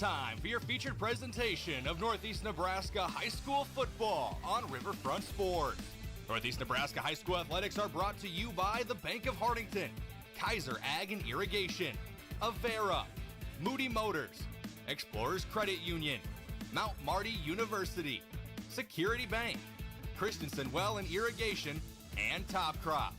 time for your featured presentation of Northeast Nebraska High School football on Riverfront Sports. Northeast Nebraska High School athletics are brought to you by the Bank of Hartington, Kaiser Ag and Irrigation, Avera, Moody Motors, Explorers Credit Union, Mount Marty University, Security Bank, Christensen Well and Irrigation, and Top Crop.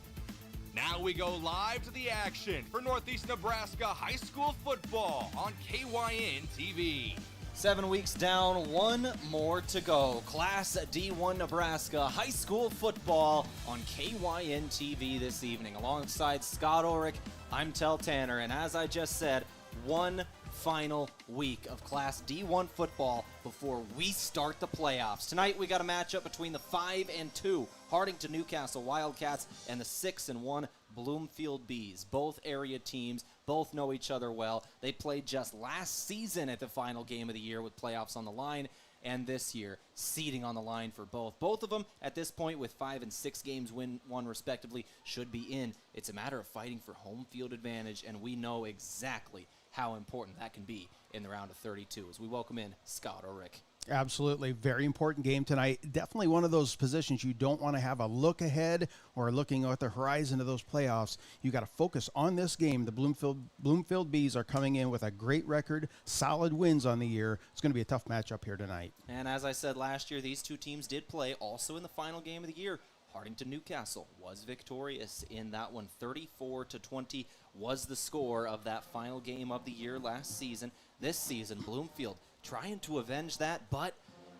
Now we go live to the action for Northeast Nebraska High School football on KYN TV. 7 weeks down, one more to go. Class D1 Nebraska High School football on KYN TV this evening. Alongside Scott Ulrich, I'm Tehl Tanner, and as I just said, one final week of Class D1 football before we start the playoffs. Tonight we got a matchup between the 5-2 Hartington-Newcastle Wildcats and the 6-1 Bloomfield Bees. Both area teams, both know each other well. They played just last season at the final game of the year with playoffs on the line, and this year, seeding on the line for both. Both of them, at this point, with 5 and 6 games won respectively, should be in. It's a matter of fighting for home field advantage, and we know exactly how important that can be in the round of 32 as we welcome in Scott Ulrich. Absolutely. Very important game tonight. Definitely one of those positions you don't want to have a look ahead or looking at the horizon of those playoffs. You got to focus on this game. The Bloomfield Bees are coming in with a great record, solid wins on the year. It's going to be a tough matchup here tonight. And as I said last year, these two teams did play also in the final game of the year. Hartington-Newcastle was victorious in that one. 34-20 was the score of that final game of the year last season. This season, Bloomfield trying to avenge that, but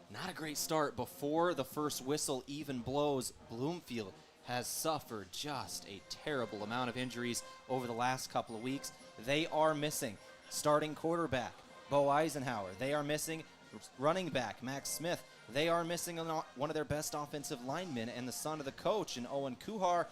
not a great start. Before the first whistle even blows, Bloomfield has suffered just a terrible amount of injuries over the last couple of weeks. They are missing starting quarterback Bo Eisenhower. They are missing running back Max Smith. They are missing one of their best offensive linemen and the son of the coach in Owen Kuhar,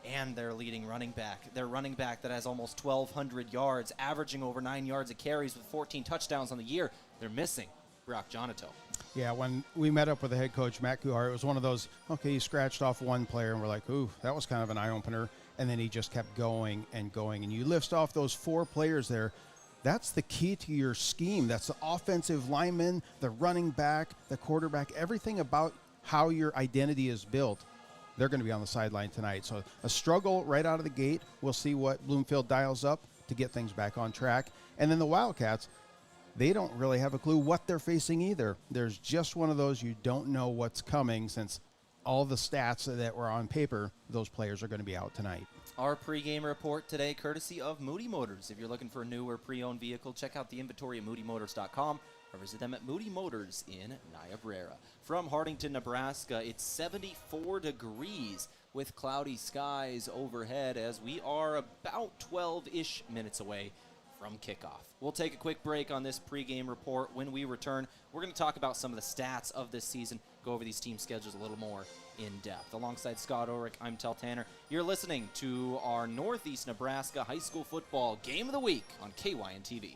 and their leading running back. Their running back that has almost 1,200 yards, averaging over 9 yards of carries with 14 touchdowns on the year. They're missing Brock Jonato. Yeah, when we met up with the head coach, Matt Kuhar, it was one of those, okay, he scratched off one player, and we're like, ooh, that was kind of an eye-opener. And then he just kept going and going. And you lift off those 4 players there. That's the key to your scheme. That's the offensive lineman, the running back, the quarterback, everything about how your identity is built. They're going to be on the sideline tonight. So a struggle right out of the gate. We'll see what Bloomfield dials up to get things back on track. And then the Wildcats, they don't really have a clue what they're facing either. There's just one of those you don't know what's coming, since all the stats that were on paper, those players are going to be out tonight. Our pregame report today, courtesy of Moody Motors. If you're looking for a new or pre-owned vehicle, check out the inventory at moodymotors.com or visit them at Moody Motors in Niobrara. From Hartington, Nebraska, it's 74 degrees with cloudy skies overhead as we are about 12-ish minutes away from kickoff. We'll take a quick break on this pregame report. When we return, we're going to talk about some of the stats of this season, go over these team schedules a little more in depth. Alongside Scott Ulrich, I'm Tehl Tanner. You're listening to our Northeast Nebraska High School Football Game of the Week on KYN TV.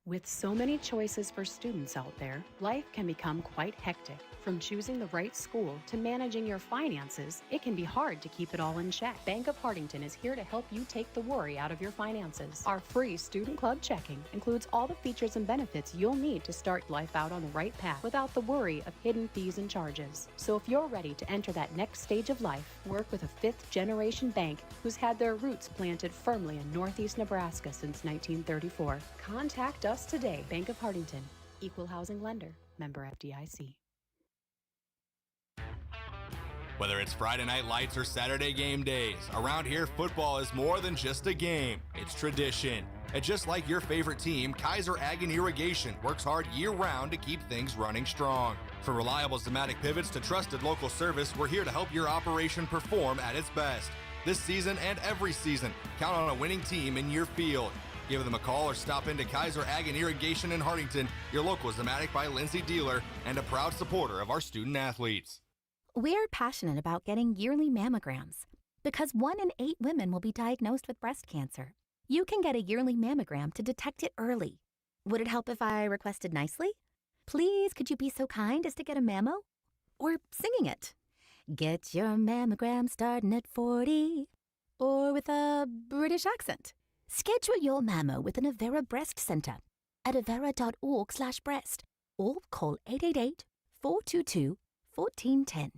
With so many choices for students out there, life can become quite hectic. From choosing the right school to managing your finances, it can be hard to keep it all in check. Bank of Hartington is here to help you take the worry out of your finances. Our free Student Club checking includes all the features and benefits you'll need to start life out on the right path without the worry of hidden fees and charges. So if you're ready to enter that next stage of life, work with a 5th-generation bank who's had their roots planted firmly in Northeast Nebraska since 1934. Contact us today. Bank of Hartington, Equal Housing Lender, member FDIC. Whether it's Friday night lights or Saturday game days, around here football is more than just a game. It's tradition. And just like your favorite team, Kaiser Ag and Irrigation works hard year-round to keep things running strong. From reliable Zematic pivots to trusted local service, we're here to help your operation perform at its best. This season and every season, count on a winning team in your field. Give them a call or stop into Kaiser Ag and Irrigation in Hartington, your local Zematic by Lindsay dealer, and a proud supporter of our student athletes. We're passionate about getting yearly mammograms because 1 in 8 women will be diagnosed with breast cancer. You can get a yearly mammogram to detect it early. Would it help if I requested nicely? Please, could you be so kind as to get a mammo? Or singing it. Get your mammogram starting at 40. Or with a British accent. Schedule your mammo with an Avera Breast Center. at avera.org/breast or call 888-422-1410.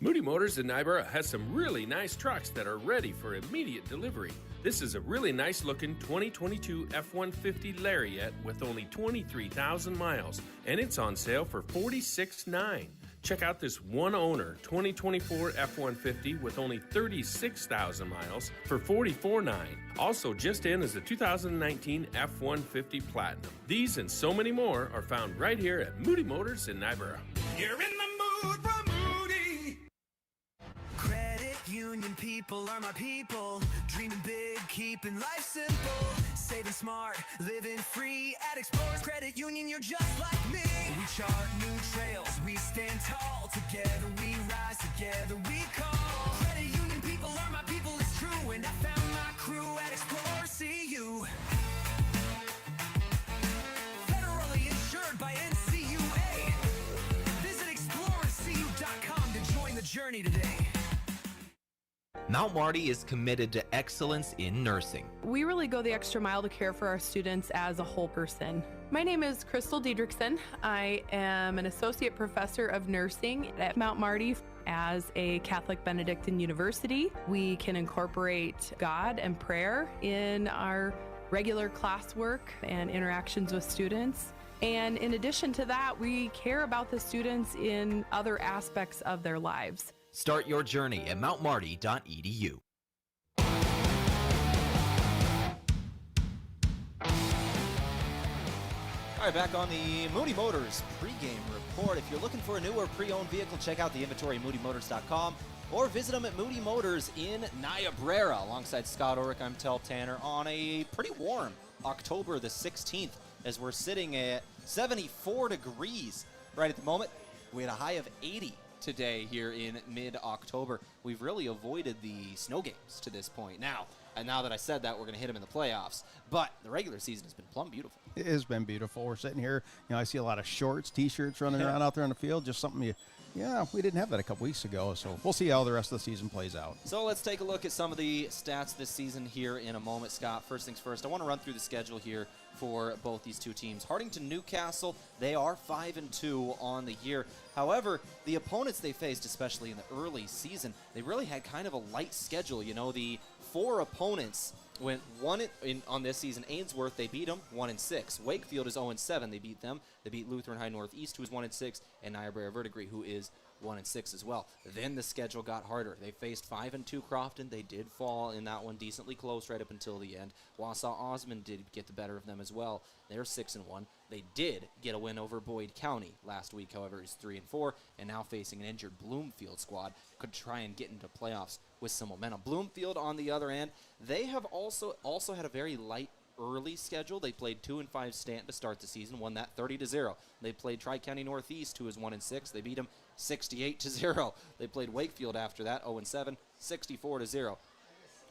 Moody Motors in Niobrara has some really nice trucks that are ready for immediate delivery. This is a really nice looking 2022 F-150 Lariat with only 23,000 miles, and it's on sale for $46,900. Check out this one owner 2024 F-150 with only 36,000 miles for $44,900. Also just in is the 2019 F-150 Platinum. These and so many more are found right here at Moody Motors in Niobrara. You're in the mood for Moody. Credit union people are my people. Dreaming big, keeping life simple. Saving smart, living free at Explorers Credit Union. You're just like me. We chart new trails, we stand tall. Together we rise, together we call. Credit union people are my people, it's true. And I found my crew at Explorers CU. Federally insured by NCUA. Visit explorerscu.com to join the journey today. Mount Marty is committed to excellence in nursing. We really go the extra mile to care for our students as a whole person. My name is Crystal Diedrichson. I am an associate professor of nursing at Mount Marty. As a Catholic Benedictine university, we can incorporate God and prayer in our regular classwork and interactions with students. And in addition to that, we care about the students in other aspects of their lives. Start your journey at mountmarty.edu. All right, back on the Moody Motors pregame report. If you're looking for a new or pre-owned vehicle, check out the inventory at moodymotors.com or visit them at Moody Motors in Niobrara. Alongside Scott Ulrich, I'm Tehl Tanner on a pretty warm October the 16th as we're sitting at 74 degrees right at the moment. We had a high of 80 today here in mid-October. We've really avoided the snow games to this point. Now that I said that, we're going to hit them in the playoffs. But the regular season has been plumb beautiful. It has been beautiful. We're sitting here, I see a lot of shorts, T-shirts running around out there on the field. Just something we didn't have that a couple weeks ago. So we'll see how the rest of the season plays out. So let's take a look at some of the stats this season here in a moment, Scott. First things first, I want to run through the schedule here for both these two teams. Hartington-Newcastle, they are 5-2 on the year. However, the opponents they faced, especially in the early season, they really had kind of a light schedule. The four opponents went on this season. Ainsworth, they beat them 1-6. Wakefield is 0-7. They beat them. They beat Lutheran High Northeast, who is 1-6, and Niobrara Verdigris, who is 1-6 as well. Then the schedule got harder. They faced 5-2 Crofton. They did fall in that one decently close right up until the end. Wausau Osmond did get the better of them as well. They're 6-1. They did get a win over Boyd County last week, however, is 3-4, and now facing an injured Bloomfield squad. Could try and get into playoffs with some momentum. Bloomfield, on the other end, they have also had a very light early schedule. They played 2-5 Stanton to start the season, won that 30-0. They played Tri-County Northeast, who is 1-6. They beat them 68-0. They played Wakefield after that, 0-7, 64-0.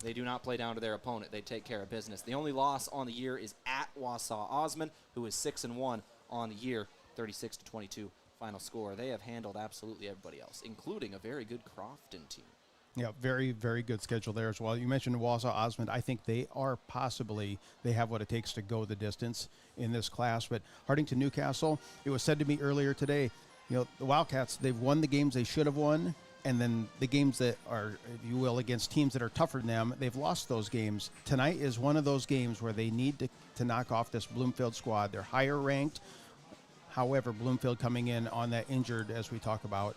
They do not play down to their opponent. They take care of business. The only loss on the year is at Wausau Osmond, who is 6-1 on the year, 36-22 final score. They have handled absolutely everybody else, including a very good Crofton team. Yeah, very, very good schedule there as well. You mentioned Wausau Osmond. I think they have what it takes to go the distance in this class. But Hartington-Newcastle, it was said to me earlier today, the Wildcats, they've won the games they should have won. And then the games that are, if you will, against teams that are tougher than them, they've lost those games. Tonight is one of those games where they need to knock off this Bloomfield squad. They're higher ranked. However, Bloomfield coming in on that injured, as we talk about,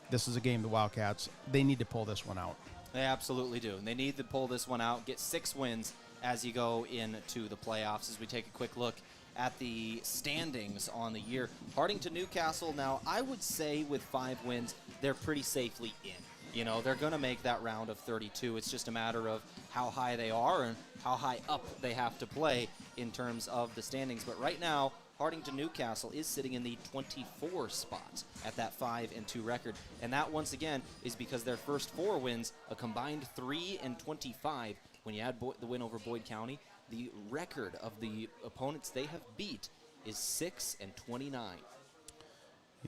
this is a game the Wildcats, they need to pull this one out. They absolutely do. And they need to pull this one out, get 6 wins as you go into the playoffs. As we take a quick look at the standings on the year, Hartington-Newcastle, now I would say with 5 wins, they're pretty safely in. They're going to make that round of 32. It's just a matter of how high they are and how high up they have to play in terms of the standings. But right now, Hartington-Newcastle is sitting in the 24 spot at that 5-2 record. And that, once again, is because their first 4 wins, a combined 3-25. When you add the win over Boyd County, the record of the opponents they have beat is 6-29.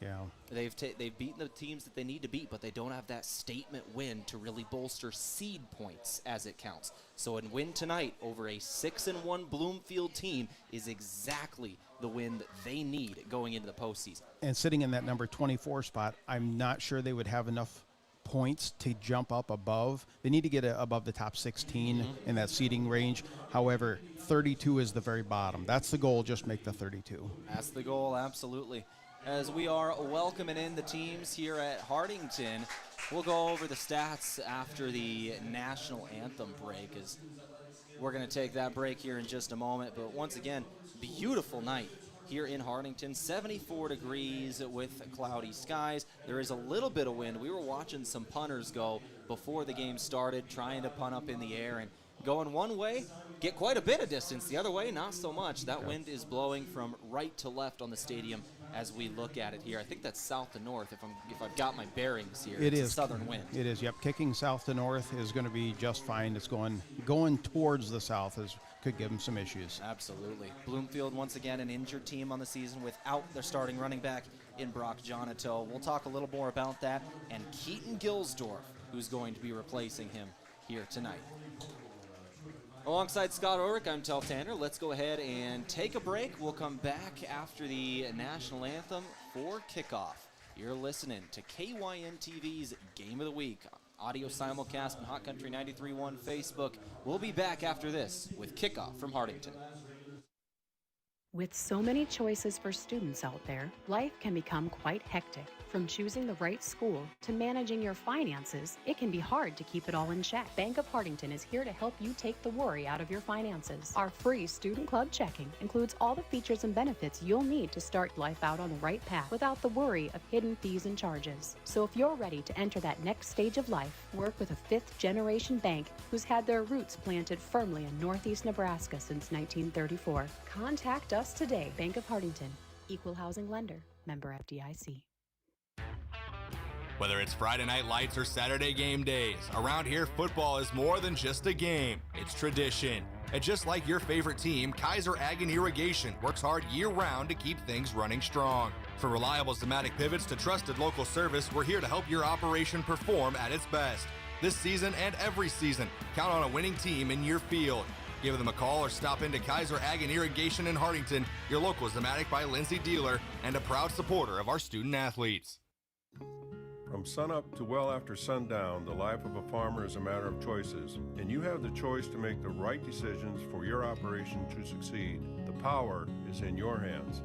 Yeah. They've beaten the teams that they need to beat, but they don't have that statement win to really bolster seed points as it counts. So a win tonight over a 6-1 Bloomfield team is exactly the win that they need going into the postseason. And sitting in that number 24 spot, I'm not sure they would have enough points to jump up above. They need to get above the top 16 in that seeding range. However, 32 is the very bottom. That's the goal, just make the 32. That's the goal, absolutely. As we are welcoming in the teams here at Hartington, we'll go over the stats after the national anthem break, as we're going to take that break here in just a moment. But once again, beautiful night here in Hartington, 74 degrees with cloudy skies. There is a little bit of wind. We were watching some punters go before the game started, trying to punt up in the air, and going one way, get quite a bit of distance. The other way, not so much. That wind is blowing from right to left on the stadium as we look at it here. I think that's south to north if I've got my bearings here. It's a southern wind. It is, yep. Kicking south to north is going to be just fine. It's going towards the south could give them some issues. Absolutely. Bloomfield, once again, an injured team on the season without their starting running back in Brock Jonato. We'll talk a little more about that. And Keaton Gilsdorf, who's going to be replacing him here tonight. Alongside Scott Ulrich, I'm Tehl Tanner. Let's go ahead and take a break. We'll come back after the national anthem for kickoff. You're listening to KYN-TV's Game of the Week. Audio simulcast on Hot Country 93.1 Facebook. We'll be back after this with kickoff from Hartington. With so many choices for students out there, life can become quite hectic. From choosing the right school to managing your finances, it can be hard to keep it all in check. Bank of Hartington is here to help you take the worry out of your finances. Our free Student Club checking includes all the features and benefits you'll need to start life out on the right path without the worry of hidden fees and charges. So if you're ready to enter that next stage of life, work with a fifth-generation bank who's had their roots planted firmly in Northeast Nebraska since 1934. Contact us today. Bank of Hartington, Equal Housing Lender, member FDIC. Whether it's Friday night lights or Saturday game days, around here football is more than just a game. It's tradition. And just like your favorite team, Kaiser Ag and Irrigation works hard year-round to keep things running strong. From reliable Zematic pivots to trusted local service, we're here to help your operation perform at its best. This season and every season, count on a winning team in your field. Give them a call or stop into Kaiser Ag and Irrigation in Hartington, your local Zematic by Lindsay dealer, and a proud supporter of our student athletes. From sunup to well after sundown, the life of a farmer is a matter of choices, and you have the choice to make the right decisions for your operation to succeed. The power is in your hands.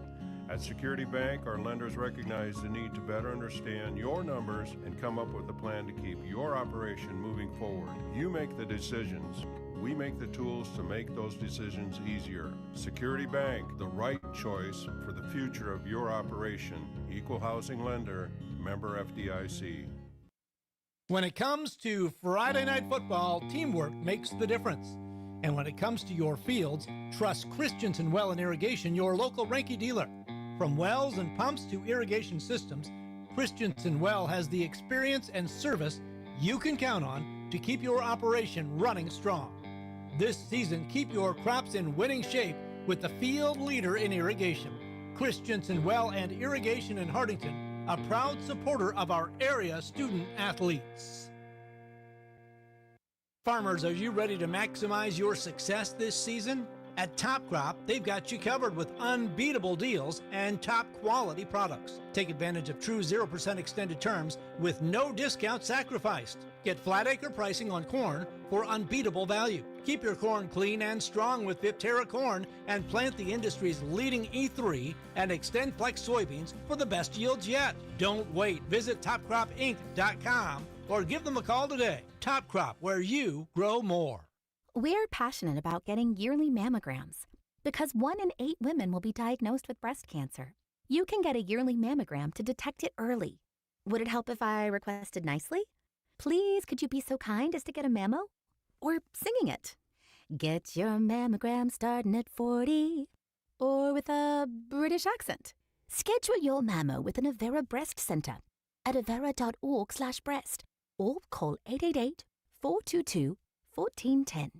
At Security Bank, our lenders recognize the need to better understand your numbers and come up with a plan to keep your operation moving forward. You make the decisions. We make the tools to make those decisions easier. Security Bank, the right choice for the future of your operation. Equal housing lender, member FDIC. When it comes to Friday night football, teamwork makes the difference. And when it comes to your fields, trust Christensen Well and Irrigation, your local Ranky dealer. From wells and pumps to irrigation systems, Christensen Well has the experience and service you can count on to keep your operation running strong. This season, keep your crops in winning shape with the field leader in irrigation. Christensen Well and Irrigation in Hartington, a proud supporter of our area student athletes. Farmers, are you ready to maximize your success this season? At Top Crop, they've got you covered with unbeatable deals and top quality products. Take advantage of true 0% extended terms with no discount sacrificed. Get flat acre pricing on corn for unbeatable value. Keep your corn clean and strong with Viptera corn and plant the industry's leading E3 and Extend Flex soybeans for the best yields yet. Don't wait. Visit topcropinc.com or give them a call today. Top Crop, where you grow more. We're passionate about getting yearly mammograms because 1 in 8 women will be diagnosed with breast cancer. You can get a yearly mammogram to detect it early. Would it help if I requested nicely? Please, could you be so kind as to get a mammo? Or singing it. Get your mammogram starting at 40. Or with a British accent. Schedule your mammo with an Avera Breast Center at avera.org/breast or call 888-422-1410.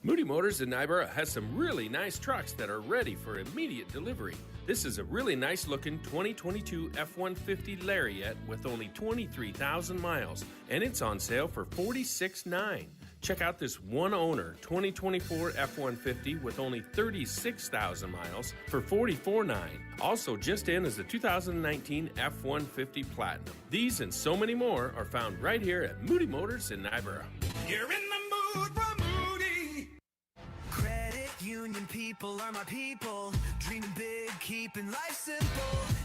Moody Motors in Nyborough has some really nice trucks that are ready for immediate delivery. This is a really nice looking 2022 F-150 Lariat with only 23,000 miles, and it's on sale for $46,900. Check out this one owner 2024 F-150 with only 36,000 miles for $44,900. Also just in is the 2019 F-150 Platinum. These and so many more are found right here at Moody Motors in Nyborough. You're in the mood for Moody. Credit union people are my people. Dreaming big, keeping life simple.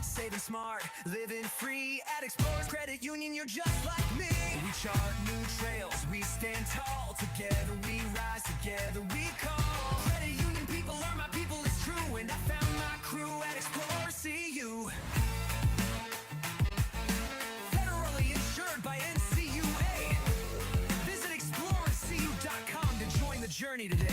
Saving smart, living free. At Explorers Credit Union, you're just like me. We chart new trails, we stand tall. Together we rise, together we call. Credit union people are my people, it's true. And I found my crew at Explorers CU. Federally insured by NCUA. Visit explorerscu.com to join the journey today.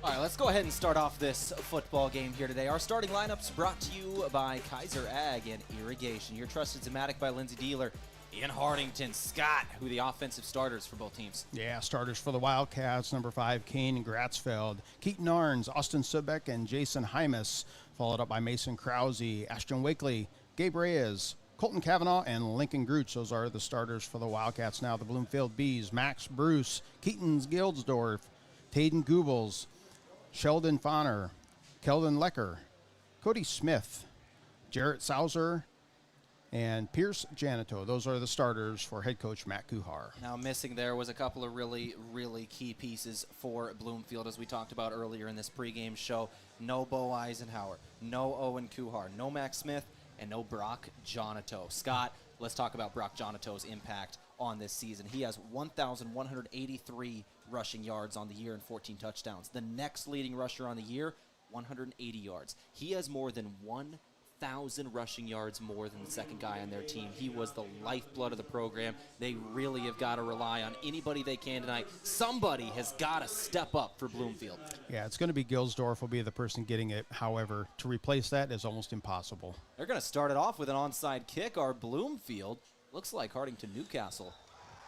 All right, let's go ahead and start off this football game here today. Our starting lineups brought to you by Kaiser Ag and Irrigation. Your trusted Zematic by Lindsey Dealer. In Hartington, Scott, who are the offensive starters for both teams. Yeah, starters for the Wildcats, number 5, Kane Gratzfeld. Keaton Arns, Austin Subbeck, and Jason Hymas, followed up by Mason Krause, Ashton Wakely, Gabe Reyes, Colton Cavanaugh, and Lincoln Groots. Those are the starters for the Wildcats. Now the Bloomfield Bees, Max Bruce, Keaton Gildsdorf, Tayden Goebbels, Sheldon Fonner, Keldon Lecker, Cody Smith, Jarrett Sauser, and Pierce Janito. Those are the starters for head coach Matt Kuhar. Now missing there was a couple of really, really key pieces for Bloomfield, as we talked about earlier in this pregame show. No Bo Eisenhower, no Owen Kuhar, no Max Smith, and no Brock Jonito. Scott, let's talk about Brock Jonito's impact on this season. He has 1,183 rushing yards on the year and 14 touchdowns. The next leading rusher on the year, 180 yards. He has more than 1,000 rushing yards more than the second guy on their team. He was the lifeblood of the program. They really have got to rely on anybody they can tonight. Somebody has got to step up for Bloomfield. Yeah, it's going to be Gilsdorf will be the person getting it. However, to replace that is almost impossible. They're going to start it off with an onside kick. Our Bloomfield, looks like Hartington-Newcastle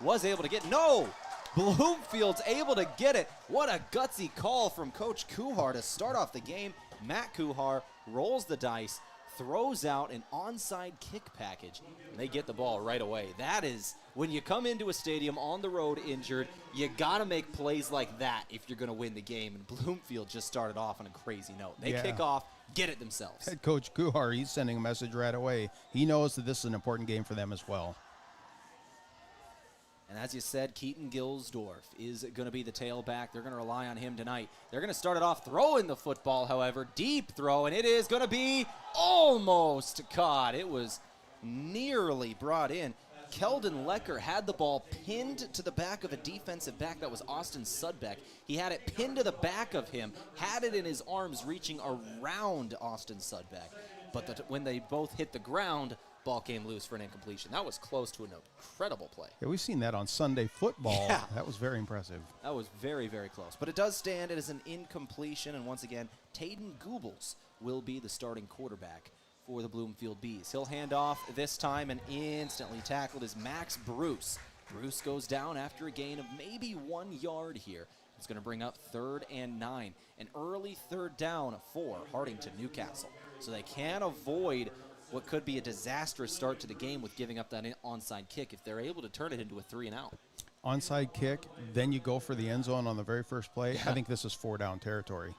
was able to get, no! Bloomfield's able to get it. What a gutsy call from Coach Kuhar to start off the game. Matt Kuhar rolls the dice, throws out an onside kick package, and they get the ball right away. That is, when you come into a stadium on the road injured, you got to make plays like that if you're going to win the game, and Bloomfield just started off on a crazy note. They kick off, get it themselves. Head coach Kuhar, he's sending a message right away. He knows that this is an important game for them as well. And as you said, Keaton Gilsdorf is going to be the tailback. They're going to rely on him tonight. They're going to start it off throwing the football, however. Deep throw, and it is going to be almost caught. It was nearly brought in. Keldon Lecker had the ball pinned to the back of a defensive back. That was Austin Sudbeck. He had it pinned to the back of him, had it in his arms reaching around Austin Sudbeck. But when they both hit the ground, ball came loose for an incompletion. That was close to an incredible play. Yeah, we've seen that on Sunday football. Yeah. That was very impressive. That was very, very close. But it does stand. It is an incompletion. And once again, Tayden Goebbels will be the starting quarterback for the Bloomfield Bees. He'll hand off this time, and instantly tackled is Max Bruce. Bruce goes down after a gain of maybe 1 yard here. It's going to bring up 3rd and 9. An early 3rd down for Hartington-Newcastle. So they can avoid what could be a disastrous start to the game with giving up that onside kick if they're able to turn it into a 3-and-out. Onside kick, then you go for the end zone on the very first play. I think this is 4-down territory.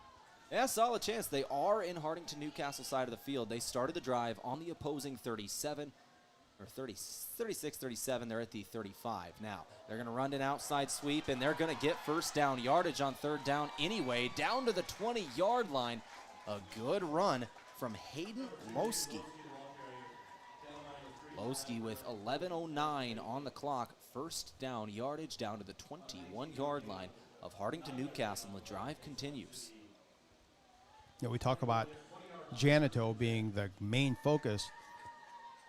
Yeah, solid chance. They are in Hartington-Newcastle side of the field. They started the drive on the opposing 36, 37. They're at the 35 now. They're going to run an outside sweep, and they're going to get first down yardage on 3rd down anyway, down to the 20-yard line. A good run from Hayden Loski. Loski with 11:09 on the clock. First down yardage down to the 21-yard line of Hartington-Newcastle. The drive continues. You know, we talk about Janito being the main focus,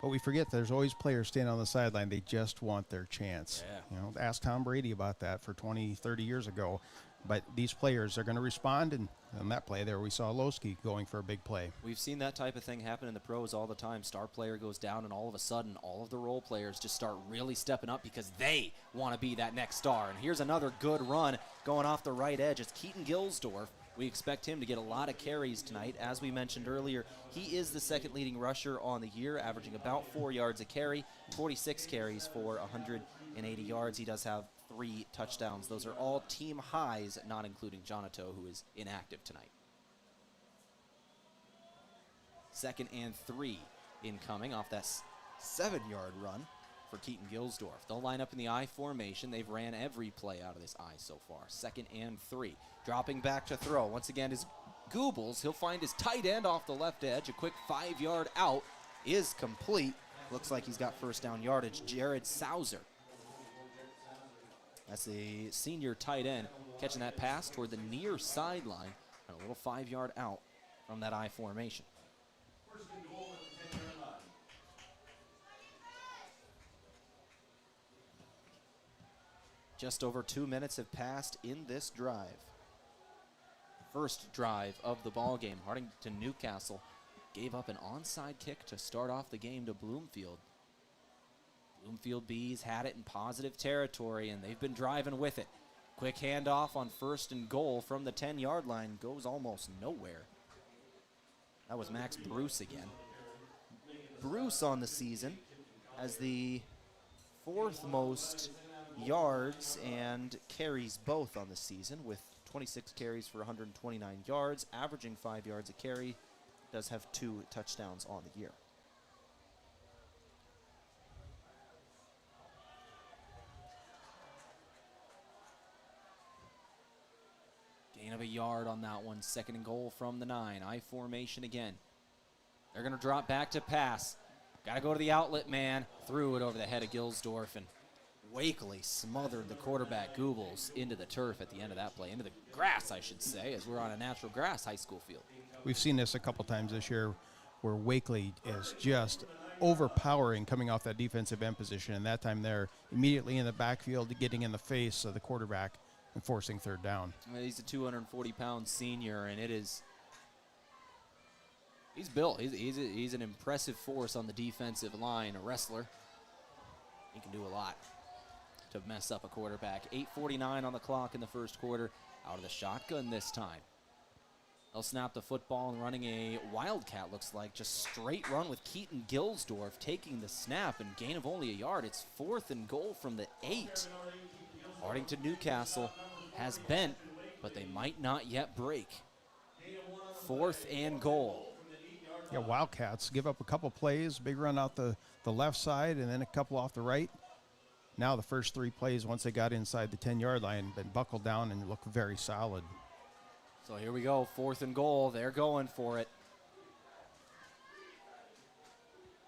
but we forget there's always players standing on the sideline. They just want their chance. Yeah. You know, ask Tom Brady about that for 20, 30 years ago. But these players are going to respond, and on that play there, we saw Losky going for a big play. We've seen that type of thing happen in the pros all the time. Star player goes down, and all of a sudden, all of the role players just start really stepping up because they want to be that next star. And here's another good run going off the right edge. It's Keaton Gilsdorf. We expect him to get a lot of carries tonight. As we mentioned earlier, he is the second leading rusher on the year, averaging about 4 yards a carry, 46 carries for 180 yards. He does have 3 touchdowns. Those are all team highs, not including Jonato, who is inactive tonight. 2nd and 3 incoming off that 7-yard run for Keaton Gilsdorf. They'll line up in the I formation. They've ran every play out of this I so far. 2nd and 3. Dropping back to throw. Once again is Goobles. He'll find his tight end off the left edge. A quick 5-yard out is complete. Looks like he's got first down yardage. Jared Sauser. That's the senior tight end catching that pass toward the near sideline. And a little 5-yard out from that I formation. Just over 2 minutes have passed in this drive. First drive of the ball game. Hartington-Newcastle gave up an onside kick to start off the game to Bloomfield. Bloomfield Bees had it in positive territory, and they've been driving with it. Quick handoff on 1st and goal from the 10-yard line. Goes almost nowhere. That was Max Bruce again. Bruce on the season has the 4th most yards and carries both on the season, with 26 carries for 129 yards, averaging 5 yards a carry. Does have 2 touchdowns on the year. Gain of a yard on that one. 2nd and goal from the 9. I formation again. They're going to drop back to pass. Got to go to the outlet man. Threw it over the head of Gilsdorf, and Wakely smothered the quarterback Goobles into the turf at the end of that play. Into the grass, I should say, as we're on a natural grass high school field. We've seen this a couple times this year where Wakely is just overpowering coming off that defensive end position, and that time they're immediately in the backfield, getting in the face of the quarterback and forcing 3rd down. He's a 240-pound senior, and he's built. He's an impressive force on the defensive line, a wrestler. He can do a lot to mess up a quarterback. 8:49 on the clock in the first quarter. Out of the shotgun this time. They'll snap the football and running a Wildcat, looks like. Just straight run with Keaton Gilsdorf taking the snap and gain of only a yard. It's 4th and goal from the 8. Hartington-Newcastle has bent, but they might not yet break. 4th and goal. Yeah, Wildcats give up a couple plays, big run out the left side, and then a couple off the right. Now the first 3 plays, once they got inside the 10-yard line, been buckled down and look very solid. So here we go, 4th and goal. They're going for it.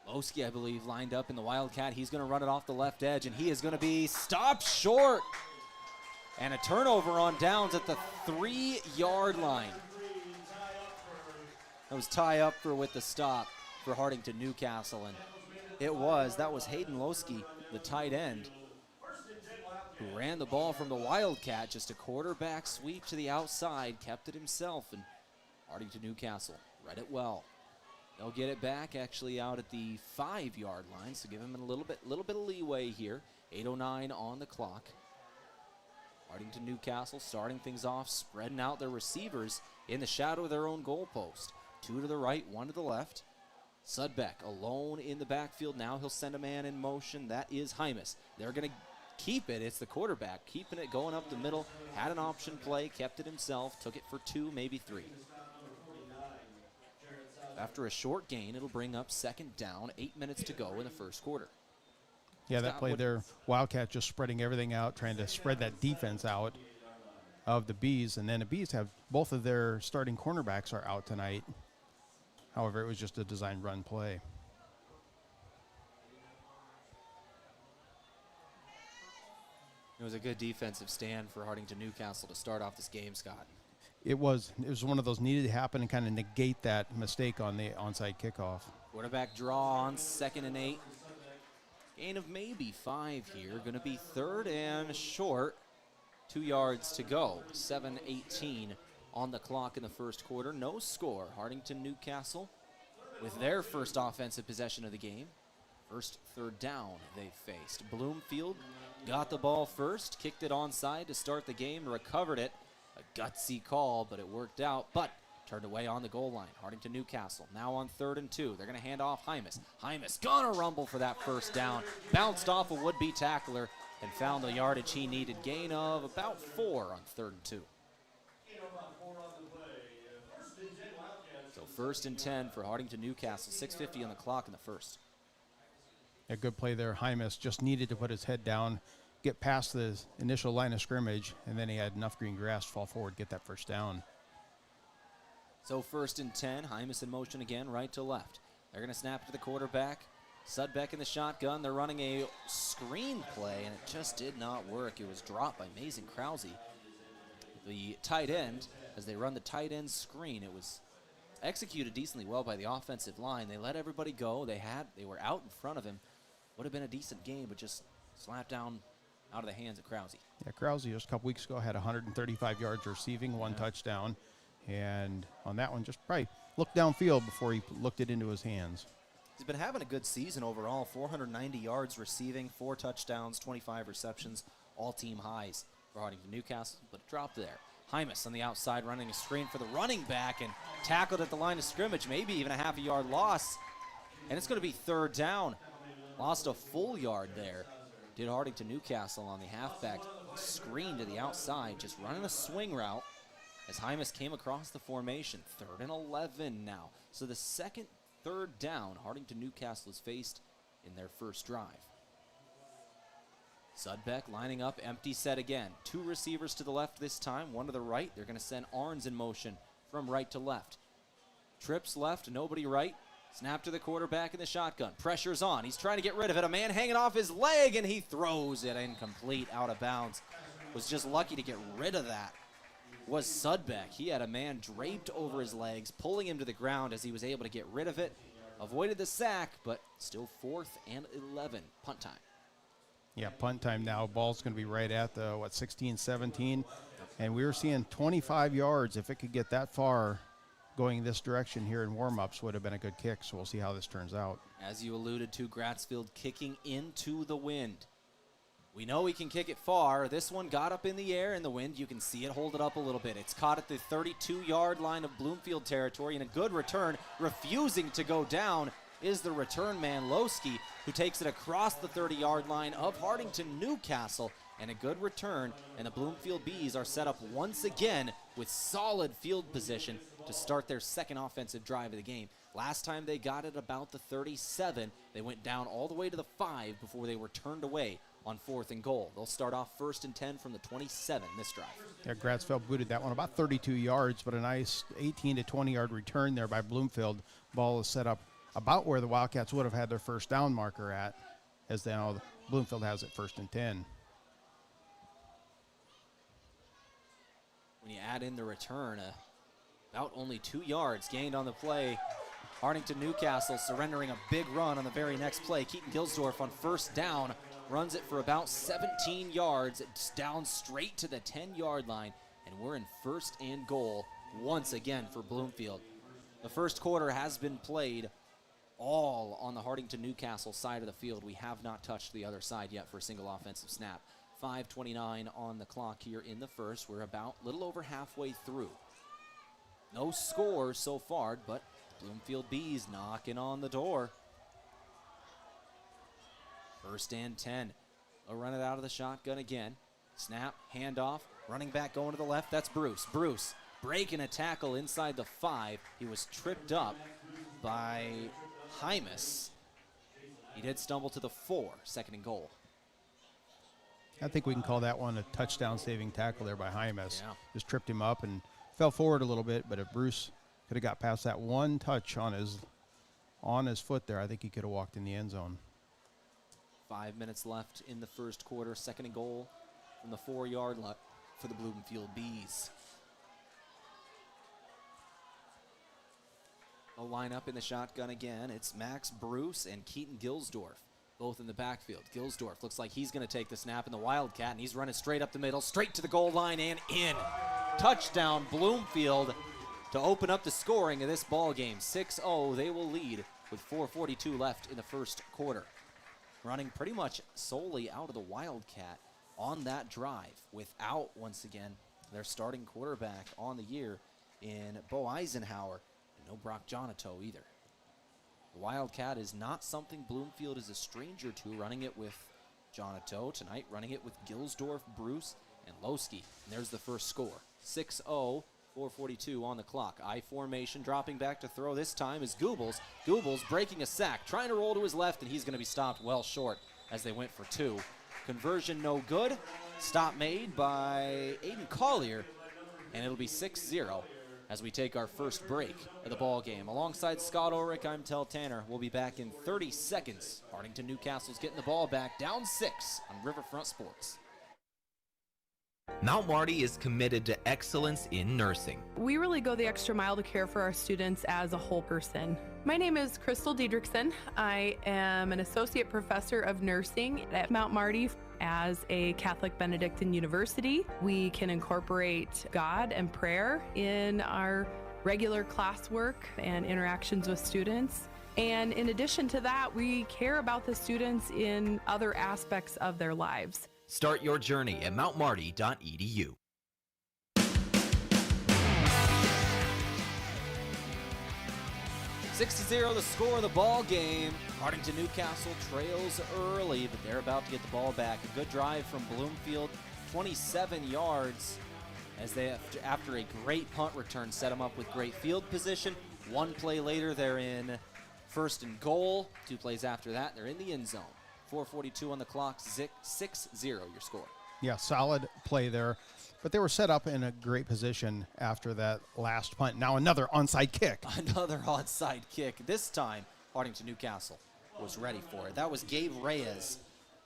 Losky, I believe, lined up in the Wildcat. He's going to run it off the left edge, and he is going to be stopped short. And a turnover on downs at the 3-yard line. That was Ty Upfer with the stop for Hartington-Newcastle, and that was Hayden Losky, the tight end, who ran the ball from the Wildcat. Just a quarterback sweep to the outside, kept it himself, and Hartington-Newcastle read it well. They'll get it back actually out at the 5-yard line, so give him a little bit of leeway here. 8:09 on the clock. Hartington-Newcastle starting things off, spreading out their receivers in the shadow of their own goalpost. 2 to the right, 1 to the left. Sudbeck alone in the backfield. Now he'll send a man in motion. That is Hymas. They're going to keep it. It's the quarterback keeping it going up the middle. Had an option play, kept it himself, took it for 2, maybe 3. After a short gain, it'll bring up 2nd down, 8 minutes to go in the first quarter. Yeah, that play there, Wildcat just spreading everything out, trying to spread that defense out of the Bees. And then the Bees have both of their starting cornerbacks are out tonight. However, it was just a design run play. It was a good defensive stand for Hartington-Newcastle to start off this game, Scott. It was one of those needed to happen and kind of negate that mistake on the onside kickoff. Quarterback draw on 2nd and 8. Gain of maybe 5 here. Going to be 3rd and short. 2 yards to go. 7:18 on the clock in the first quarter. No score. Hartington-Newcastle with their first offensive possession of the game. First third down they faced. Bloomfield got the ball first, kicked it onside to start the game, recovered it. A gutsy call, but it worked out, but turned away on the goal line. Hartington-Newcastle now on 3rd and 2. They're going to hand off Hymas. Hymas gonna rumble for that first down. Bounced off a would-be tackler and found the yardage he needed. Gain of about 4 on 3rd and 2. So 1st and 10 for Hartington-Newcastle. 6:50 on the clock in the first. A good play there. Hymas just needed to put his head down, get past the initial line of scrimmage, and then he had enough green grass to fall forward, get that first down. So 1st and 10, Hymas in motion again, right to left. They're going to snap to the quarterback. Sudbeck in the shotgun. They're running a screen play, and it just did not work. It was dropped by Mason Krause. The tight end, as they run the tight end screen, it was executed decently well by the offensive line. They let everybody go. They were out in front of him. Would have been a decent game, but just slapped down out of the hands of Krause. Yeah, Krause just a couple weeks ago had 135 yards receiving, 1 touchdown. And on that one, just probably looked downfield before he looked it into his hands. He's been having a good season overall. 490 yards receiving, 4 touchdowns, 25 receptions, all team highs for Hartington-Newcastle, but it dropped there. Hymas on the outside running a screen for the running back and tackled at the line of scrimmage, maybe even a half a yard loss. And it's going to be 3rd down. Lost a full yard there. Did Hartington-Newcastle on the halfback screen to the outside, just running a swing route as Hymas came across the formation. 3rd and 11 now. So the second 3rd down Hartington-Newcastle is faced in their first drive. Sudbeck lining up, empty set again. 2 receivers to the left this time, 1 to the right. They're going to send Arns in motion from right to left. Trips left, nobody right. Snap to the quarterback in the shotgun. Pressure's on. He's trying to get rid of it. A man hanging off his leg, and he throws it incomplete, out of bounds. Was just lucky to get rid of that. Was Sudbeck. He had a man draped over his legs, pulling him to the ground as he was able to get rid of it. Avoided the sack, but still 4th and 11. Punt time. Yeah, punt time now. Ball's going to be right at the, 16, 17. And we were seeing 25 yards. If it could get that far going this direction here in warm-ups would have been a good kick, so we'll see how this turns out. As you alluded to, Gratzfield kicking into the wind. We know he can kick it far. This one got up in the air in the wind. You can see it hold it up a little bit. It's caught at the 32-yard line of Bloomfield territory, and a good return. Refusing to go down is the return man, Lowski, who takes it across the 30-yard line of Hartington-Newcastle. And a good return, and the Bloomfield Bees are set up once again with solid field position to start their second offensive drive of the game. Last time they got it about the 37. They went down all the way to the 5 before they were turned away on 4th and goal. They'll start off 1st and 10 from the 27 this drive. Yeah, Gratzfeld booted that one about 32 yards, but a nice 18 to 20-yard return there by Bloomfield. Ball is set up about where the Wildcats would have had their first down marker at, as now Bloomfield has it 1st and 10. When you add in the return, about only 2 yards gained on the play. Hartington-Newcastle surrendering a big run on the very next play. Keaton Gilsdorf on 1st down runs it for about 17 yards. It's down straight to the 10-yard line, and we're in 1st and goal once again for Bloomfield. The first quarter has been played all on the Hartington-Newcastle side of the field. We have not touched the other side yet for a single offensive snap. 5:29 on the clock here in the first. We're about a little over halfway through. No scores so far, but Bloomfield Bees knocking on the door. 1st and 10. They'll run it out of the shotgun again. Snap, handoff, running back going to the left. That's Bruce. Bruce breaking a tackle inside the 5. He was tripped up by Hymas. He did stumble to the 4, 2nd and goal. I think we can call that one a touchdown-saving tackle there by Hymas. Yeah. Just tripped him up and fell forward a little bit, but if Bruce could have got past that one touch on his foot there, I think he could have walked in the end zone. 5 minutes left in the first quarter. 2nd and goal from the 4-yard line for the Bloomfield Bees. They'll line up in the shotgun again. It's Max Bruce and Keaton Gilsdorf. both in the backfield. Gilsdorf looks like he's going to take the snap in the Wildcat, and he's running straight up the middle, straight to the goal line and in. Touchdown Bloomfield to open up the scoring of this ball game. 6-0, they will lead with 4:42 left in the first quarter. Running pretty much solely out of the Wildcat on that drive without, once again, their starting quarterback on the year in Bo Eisenhower. And no Brock Jonato either. The Wildcat is not something Bloomfield is a stranger to, running it with Jonato tonight, running it with Gilsdorf, Bruce, and Lowski. And there's the first score. 6-0, 4:42 on the clock. I formation, dropping back to throw this time is Goebbels. Goebbels breaking a sack, trying to roll to his left, and he's going to be stopped well short as they went for two. Conversion no good. Stop made by Aiden Collier, and it'll be 6-0 as we take our first break of the ball game. Alongside Scott Ulrich, I'm Tehl Tanner. We'll be back in 30 seconds. Hartington-Newcastle's getting the ball back, down 6 on Riverfront Sports. Mount Marty is committed to excellence in nursing. We really go the extra mile to care for our students as a whole person. My name is Crystal Diedrichsen. I am an associate professor of nursing at Mount Marty. As a Catholic Benedictine university, we can incorporate God and prayer in our regular classwork and interactions with students. And in addition to that, we care about the students in other aspects of their lives. Start your journey at mountmarty.edu. 6-0 the score of the ball game. Hartington-Newcastle trails early, but they're about to get the ball back. A good drive from Bloomfield, 27 yards, as they, after a great punt return, set them up with great field position. One play later, they're in first and goal. 2 plays after that, they're in the end zone. 4:42 on the clock, 6-0 your score. Yeah, solid play there. But they were set up in a great position after that last punt. Now another onside kick. Another onside kick. This time, Hartington-Newcastle was ready for it. That was Gabe Reyes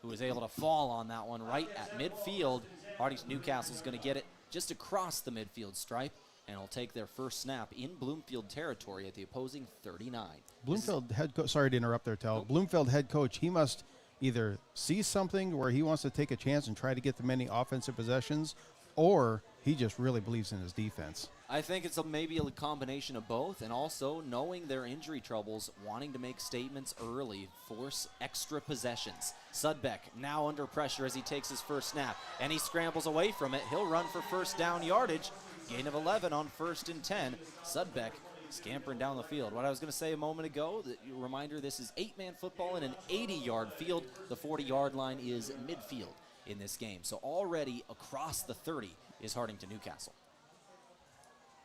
who was able to fall on that one right at midfield. Hartington-Newcastle's going to get it just across the midfield stripe, and will take their first snap in Bloomfield territory at the opposing 39. Bloomfield head coach, sorry to interrupt there, Tehl. Bloomfield head coach, he must either see something where he wants to take a chance and try to get the many offensive possessions, or he just really believes in his defense. I think it's maybe a combination of both, and also knowing their injury troubles, wanting to make statements early, force extra possessions. Sudbeck now under pressure as he takes his first snap, and he scrambles away from it. He'll run for first down yardage. Gain of 11 on 1st and 10. Sudbeck scampering down the field. What I was going to say a moment ago, reminder, this is 8-man football in an 80-yard field. The 40-yard line is midfield in this game. So already across the 30 is Hartington-Newcastle.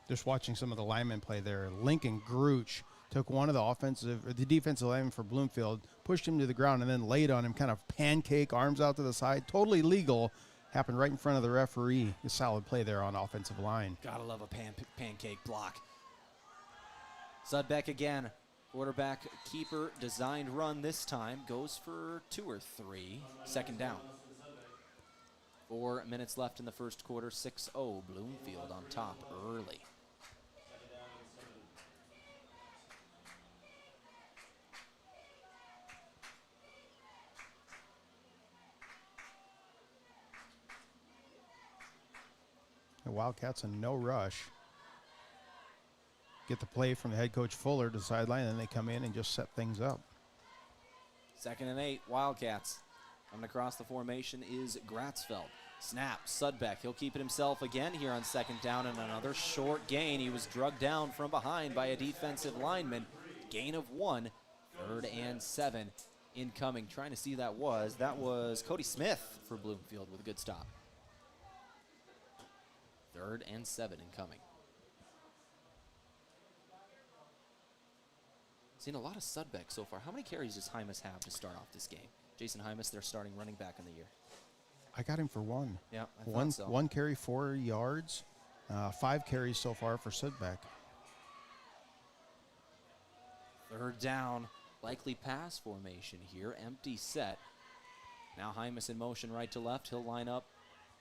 Just watching some of the linemen play there. Lincoln Gruch took one of the defensive linemen for Bloomfield, pushed him to the ground, and then laid on him, kind of pancake, arms out to the side. Totally legal. Happened right in front of the referee. A solid play there on offensive line. Gotta love a pancake block. Sudbeck again. Quarterback keeper designed run this time. Goes for 2 or 3. Second down. 4 minutes left in the first quarter. 6-0. Bloomfield on top early. The Wildcats in no rush. Get the play from the head coach Fuller to the sideline, and then they come in and just set things up. 2nd and 8, Wildcats. Coming across the formation is Gratzfeld. Snap, Sudbeck. He'll keep it himself again here on 2nd down, and another short gain. He was drugged down from behind by a defensive lineman. Gain of 1. 3rd and 7 incoming. Trying to see who that was. That was Cody Smith for Bloomfield with a good stop. 3rd and 7 incoming. Seen a lot of Sudbeck so far. How many carries does Hymas have to start off this game? Jason Hymas, their starting running back in the year. I got him for 1. Yeah, I thought so. 1 carry, 4 yards. 5 carries so far for Sudbeck. 3rd down, likely pass formation here. Empty set. Now Hymas in motion right to left. He'll line up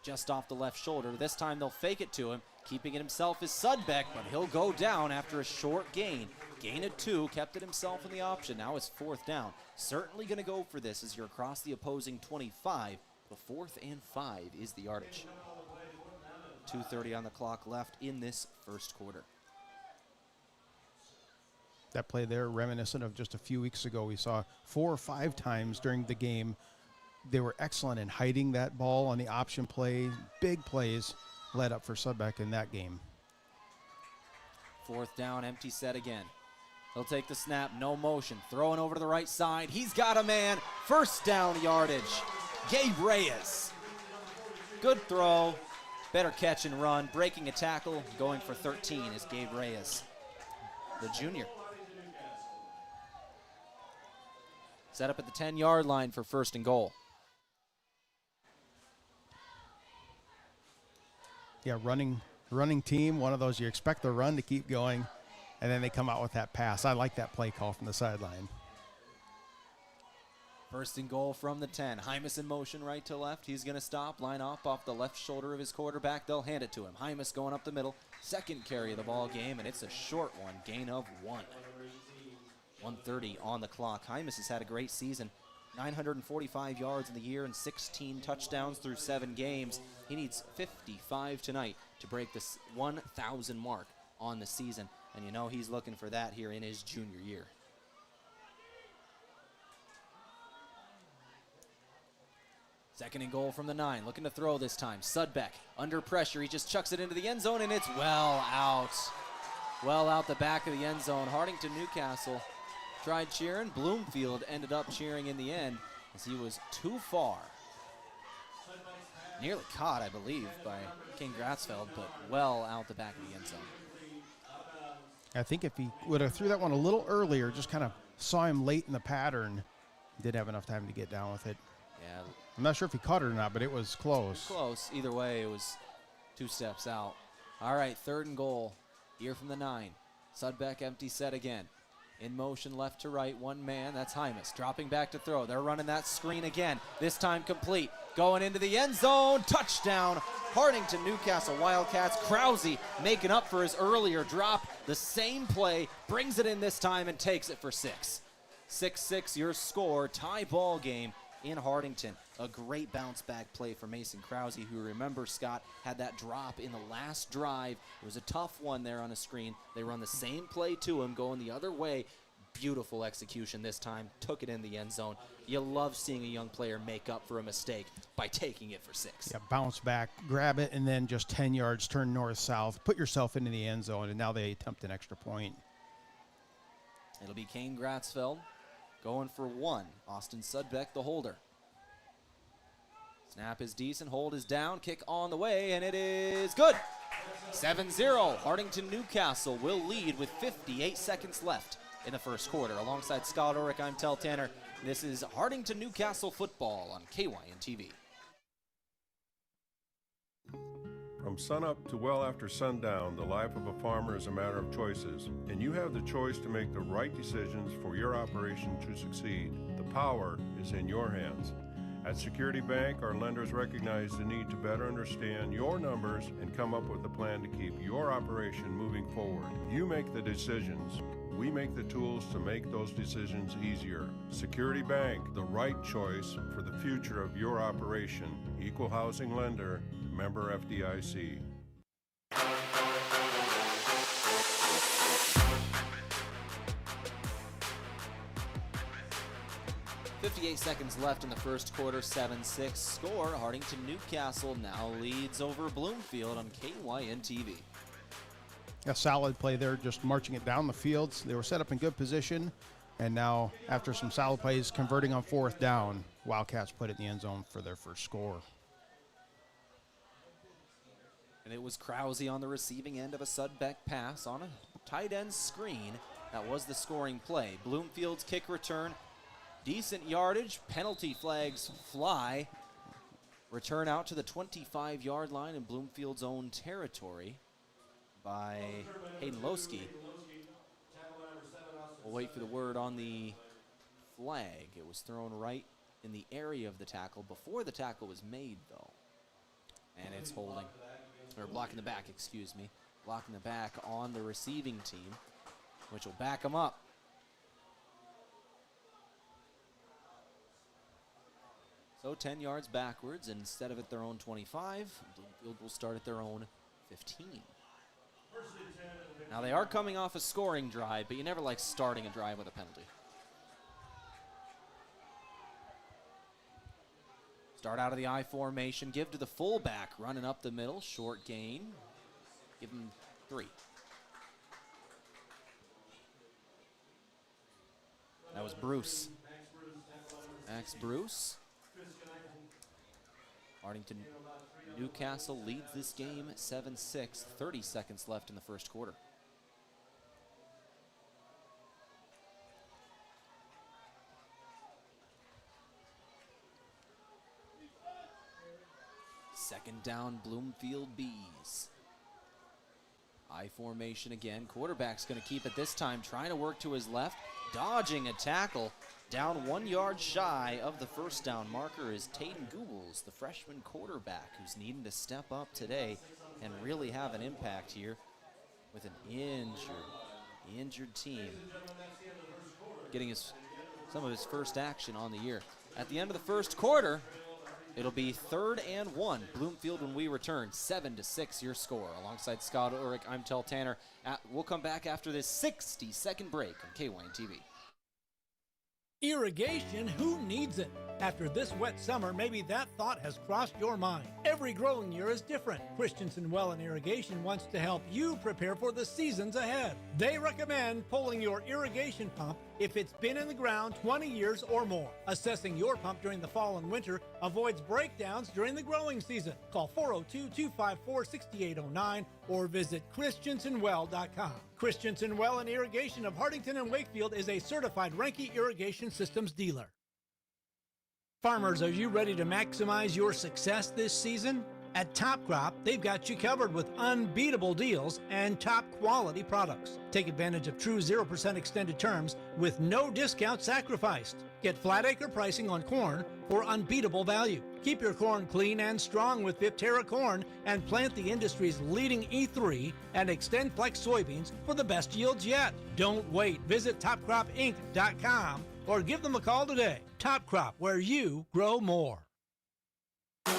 just off the left shoulder. This time they'll fake it to him. Keeping it himself is Sudbeck, but he'll go down after a short gain. Gain of 2, kept it himself in the option. Now it's 4th down. Certainly going to go for this as you're across the opposing 25. The 4th and 5 is the yardage. 2:30 on the clock left in this first quarter. That play there, reminiscent of just a few weeks ago, we saw 4 or 5 times during the game. They were excellent in hiding that ball on the option play. Big plays led up for Sudbeck in that game. 4th down, empty set again. He'll take the snap, no motion. Throwing over to the right side. He's got a man. 1st down yardage. Gabe Reyes. Good throw. Better catch and run. Breaking a tackle. Going for 13 is Gabe Reyes, the junior. Set up at the 10-yard line for 1st and goal. Yeah, running team, one of those you expect the run to keep going, and then they come out with that pass. I like that play call from the sideline. 1st and goal from the 10. Hymas in motion right to left. He's going to stop, line up off the left shoulder of his quarterback. They'll hand it to him. Hymas going up the middle. 2nd carry of the ball game, and it's a short one. Gain of 1. 1:30 on the clock. Hymas has had a great season. 945 yards in the year and 16 touchdowns through 7 games. He needs 55 tonight to break this 1,000 mark on the season. And you know he's looking for that here in his junior year. Second and goal from the 9. Looking to throw this time. Sudbeck under pressure. He just chucks it into the end zone, and it's well out. Well out the back of the end zone. Hartington-Newcastle tried cheering. Bloomfield ended up cheering in the end as he was too far. Nearly caught, I believe, by King Gratzfeld, but well out the back of the end zone. I think if he would have threw that one a little earlier, just kind of saw him late in the pattern, did have enough time to get down with it. Yeah. I'm not sure if he caught it or not, but it was close. Close. Either way, it was 2 steps out. All right, 3rd and goal here from the 9. Sudbeck empty set again. In motion left to right, one man, that's Hymas. Dropping back to throw. They're running that screen again. This time complete. Going into the end zone. Touchdown. Hartington-Newcastle Wildcats. Krause making up for his earlier drop. The same play. Brings it in this time and takes it for 6. 6-6 your score. Tie ball game in Hartington. A great bounce back play for Mason Krause, who, remember, Scott, had that drop in the last drive. It was a tough one there on a screen. They run the same play to him, going the other way. Beautiful execution this time. Took it in the end zone. You love seeing a young player make up for a mistake by taking it for 6. Yeah, bounce back, grab it, and then just 10 yards, turn north-south, put yourself into the end zone, and now they attempt an extra point. It'll be Kane Gratzfeld going for 1. Austin Sudbeck, the holder. Snap is decent, hold is down, kick on the way, and it is good. 7-0. Hartington-Newcastle will lead with 58 seconds left in the first quarter. Alongside Scott Ulrich, I'm Tehl Tanner. This is Hartington-Newcastle football on KYN TV. From sunup to well after sundown, the life of a farmer is a matter of choices, and you have the choice to make the right decisions for your operation to succeed. The power is in your hands. At Security Bank, our lenders recognize the need to better understand your numbers and come up with a plan to keep your operation moving forward. You make the decisions. We make the tools to make those decisions easier. Security Bank, the right choice for the future of your operation. Equal housing lender, member FDIC. 58 seconds left in the first quarter, 7-6 score. Hartington-Newcastle now leads over Bloomfield on KYN TV. A solid play there, just marching it down the field. They were set up in good position, and now after some solid plays, converting on 4th down, Wildcats put it in the end zone for their first score. And it was Krause on the receiving end of a Sudbeck pass on a tight end screen. That was the scoring play. Bloomfield's kick return, decent yardage, penalty flags fly. Return out to the 25-yard line in Bloomfield's own territory by Hayden Losky. We'll wait for the word on the flag. It was thrown right in the area of the tackle before the tackle was made, though. And it's holding, or blocking the back, excuse me. Blocking the back on the receiving team. which will back them up. So 10 yards backwards, and instead of at their own 25, Bloomfield will start at their own 15. Now they are coming off a scoring drive, but you never like starting a drive with a penalty. Start out of the I formation, give to the fullback, running up the middle, short gain. Give him 3. That was Bruce. Max Bruce. Hartington-Newcastle leads this game 7-6, 30 seconds left in the first quarter. Second down, Bloomfield Bees. I formation again. Quarterback's going to keep it this time, trying to work to his left, dodging a tackle. Down 1 yard shy of the first down marker is Tayden Googles, the freshman quarterback who's needing to step up today and really have an impact here with an injured team. Getting some of his first action on the year. At the end of the first quarter, it'll be 3rd and 1. Bloomfield when we return. 7-6 your score. Alongside Scott Ulrich, I'm Tehl Tanner. We'll come back after this 60-second break on KYN TV. Irrigation, who needs it? After this wet summer, maybe that thought has crossed your mind. Every growing year is different. Christensen Well and Irrigation wants to help you prepare for the seasons ahead. They recommend pulling your irrigation pump if it's been in the ground 20 years or more. Assessing your pump during the fall and winter avoids breakdowns during the growing season. Call 402-254-6809 or visit christensenwell.com. Christensen Well and Irrigation of Hartington and Wakefield is a certified Renke Irrigation Systems dealer. Farmers, are you ready to maximize your success this season? At Top Crop, they've got you covered with unbeatable deals and top quality products. Take advantage of true 0% extended terms with no discount sacrificed. Get flat acre pricing on corn for unbeatable value. Keep your corn clean and strong with Viptera corn and plant the industry's leading E3 and Extend Flex soybeans for the best yields yet. Don't wait. Visit topcropinc.com or give them a call today. Top Crop, where you grow more. All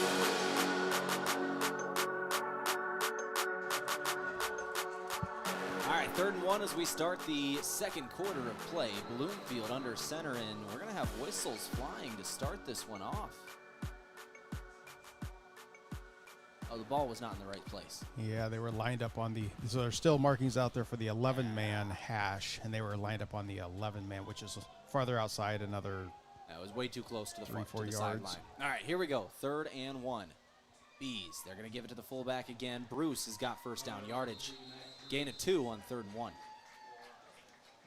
right, 3rd and 1 as we start the second quarter of play. Bloomfield under center, and we're going to have whistles flying to start this one off. Oh, the ball was not in the right place. Yeah, they were lined up on so there's still markings out there for the 11-man hash, and they were lined up on the 11-man, which is farther outside another. That was way too close to the front, 3-4 yards. sideline. All right, here we go. 3rd and 1. Bees, they're going to give it to the fullback again. Bruce has got first down yardage. Gain of 2 on 3rd and 1.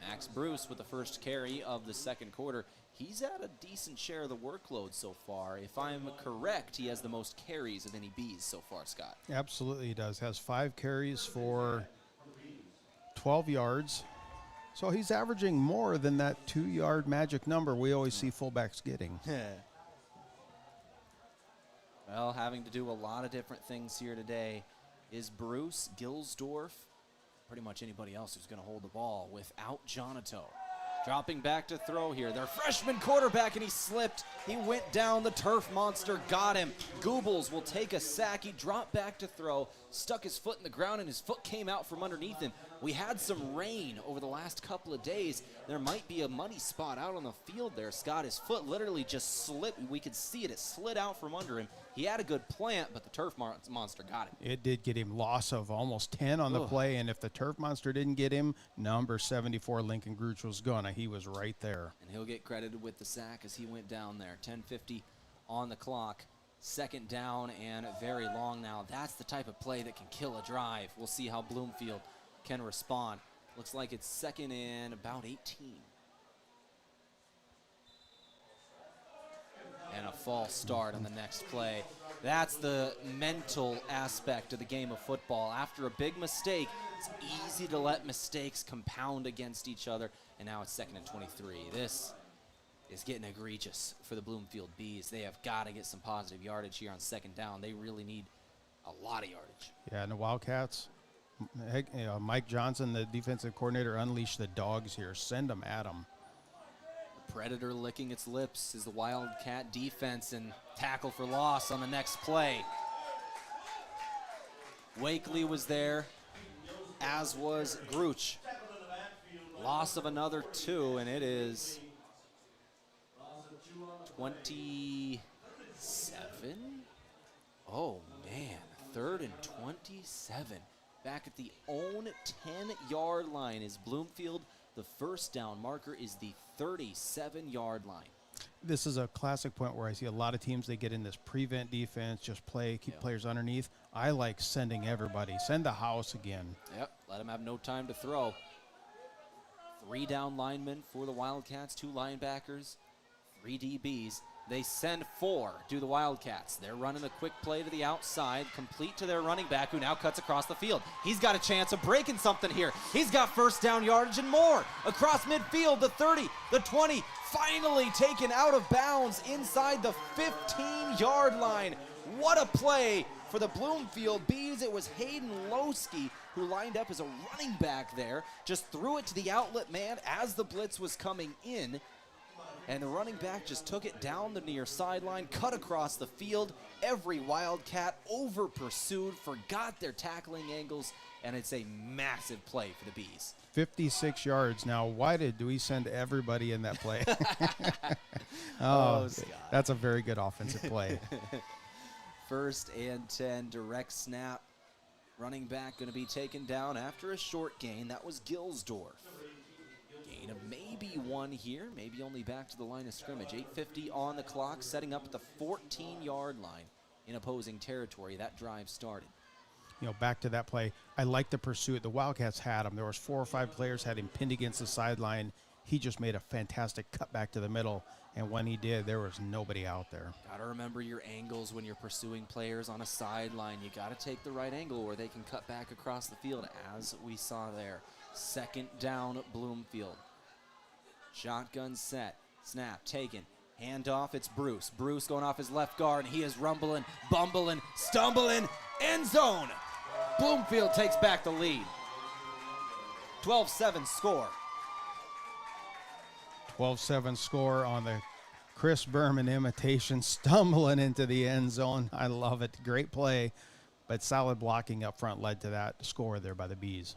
Max Bruce with the first carry of the second quarter. He's had a decent share of the workload so far. If I'm correct, he has the most carries of any Bees so far, Scott. Absolutely he does. Has 5 carries for 12 yards. So he's averaging more than that 2-yard magic number we always see fullbacks getting. Well, having to do a lot of different things here today is Bruce, Gilsdorf, pretty much anybody else who's going to hold the ball without Jonato. Dropping back to throw here. Their freshman quarterback, and he slipped. He went down. The turf monster got him. Googles will take a sack. He dropped back to throw, stuck his foot in the ground, and his foot came out from underneath him. We had some rain over the last couple of days. There might be a muddy spot out on the field there, Scott. His foot literally just slipped. We could see it. It slid out from under him. He had a good plant, but the turf monster got him. It did get him loss of almost 10 on the play, and if the turf monster didn't get him, number 74, Lincoln Gruch, was gonna. He was right there. And he'll get credited with the sack as he went down there. 10:50 on the clock. 2nd down and very long now. That's the type of play that can kill a drive. We'll see how Bloomfield can respond. Looks like it's 2nd and about 18. And a false start on the next play. That's the mental aspect of the game of football. After a big mistake, it's easy to let mistakes compound against each other. And now it's 2nd and 23. This is getting egregious for the Bloomfield Bees. They have got to get some positive yardage here on 2nd down. They really need a lot of yardage. Yeah, and the Wildcats, Mike Johnson, the defensive coordinator, unleash the dogs here. Send them at them. Predator licking its lips is the Wildcat defense, and tackle for loss on the next play. Wakely was there, as was Gruch. Loss of another 2, and it is 27. Oh man, 3rd and 27. Back at the own 10-yard line is Bloomfield. The first down marker is the 37-yard line. This is a classic point where I see a lot of teams, they get in this prevent defense, just play, keep players underneath. I like sending everybody. Send the house again. Yep, let them have no time to throw. 3 down linemen for the Wildcats, 2 linebackers, 3 DBs. They send 4 to the Wildcats. They're running a quick play to the outside, complete to their running back, who now cuts across the field. He's got a chance of breaking something here. He's got first down yardage and more. Across midfield, the 30, the 20, finally taken out of bounds inside the 15-yard line. What a play for the Bloomfield Bees. It was Hayden Lowski who lined up as a running back there, just threw it to the outlet man as the blitz was coming in. And the running back just took it down the near sideline, cut across the field. Every Wildcat over-pursued, forgot their tackling angles, and it's a massive play for the Bees. 56 yards. Now, why do we send everybody in that play? Scott. That's a very good offensive play. 1st and 10, direct snap. Running back going to be taken down after a short gain. That was Gilsdorf. Gain of maybe 1 here, maybe only back to the line of scrimmage. 8:50 on the clock, setting up at the 14-yard line in opposing territory. That drive started. Back to that play, I like the pursuit. The Wildcats had him. There was 4 or 5 players had him pinned against the sideline. He just made a fantastic cut back to the middle, and when he did, there was nobody out there. Got to remember your angles when you're pursuing players on a sideline. You got to take the right angle where they can cut back across the field, as we saw there. 2nd down, Bloomfield. Shotgun set, snap taken, handoff, it's Bruce. Bruce going off his left guard, and he is rumbling, bumbling, stumbling, end zone. Bloomfield takes back the lead. 12-7 score. 12-7 score on the Chris Berman imitation, stumbling into the end zone. I love it. Great play, but solid blocking up front led to that score there by the Bees.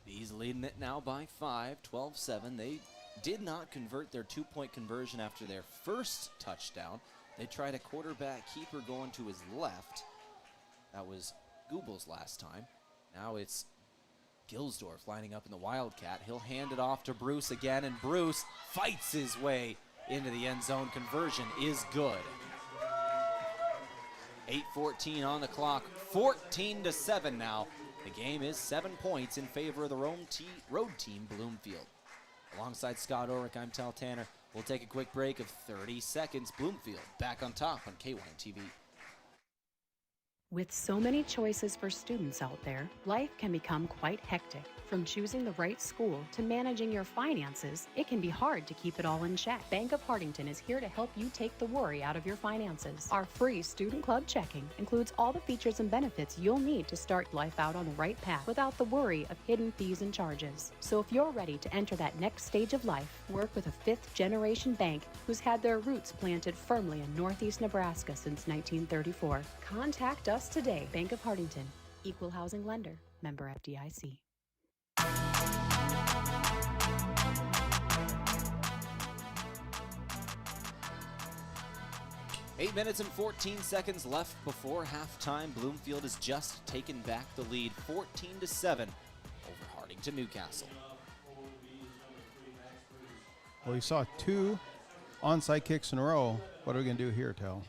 Bees leading it now by 5, 12-7. They did not convert their 2-point conversion after their first touchdown. They tried a quarterback keeper going to his left. That was Goebel's last time. Now it's Gilsdorf lining up in the Wildcat. He'll hand it off to Bruce again, and Bruce fights his way into the end zone. Conversion is good. 8:14 on the clock, 14-7 now. The game is 7 points in favor of the road team, Bloomfield. Alongside Scott Ulrich, I'm Tehl Tanner. We'll take a quick break of 30 seconds. Bloomfield back on top on KYN TV. With so many choices for students out there, life can become quite hectic. From choosing the right school to managing your finances, it can be hard to keep it all in check. Bank of Hartington is here to help you take the worry out of your finances. Our free Student Club checking includes all the features and benefits you'll need to start life out on the right path without the worry of hidden fees and charges. So if you're ready to enter that next stage of life, work with a 5th-generation bank who's had their roots planted firmly in Northeast Nebraska since 1934. Contact us today. Bank of Hartington, Equal Housing Lender, member FDIC. 8 minutes and 14 seconds left before halftime. Bloomfield has just taken back the lead 14-7 over Hartington-Newcastle. Well, we saw 2 onside kicks in a row. What are we going to do here, Tehl?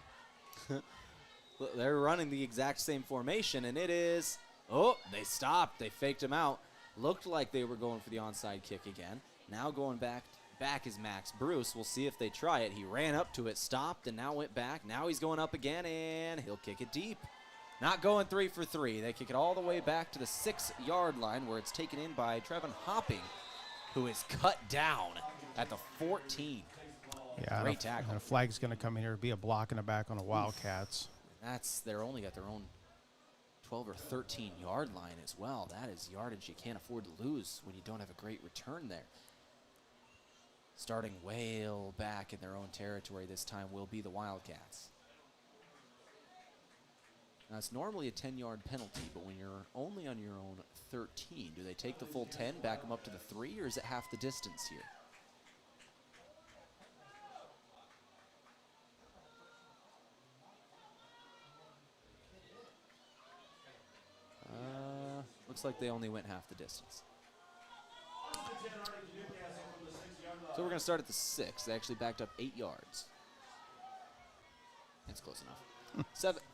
They're running the exact same formation, and it is, they stopped. They faked him out. Looked like they were going for the onside kick again. Now going back is Max Bruce. We'll see if they try it. He ran up to it, stopped, and now went back. Now he's going up again, and he'll kick it deep. Not going 3 for 3. They kick it all the way back to the 6-yard line, where it's taken in by Trevin Hopping, who is cut down at the 14. Yeah, Great tackle. And a flag's going to come in here, be a block in the back on the Wildcats. They're only got their own 12 or 13 yard line as well. That is yardage you can't afford to lose when you don't have a great return there. Starting way back in their own territory this time will be the Wildcats. Now, it's normally a 10-yard penalty, but when you're only on your own 13, do they take the full 10, back them up to the 3, or is it half the distance here? Looks like they only went half the distance. So we're going to start at the 6. They actually backed up 8 yards. That's close enough.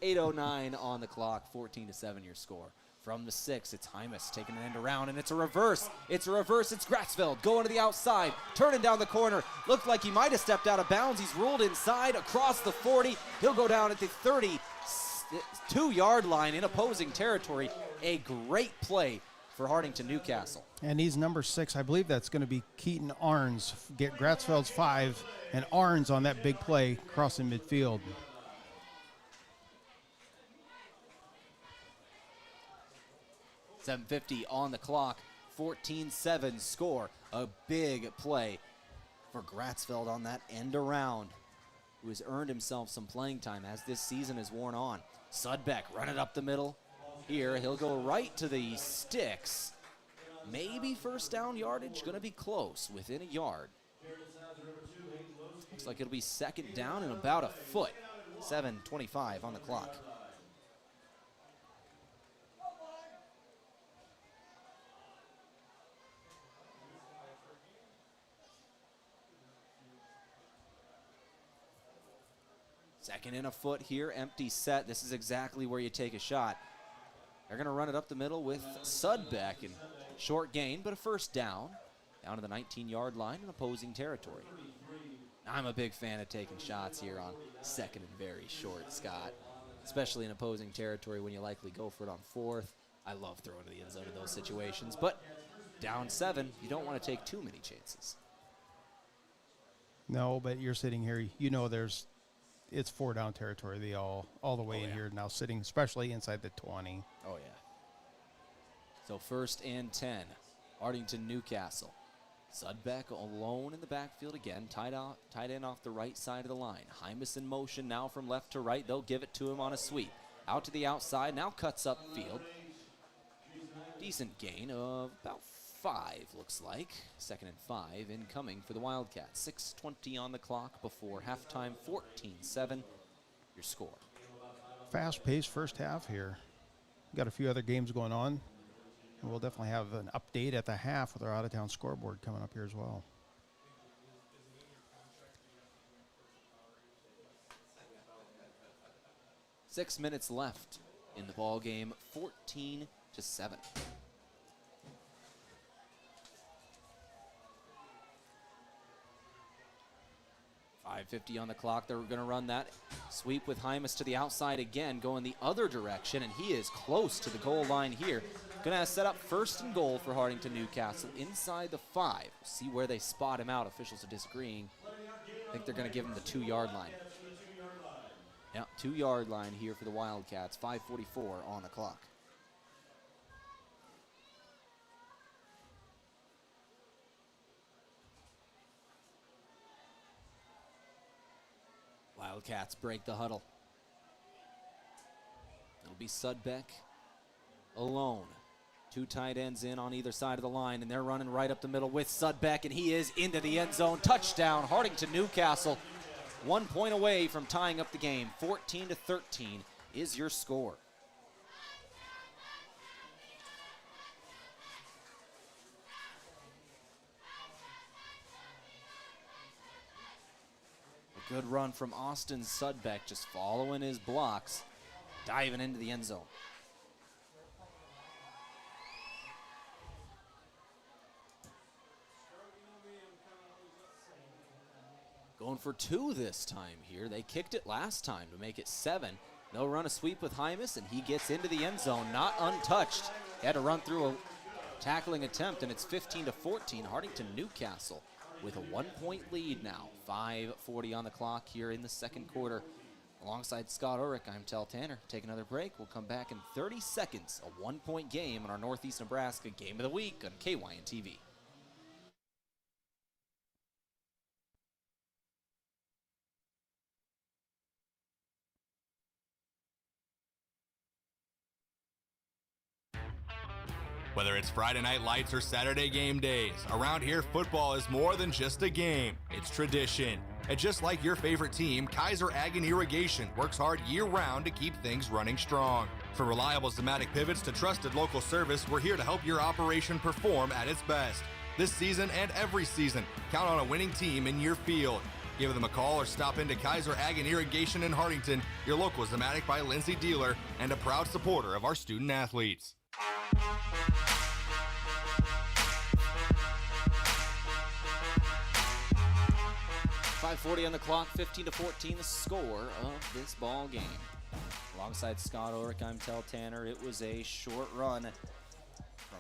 8:09 on the clock, 14-7 your score. From the 6, it's Hymas taking an end around, and it's a reverse. It's Gratzfeld going to the outside, turning down the corner. Looked like he might have stepped out of bounds. He's ruled inside across the 40. He'll go down at the 32-yard line in opposing territory. A great play for Hartington-Newcastle. And he's number 6. I believe that's going to be Keaton Arns. Get Gratzfeld's 5 and Arns on that big play crossing midfield. $7:50 on the clock, 14-7 score. A big play for Gratzfeld on that end around, who has earned himself some playing time as this season has worn on. Sudbeck running up the middle. Here, he'll go right to the sticks. Maybe first down yardage, going to be close, within a yard. Looks like it'll be second down and about a foot. 7:25 on the clock. Second and a foot here, empty set. This is exactly where you take a shot. They're going to run it up the middle with Sudbeck, and short gain, but a first down to the 19-yard line in opposing territory. I'm a big fan of taking shots here on second and very short, Scott, especially in opposing territory when you likely go for it on 4th. I love throwing to the end zone in those situations, but down 7, you don't want to take too many chances. No, but you're sitting here, it's 4-down territory, all the way in here now, sitting especially inside the 20. Oh, yeah. So 1st and 10, Hartington-Newcastle. Sudbeck alone in the backfield again, tight end off the right side of the line. Hymas in motion now from left to right. They'll give it to him on a sweep. Out to the outside, now cuts up field. Decent gain of about 5, looks like. 2nd and 5 incoming for the Wildcats. 6:20 on the clock before halftime, 14-7 your score. Fast-paced first half here. Got a few other games going on. And we'll definitely have an update at the half with our out-of-town scoreboard coming up here as well. Six minutes left in the ball game, 14-7. 5:50 on the clock. They're going to run that sweep with Hymas to the outside again, going the other direction, and he is close to the goal line here. Going to set up 1st and goal for Hartington-Newcastle inside the 5. We'll see where they spot him out. Officials are disagreeing. I think they're going to give him the 2-yard line. Yeah, 2-yard line here for the Wildcats. 5:44 on the clock. Wildcats break the huddle. It'll be Sudbeck alone. 2 tight ends in on either side of the line, and they're running right up the middle with Sudbeck, and he is into the end zone. Touchdown, Hartington-Newcastle. 1 point away from tying up the game. 14-13 is your score. A good run from Austin Sudbeck, just following his blocks, diving into the end zone. Going for 2 this time here. They kicked it last time to make it 7. They'll run a sweep with Hymas, and he gets into the end zone, not untouched. He had to run through a tackling attempt, and it's 15-14. Hartington-Newcastle with a 1-point lead now. 5:40 on the clock here in the second quarter. Alongside Scott Ulrich, I'm Tehl Tanner. Take another break. We'll come back in 30 seconds. A 1-point game on our Northeast Nebraska Game of the Week on KYN TV. Whether it's Friday night lights or Saturday game days, around here football is more than just a game. It's tradition. And just like your favorite team, Kaiser Ag and Irrigation works hard year-round to keep things running strong. From reliable Zematic pivots to trusted local service, we're here to help your operation perform at its best. This season and every season, count on a winning team in your field. Give them a call or stop into Kaiser Ag and Irrigation in Hartington, your local Zematic by Lindsay dealer, and a proud supporter of our student athletes. 5:40 on the clock, 15-14 the score of this ball game. Alongside Scott Ulrich, I'm Tehl Tanner. It was a short run from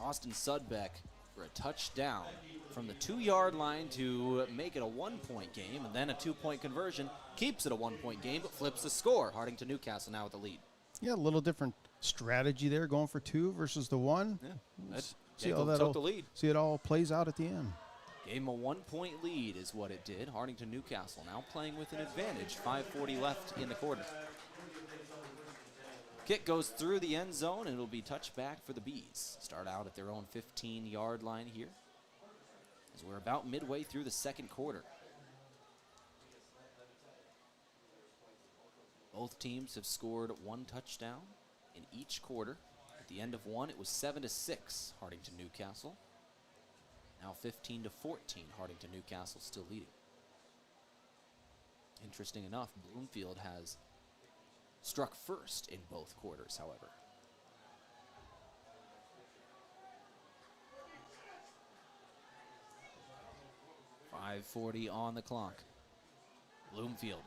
Austin Sudbeck for a touchdown from the 2-yard line to make it a 1-point game, and then a 2-point conversion keeps it a 1-point game, but flips the score. Hartington-Newcastle now with the lead. Yeah, a little different strategy there, going for 2 versus the 1. Yeah, See how that took the lead. See it all plays out at the end. Gave him a 1-point lead is what it did. Hartington-Newcastle now playing with an advantage. 5:40 left in the quarter. Kick goes through the end zone, and it'll be touched back for the Bees. Start out at their own 15-yard line here, as we're about midway through the second quarter. Both teams have scored 1 touchdown in each quarter. At the end of one, it was 7-6, Hartington-Newcastle. Now 15-14, Hartington-Newcastle still leading. Interesting enough, Bloomfield has struck first in both quarters, however. .540 on the clock. Bloomfield.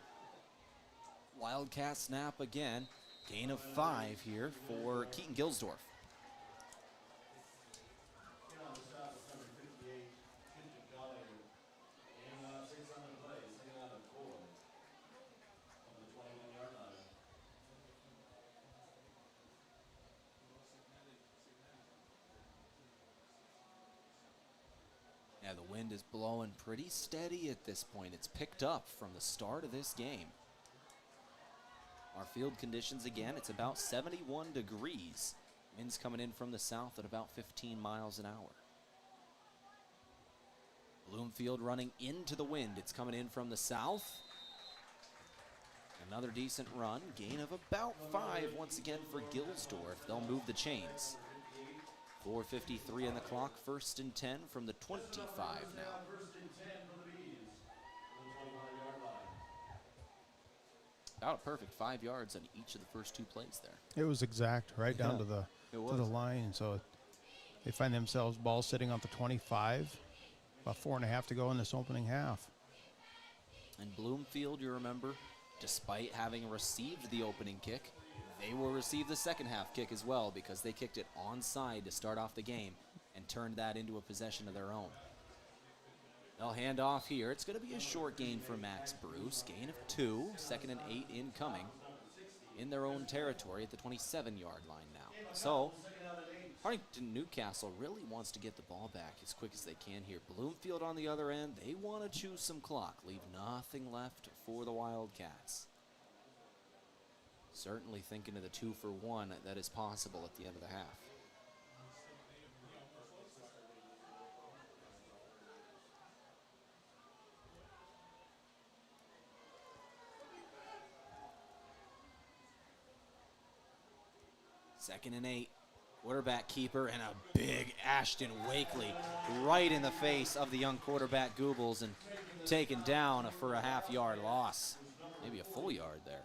Wildcat snap again. Gain of 5 here for Keaton Gilsdorf. Yeah, the wind is blowing pretty steady at this point. It's picked up from the start of this game. Our field conditions again, it's about 71 degrees. Wind's coming in from the south at about 15 miles an hour. Bloomfield running into the wind. It's coming in from the south. Another decent run. Gain of about 5 once again for Gilsdorf. They'll move the chains. 4:53 on the clock, 1st and 10 from the 25 now. About a perfect 5 yards on each of the first 2 plays there. It was exact, right down to the line. So they find themselves ball sitting on the 25. About 4.5 to go in this opening half. And Bloomfield, you remember, despite having received the opening kick, they will receive the second half kick as well because they kicked it onside to start off the game and turned that into a possession of their own. They'll hand off here. It's going to be a short gain for Max Bruce. Gain of 2, 2nd and 8 incoming in their own territory at the 27-yard line now. So Hartington-Newcastle really wants to get the ball back as quick as they can here. Bloomfield on the other end, they want to choose some clock, leave nothing left for the Wildcats. Certainly thinking of the 2-for-1 that is possible at the end of the half. Second and 8. Quarterback keeper and a big Ashton Wakely right in the face of the young quarterback Goebbels and taken down for a half-yard loss. Maybe a full yard there.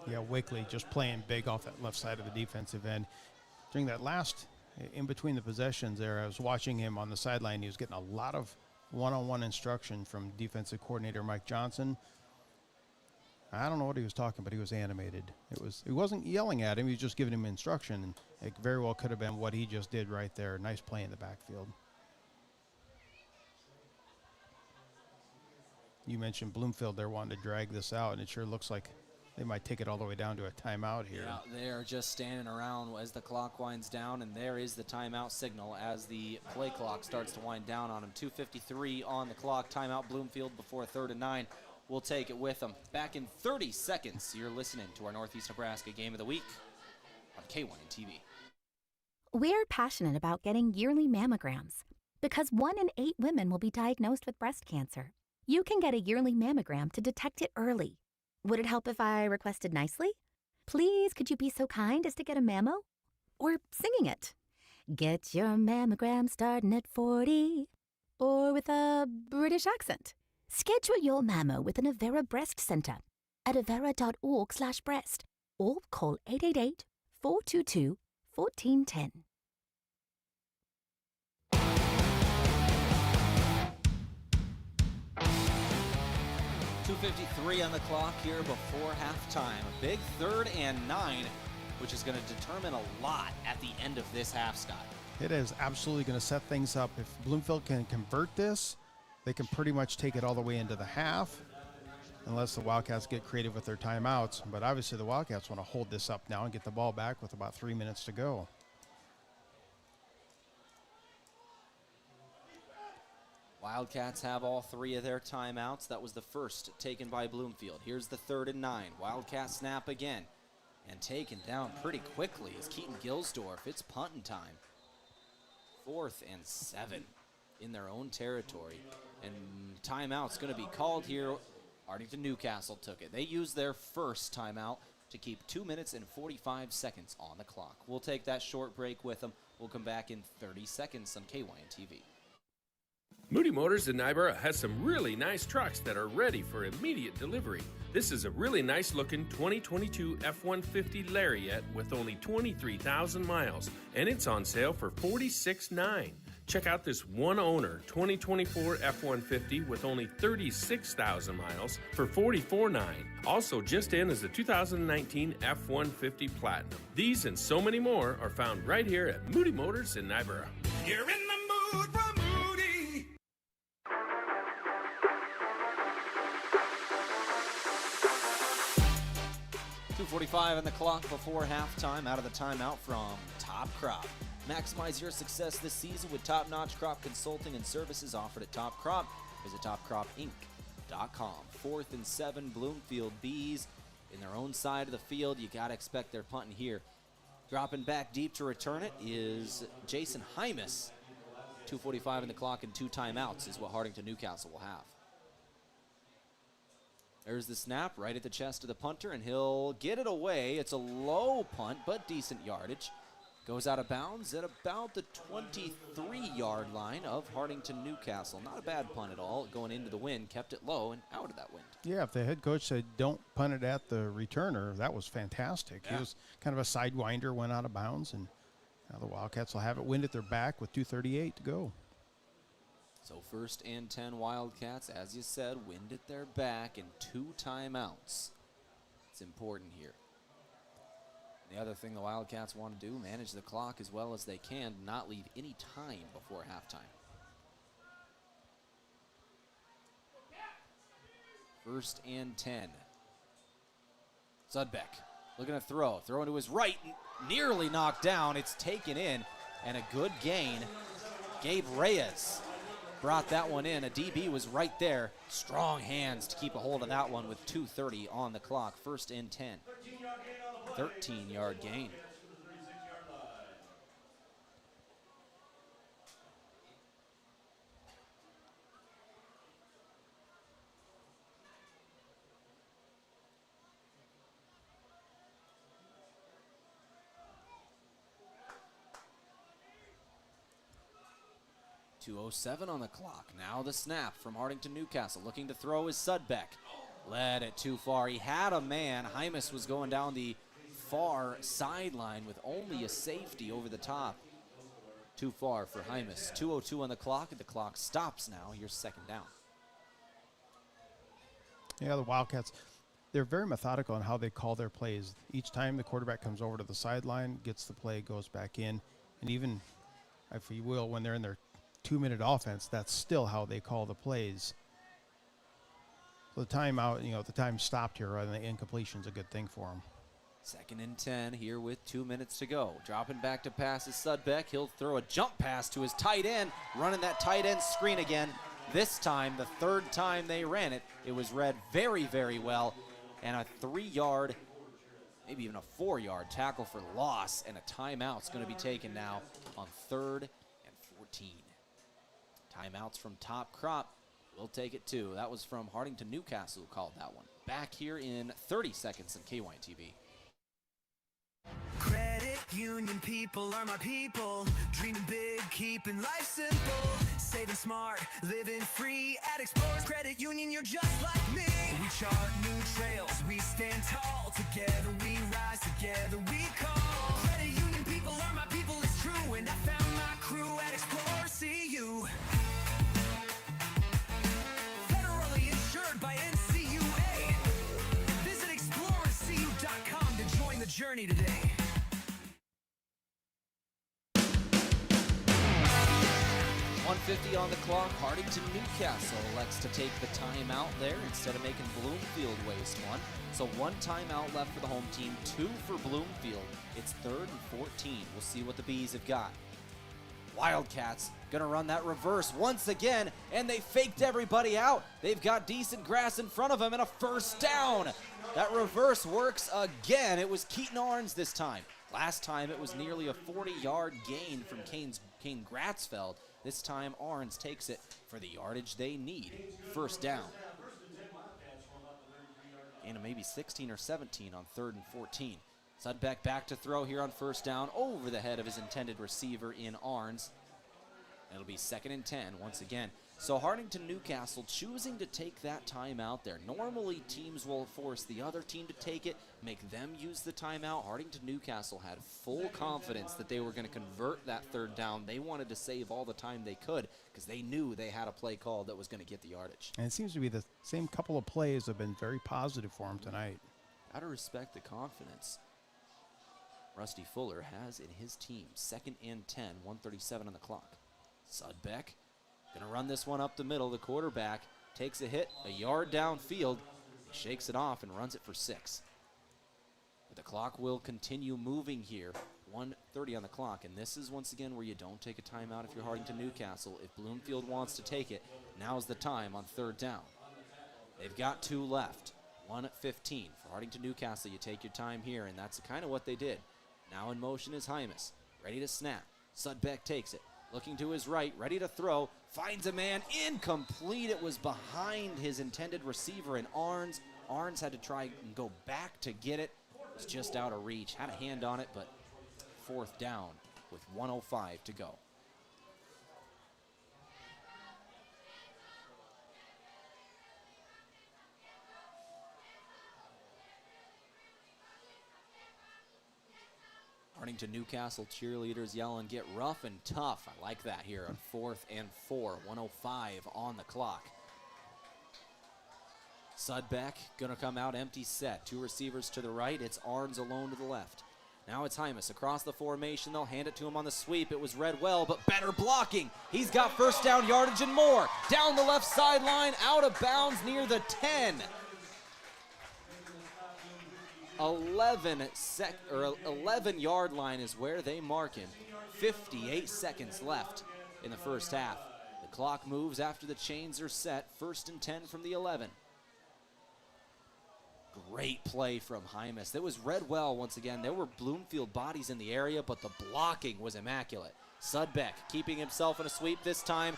Yeah, Wakely just playing big off that left side of the defensive end. During that last, in between the possessions there, I was watching him on the sideline. He was getting a lot of one-on-one instruction from defensive coordinator Mike Johnson. I don't know what he was talking, but he was animated. He wasn't yelling at him. He was just giving him instruction. And it very well could have been what he just did right there. Nice play in the backfield. You mentioned Bloomfield. They're wanting to drag this out, and it sure looks like they might take it all the way down to a timeout here. Yeah, they're just standing around as the clock winds down, and there is the timeout signal as the play clock starts to wind down on them. 2:53 on the clock. Timeout Bloomfield before 3rd and 9. We'll take it with them. Back in 30 seconds, you're listening to our Northeast Nebraska Game of the Week on KYN-TV. We're passionate about getting yearly mammograms because 1 in 8 women will be diagnosed with breast cancer. You can get a yearly mammogram to detect it early. Would it help if I requested nicely? Please, could you be so kind as to get a mammo? Or singing it. Get your mammogram starting at 40. Or with a British accent. Schedule your mammo with an Avera Breast Center at avera.org/breast or call 888-422-1410. .253 on the clock here before halftime. A big 3rd and 9, which is going to determine a lot at the end of this half, Scott. It is absolutely going to set things up. If Bloomfield can convert this, they can pretty much take it all the way into the half, unless the Wildcats get creative with their timeouts. But obviously the Wildcats want to hold this up now and get the ball back with about 3 minutes to go. Wildcats have all 3 of their timeouts. That was the first taken by Bloomfield. Here's the 3rd and 9. Wildcat snap again. And taken down pretty quickly is Keaton Gilsdorf. It's punting time. 4th and 7 in their own territory. And timeout's going to be called here. Hartington-Newcastle took it. They used their first timeout to keep 2 minutes and 45 seconds on the clock. We'll take that short break with them. We'll come back in 30 seconds on KYN-TV. Moody Motors in Nyborough has some really nice trucks that are ready for immediate delivery. This is a really nice looking 2022 F-150 Lariat with only 23,000 miles, and it's on sale for $46,900. Check out this one owner 2024 F-150 with only 36,000 miles for $44,900. Also just in is the 2019 F-150 Platinum. These and so many more are found right here at Moody Motors in Nyborough. You're in the mood for Moody. .245 on the clock before halftime. Out of the timeout from Top Crop. Maximize your success this season with top-notch crop consulting and services offered at Top Crop. Visit topcropinc.com. 4th and 7, Bloomfield Bees in their own side of the field. You got to expect they're punting here. Dropping back deep to return it is Jason Hymas. 2:45 on the clock and 2 timeouts is what Hartington-Newcastle will have. There's the snap right at the chest of the punter, and he'll get it away. It's a low punt, but decent yardage. Goes out of bounds at about the 23-yard line of Hartington-Newcastle. Not a bad punt at all. Going into the wind, kept it low and out of that wind. Yeah, if the head coach said don't punt it at the returner, that was fantastic. Yeah. He was kind of a sidewinder, went out of bounds, and now the Wildcats will have it wind at their back with 2:38 to go. So 1st and 10 Wildcats, as you said, wind at their back and 2 timeouts. It's important here. The other thing the Wildcats want to do, manage the clock as well as they can, not leave any time before halftime. 1st and 10. Sudbeck looking to throw to his right, nearly knocked down. It's taken in, and a good gain. Gabe Reyes brought that one in. A DB was right there. Strong hands to keep a hold of that one with 2:30 on the clock. 1st and 10. 13-yard gain. .207 on the clock. Now the snap from Hartington-Newcastle. Looking to throw is Sudbeck. Led it too far. He had a man. Hymas was going down the far sideline with only a safety over the top. Too far for Hymas. 2:02 on the clock, and the clock stops now. Here's 2nd down. Yeah, the Wildcats, they're very methodical in how they call their plays. Each time the quarterback comes over to the sideline, gets the play, goes back in, and even, if you will, when they're in their 2-minute offense, that's still how they call the plays. So the timeout, the time stopped here, and the incompletion is a good thing for them. 2nd and 10 here with 2 minutes to go. Dropping back to pass is Sudbeck. He'll throw a jump pass to his tight end, running that tight end screen again. This time, the 3rd time they ran it, it was read very, very well. And a 3-yard, maybe even a 4-yard tackle for loss, and a timeout's going to be taken now on 3rd and 14. Timeouts from Top Crop. We'll take it too. That was from Hartington-Newcastle who called that one. Back here in 30 seconds on KYN TV. Credit union people are my people. Dreaming big, keeping life simple. Saving smart, living free. At Explorers Credit Union, you're just like me. We chart new trails, we stand tall. Together we rise, together we call. Credit union people are my people, it's true. And I found my crew at Explorers CU. Federally insured by NCUA. Visit explorerscu.com to join the journey today. 1:50 on the clock. Hartington-Newcastle elects to take the timeout there instead of making Bloomfield waste one. So 1 timeout left for the home team, 2 for Bloomfield. It's 3rd and 14. We'll see what the Bees have got. Wildcats gonna run that reverse once again, and they faked everybody out. They've got decent grass in front of them and a 1st down. That reverse works again. It was Keaton Arns this time. Last time it was nearly a 40-yard gain from Kane Gratzfeld. This time Arns takes it for the yardage they need. 1st down. And maybe 16 or 17 on 3rd and 14. Sudbeck back to throw here on 1st down over the head of his intended receiver in Arns. It'll be 2nd and 10 once again. So Hartington-Newcastle choosing to take that timeout there. Normally teams will force the other team to take it, make them use the timeout. Hartington-Newcastle had full confidence that they were going to convert that 3rd down. They wanted to save all the time they could because they knew they had a play call that was going to get the yardage. And it seems to be the same couple of plays have been very positive for them tonight. Gotta respect the confidence Rusty Fuller has in his team. 2nd and 10, 1:37 on the clock. Sudbeck gonna run this one up the middle. The quarterback takes a hit, a yard downfield. He shakes it off and runs it for 6. But the clock will continue moving here. 1:30 on the clock, and this is once again where you don't take a timeout if you're Hartington-Newcastle. If Bloomfield wants to take it, now's the time on 3rd down. They've got 2 left. 1:15 for Hartington-Newcastle. You take your time here, and that's kind of what they did. Now in motion is Hymas, ready to snap. Sudbeck takes it, looking to his right, ready to throw, finds a man, incomplete. It was behind his intended receiver, and Arns had to try and go back to get it. It was just out of reach, had a hand on it, but 4th down with 1:05 to go. Hartington-Newcastle cheerleaders yelling, "Get rough and tough." I like that here on 4th and 4, 1:05 on the clock. Sudbeck gonna come out empty set. 2 receivers to the right. It's Arns alone to the left. Now it's Hymas across the formation. They'll hand it to him on the sweep. It was read well, but better blocking. He's got 1st down yardage and more. Down the left sideline, out of bounds near the 10. 11-yard line is where they mark him. 58 seconds left in the 1st half. The clock moves after the chains are set. 1st and 10 from the 11. Great play from Hymas. That was read well once again. There were Bloomfield bodies in the area, but the blocking was immaculate. Sudbeck keeping himself in a sweep this time.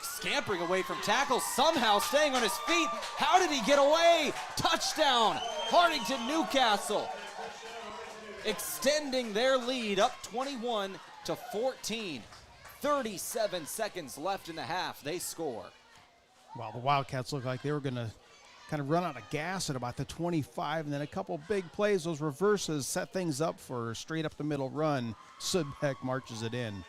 Scampering away from tackles, somehow staying on his feet. How did he get away? Touchdown, Hartington-Newcastle. Extending their lead up 21-14. 37 seconds left in the half. They score. Well, the Wildcats looked like they were going to kind of run out of gas at about the 25, and then a couple big plays, those reverses, set things up for a straight up the middle run. Sudbeck marches it in.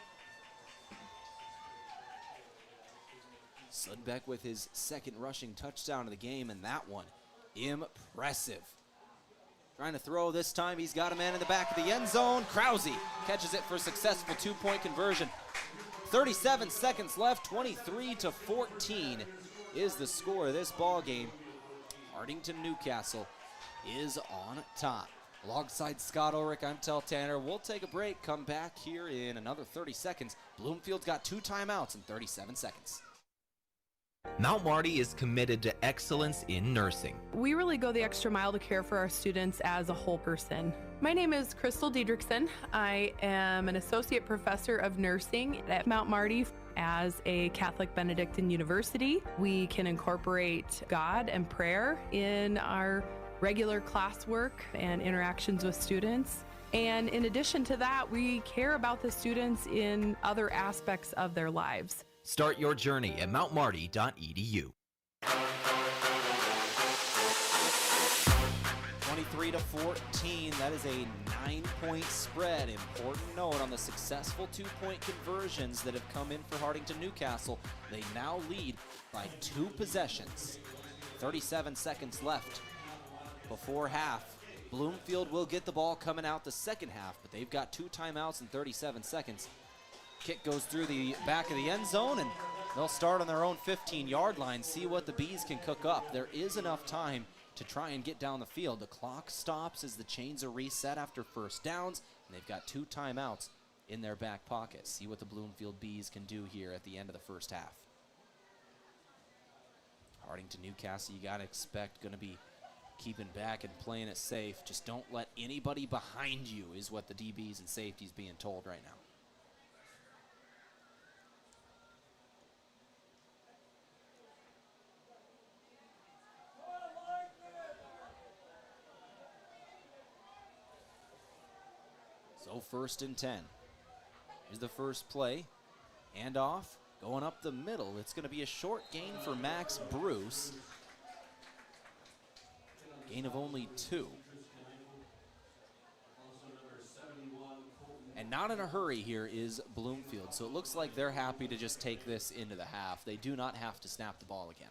Sudbeck with his 2nd rushing touchdown of the game, and that one Impressive. Trying to throw this time. He's got a man in the back of the end zone. Krause catches it for a successful two-point conversion. 37 seconds left. 23-14 is the score of this ball game. Hartington-Newcastle is on top. Alongside Scott Ulrich, I'm Tehl Tanner. We'll take a break, come back here in another 30 seconds. Bloomfield's got 2 timeouts in 37 seconds. Mount Marty is committed to excellence in nursing. We really go the extra mile to care for our students as a whole person. My name is Crystal Diedrichsen. I am an associate professor of nursing at Mount Marty. As a Catholic Benedictine university, we can incorporate God and prayer in our regular classwork and interactions with students. And in addition to that, we care about the students in other aspects of their lives. Start your journey at mountmarty.edu. 23-14, that is a 9-point spread. Important note on the successful 2-point conversions that have come in for Hartington-Newcastle. They now lead by 2 possessions. 37 seconds left before half. Bloomfield will get the ball coming out the second half, but they've got 2 timeouts in 37 seconds. Kick goes through the back of the end zone, and they'll start on their own 15-yard line, see what the Bees can cook up. There is enough time to try and get down the field. The clock stops as the chains are reset after first downs, and they've got 2 timeouts in their back pocket. See what the Bloomfield Bees can do here at the end of the first half. Hartington-Newcastle, you got to expect, going to be keeping back and playing it safe. Just don't let anybody behind you is what the DBs and safeties being told right now. So 1st and 10. Here's the first play. Handoff, going up the middle. It's going to be a short gain for Max Bruce. Gain of only 2. And not in a hurry here is Bloomfield. So it looks like they're happy to just take this into the half. They do not have to snap the ball again.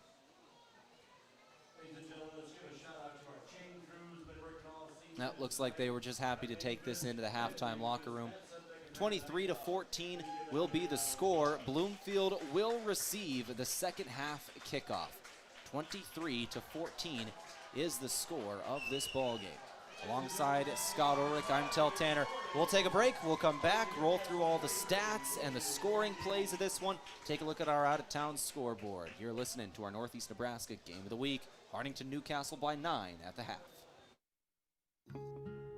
That looks like they were just happy to take this into the halftime locker room. 23-14 will be the score. Bloomfield will receive the second half kickoff. 23-14 is the score of this ball game. Alongside Scott Ulrich, I'm Tehl Tanner. We'll take a break. We'll come back, roll through all the stats and the scoring plays of this one. Take a look at our out-of-town scoreboard. You're listening to our Northeast Nebraska Game of the Week. Hartington-Newcastle by 9 at the half.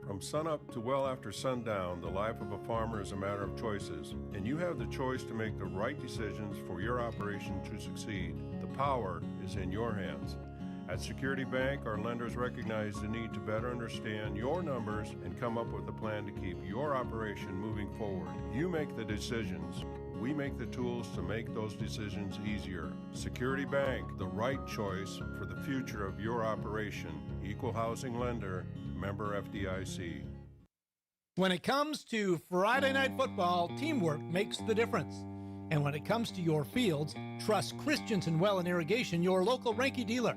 From sunup to well after sundown, the life of a farmer is a matter of choices, and you have the choice to make the right decisions for your operation to succeed. The power is in your hands. At Security Bank, our lenders recognize the need to better understand your numbers and come up with a plan to keep your operation moving forward. You make the decisions. We make the tools to make those decisions easier. Security Bank, the right choice for the future of your operation. Equal housing lender, member FDIC. When it comes to Friday night football, teamwork makes the difference. And when it comes to your fields, trust Christensen Well and Irrigation, your local Ranky dealer.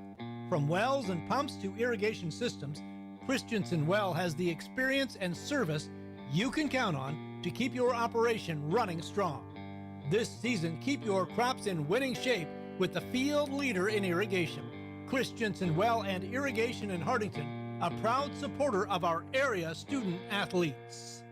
From wells and pumps to irrigation systems, Christensen Well has the experience and service you can count on to keep your operation running strong. This season, keep your crops in winning shape with the field leader in irrigation. Christensen Well and Irrigation in Hartington, a proud supporter of our area student athletes.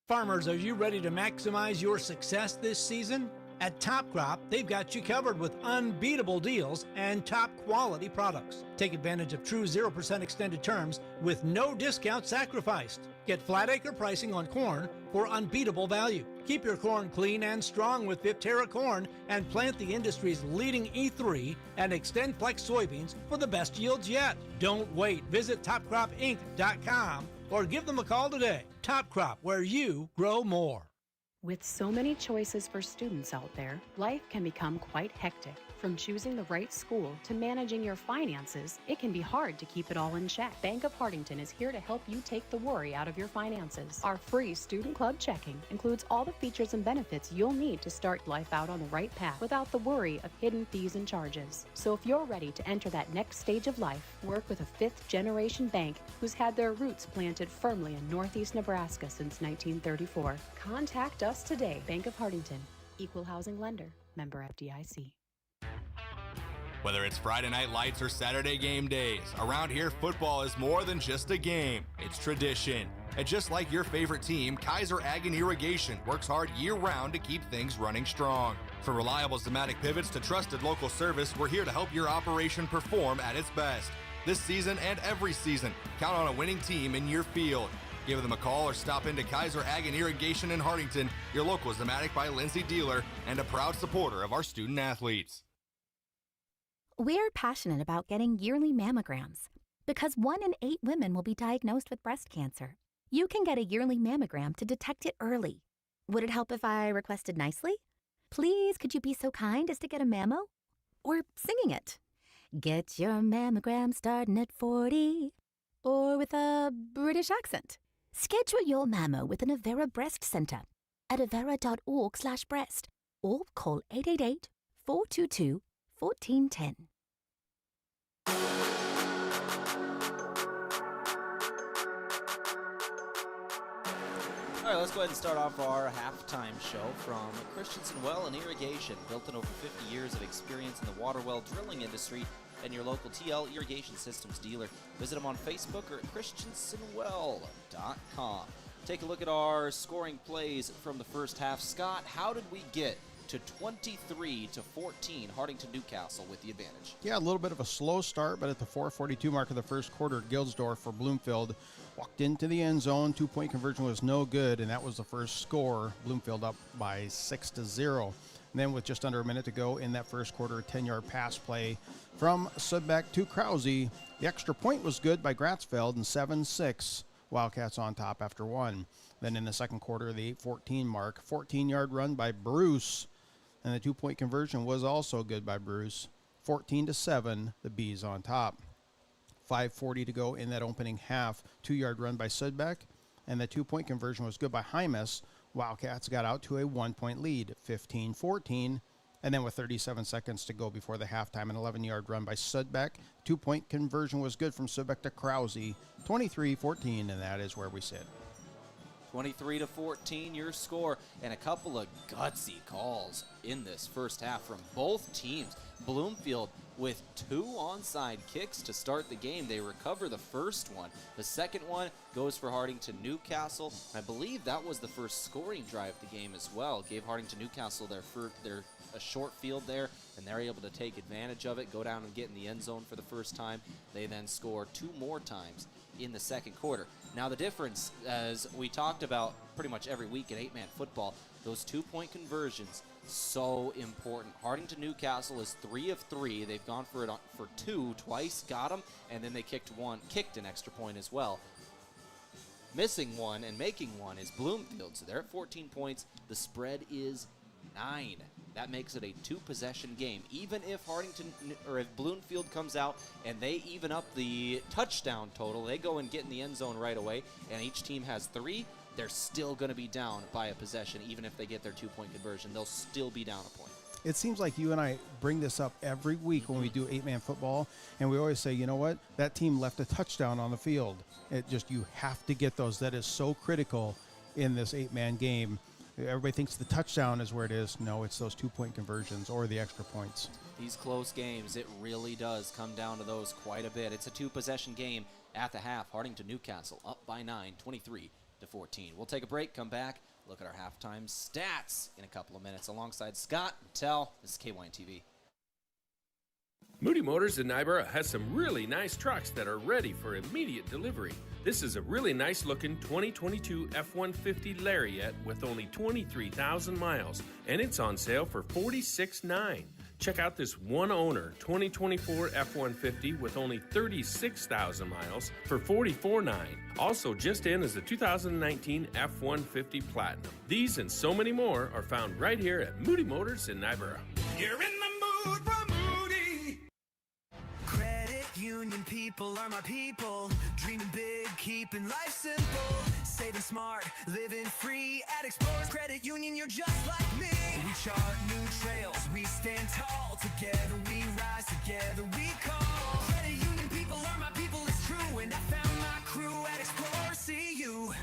Farmers, are you ready to maximize your success this season? At Top Crop, they've got you covered with unbeatable deals and top quality products. Take advantage of true 0% extended terms with no discount sacrificed. Get flat acre pricing on corn for unbeatable value. Keep your corn clean and strong with Viptera corn and plant the industry's leading E3 and Extend Flex soybeans for the best yields yet. Don't wait. Visit topcropinc.com or give them a call today. Top Crop, where you grow more. With so many choices for students out there, life can become quite hectic. From From choosing the right school to managing your finances, it can be hard to keep it all in check. Bank of Hartington is here to help you take the worry out of your finances. Our free Student Club checking includes all the features and benefits you'll need to start life out on the right path without the worry of hidden fees and charges. So if you're ready to enter that next stage of life, work with a fifth-generation bank who's had their roots planted firmly in Northeast Nebraska since 1934. Contact us today. Bank of Hartington, Equal Housing Lender, member FDIC. Whether it's Friday night lights or Saturday game days, around here football is more than just a game. It's tradition. And just like your favorite team, Kaiser Ag and Irrigation works hard year-round to keep things running strong. From reliable Zematic pivots to trusted local service, we're here to help your operation perform at its best. This season and every season, count on a winning team in your field. Give them a call or stop into Kaiser Ag and Irrigation in Hartington, your local Zematic by Lindsay dealer, and a proud supporter of our student athletes. We're passionate about getting yearly mammograms because 1 in 8 women will be diagnosed with breast cancer. You can get a yearly mammogram to detect it early. Would it help if I requested nicely? Please, could you be so kind as to get a mammo? Or singing it. Get your mammogram starting at 40. Or with a British accent. Schedule your mammo with an Avera Breast Center at avera.org/breast or call 888-422-1410. All right, let's go ahead and start off our halftime show from Christensen Well and Irrigation, built on over 50 years of experience in the water well drilling industry and your local Tehl Irrigation Systems dealer. Visit them on Facebook or at christensenwell.com. Take a look at our scoring plays from the first half. Scott, how did we get to 23-14, Hartington-Newcastle with the advantage? Yeah, a little bit of a slow start, but at the 4:42 mark of the first quarter, Gilsdorf for Bloomfield walked into the end zone. 2-point conversion was no good, and that was the first score. Bloomfield up by 6-0. And then with just under a minute to go in that first quarter, 10-yard pass play from Sudbeck to Krause. The extra point was good by Gratzfeld, and 7-6. Wildcats on top after one. Then in the second quarter, the 8:14 mark, 14-yard run by Bruce. And the 2-point conversion was also good by Bruce. 14-7, the Bees on top. 5:40 to go in that opening half. 2-yard run by Sudbeck. And the 2-point conversion was good by Hymas. Wildcats got out to a 1-point lead, 15-14. And then with 37 seconds to go before the halftime, an 11-yard run by Sudbeck. 2-point conversion was good from Sudbeck to Krause. 23-14, and that is where we sit. 23-14, your score, and a couple of gutsy calls in this first half from both teams. Bloomfield with 2 onside kicks to start the game. They recover the first one. The second one goes for Hartington-Newcastle. I believe that was the first scoring drive of the game as well. Gave Hartington-Newcastle a short field there, and they're able to take advantage of it, go down and get in the end zone for the first time. They then score 2 more times in the second quarter. Now the difference, as we talked about pretty much every week in 8-man football, those 2-point conversions, so important. Hartington-Newcastle is 3 of 3. They've gone for 2 twice, got them, and then they kicked an extra point as well. Missing one and making one is Bloomfield, so they're at 14 points. The spread is 9. That makes it a 2-possession game. Even if if Bloomfield comes out and they even up the touchdown total, they go and get in the end zone right away, and each team has 3, they're still going to be down by a possession. Even if they get their 2-point conversion, they'll still be down a point. It seems like you and I bring this up every week when we do 8-man football, and we always say, you know what, that team left a touchdown on the field. You have to get those. That is so critical in this 8-man game. Everybody thinks the touchdown is where it is. No, it's those 2-point conversions or the extra points. These close games, it really does come down to those quite a bit. It's a 2-possession game at the half. Hartington-Newcastle up by 9, 23-14. We'll take a break, come back, look at our halftime stats in a couple of minutes alongside Scott and Tehl. This is KYN TV. Moody Motors in Nyborough has some really nice trucks that are ready for immediate delivery. This is a really nice looking 2022 F-150 Lariat with only 23,000 miles, and it's on sale for $46,900. Check out this one owner 2024 F-150 with only 36,000 miles for $44,900. Also just in is the 2019 F-150 Platinum. These and so many more are found right here at Moody Motors in Nyborough. You're in the mood for mood. union people are my people. Dreaming big, keeping life simple. Saving smart, living free. At Explorers Credit Union, you're just like me. We chart new trails, we stand tall. Together we rise, together we call. Credit union people are my people, it's true. And I found my crew at Explorers CU.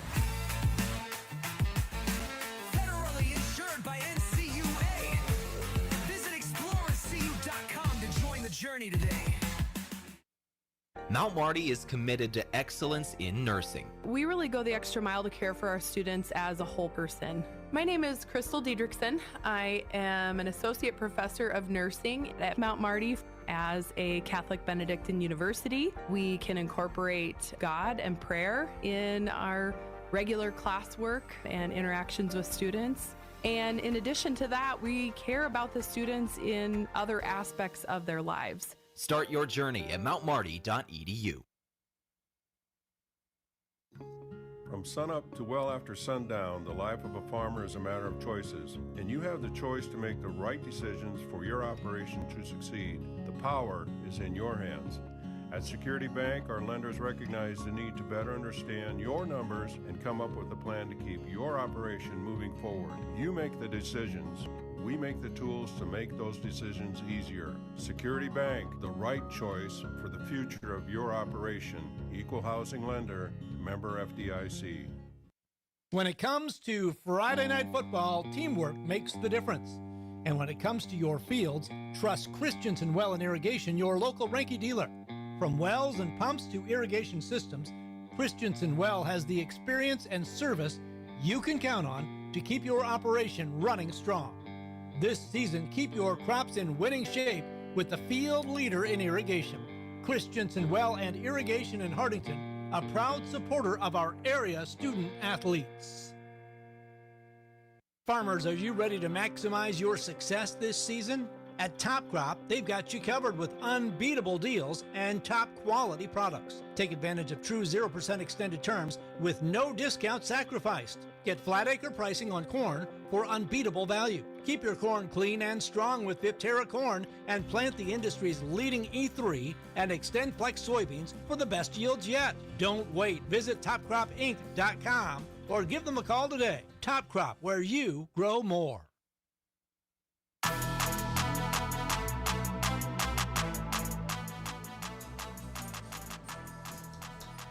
Federally insured by NCUA. Visit explorerscu.com to join the journey today. Mount Marty is committed to excellence in nursing. We really go the extra mile to care for our students as a whole person. My name is Crystal Diedrichsen. I am an associate professor of nursing at Mount Marty. As a Catholic Benedictine university, we can incorporate God and prayer in our regular classwork and interactions with students. And in addition to that, we care about the students in other aspects of their lives. Start your journey at mountmarty.edu. From sunup to well after sundown, the life of a farmer is a matter of choices, and you have the choice to make the right decisions for your operation to succeed. The power is in your hands. At Security Bank, our lenders recognize the need to better understand your numbers and come up with a plan to keep your operation moving forward. You make the decisions. We make the tools to make those decisions easier. Security Bank, the right choice for the future of your operation. Equal housing lender, member FDIC. When it comes to Friday night football, teamwork makes the difference. And when it comes to your fields, trust Christensen Well and Irrigation, your local Ranky dealer. From wells and pumps to irrigation systems, Christensen Well has the experience and service you can count on to keep your operation running strong. This season, keep your crops in winning shape with the field leader in irrigation. Christensen Well and Irrigation in Hartington, a proud supporter of our area student athletes. Farmers, are you ready to maximize your success this season? At Top Crop, they've got you covered with unbeatable deals and top quality products. Take advantage of true 0% extended terms with no discount sacrificed. Get flat acre pricing on corn for unbeatable value. Keep your corn clean and strong with Viptera corn and plant the industry's leading E3 and Extend Flex soybeans for the best yields yet. Don't wait. Visit topcropinc.com or give them a call today. Top Crop, where you grow more.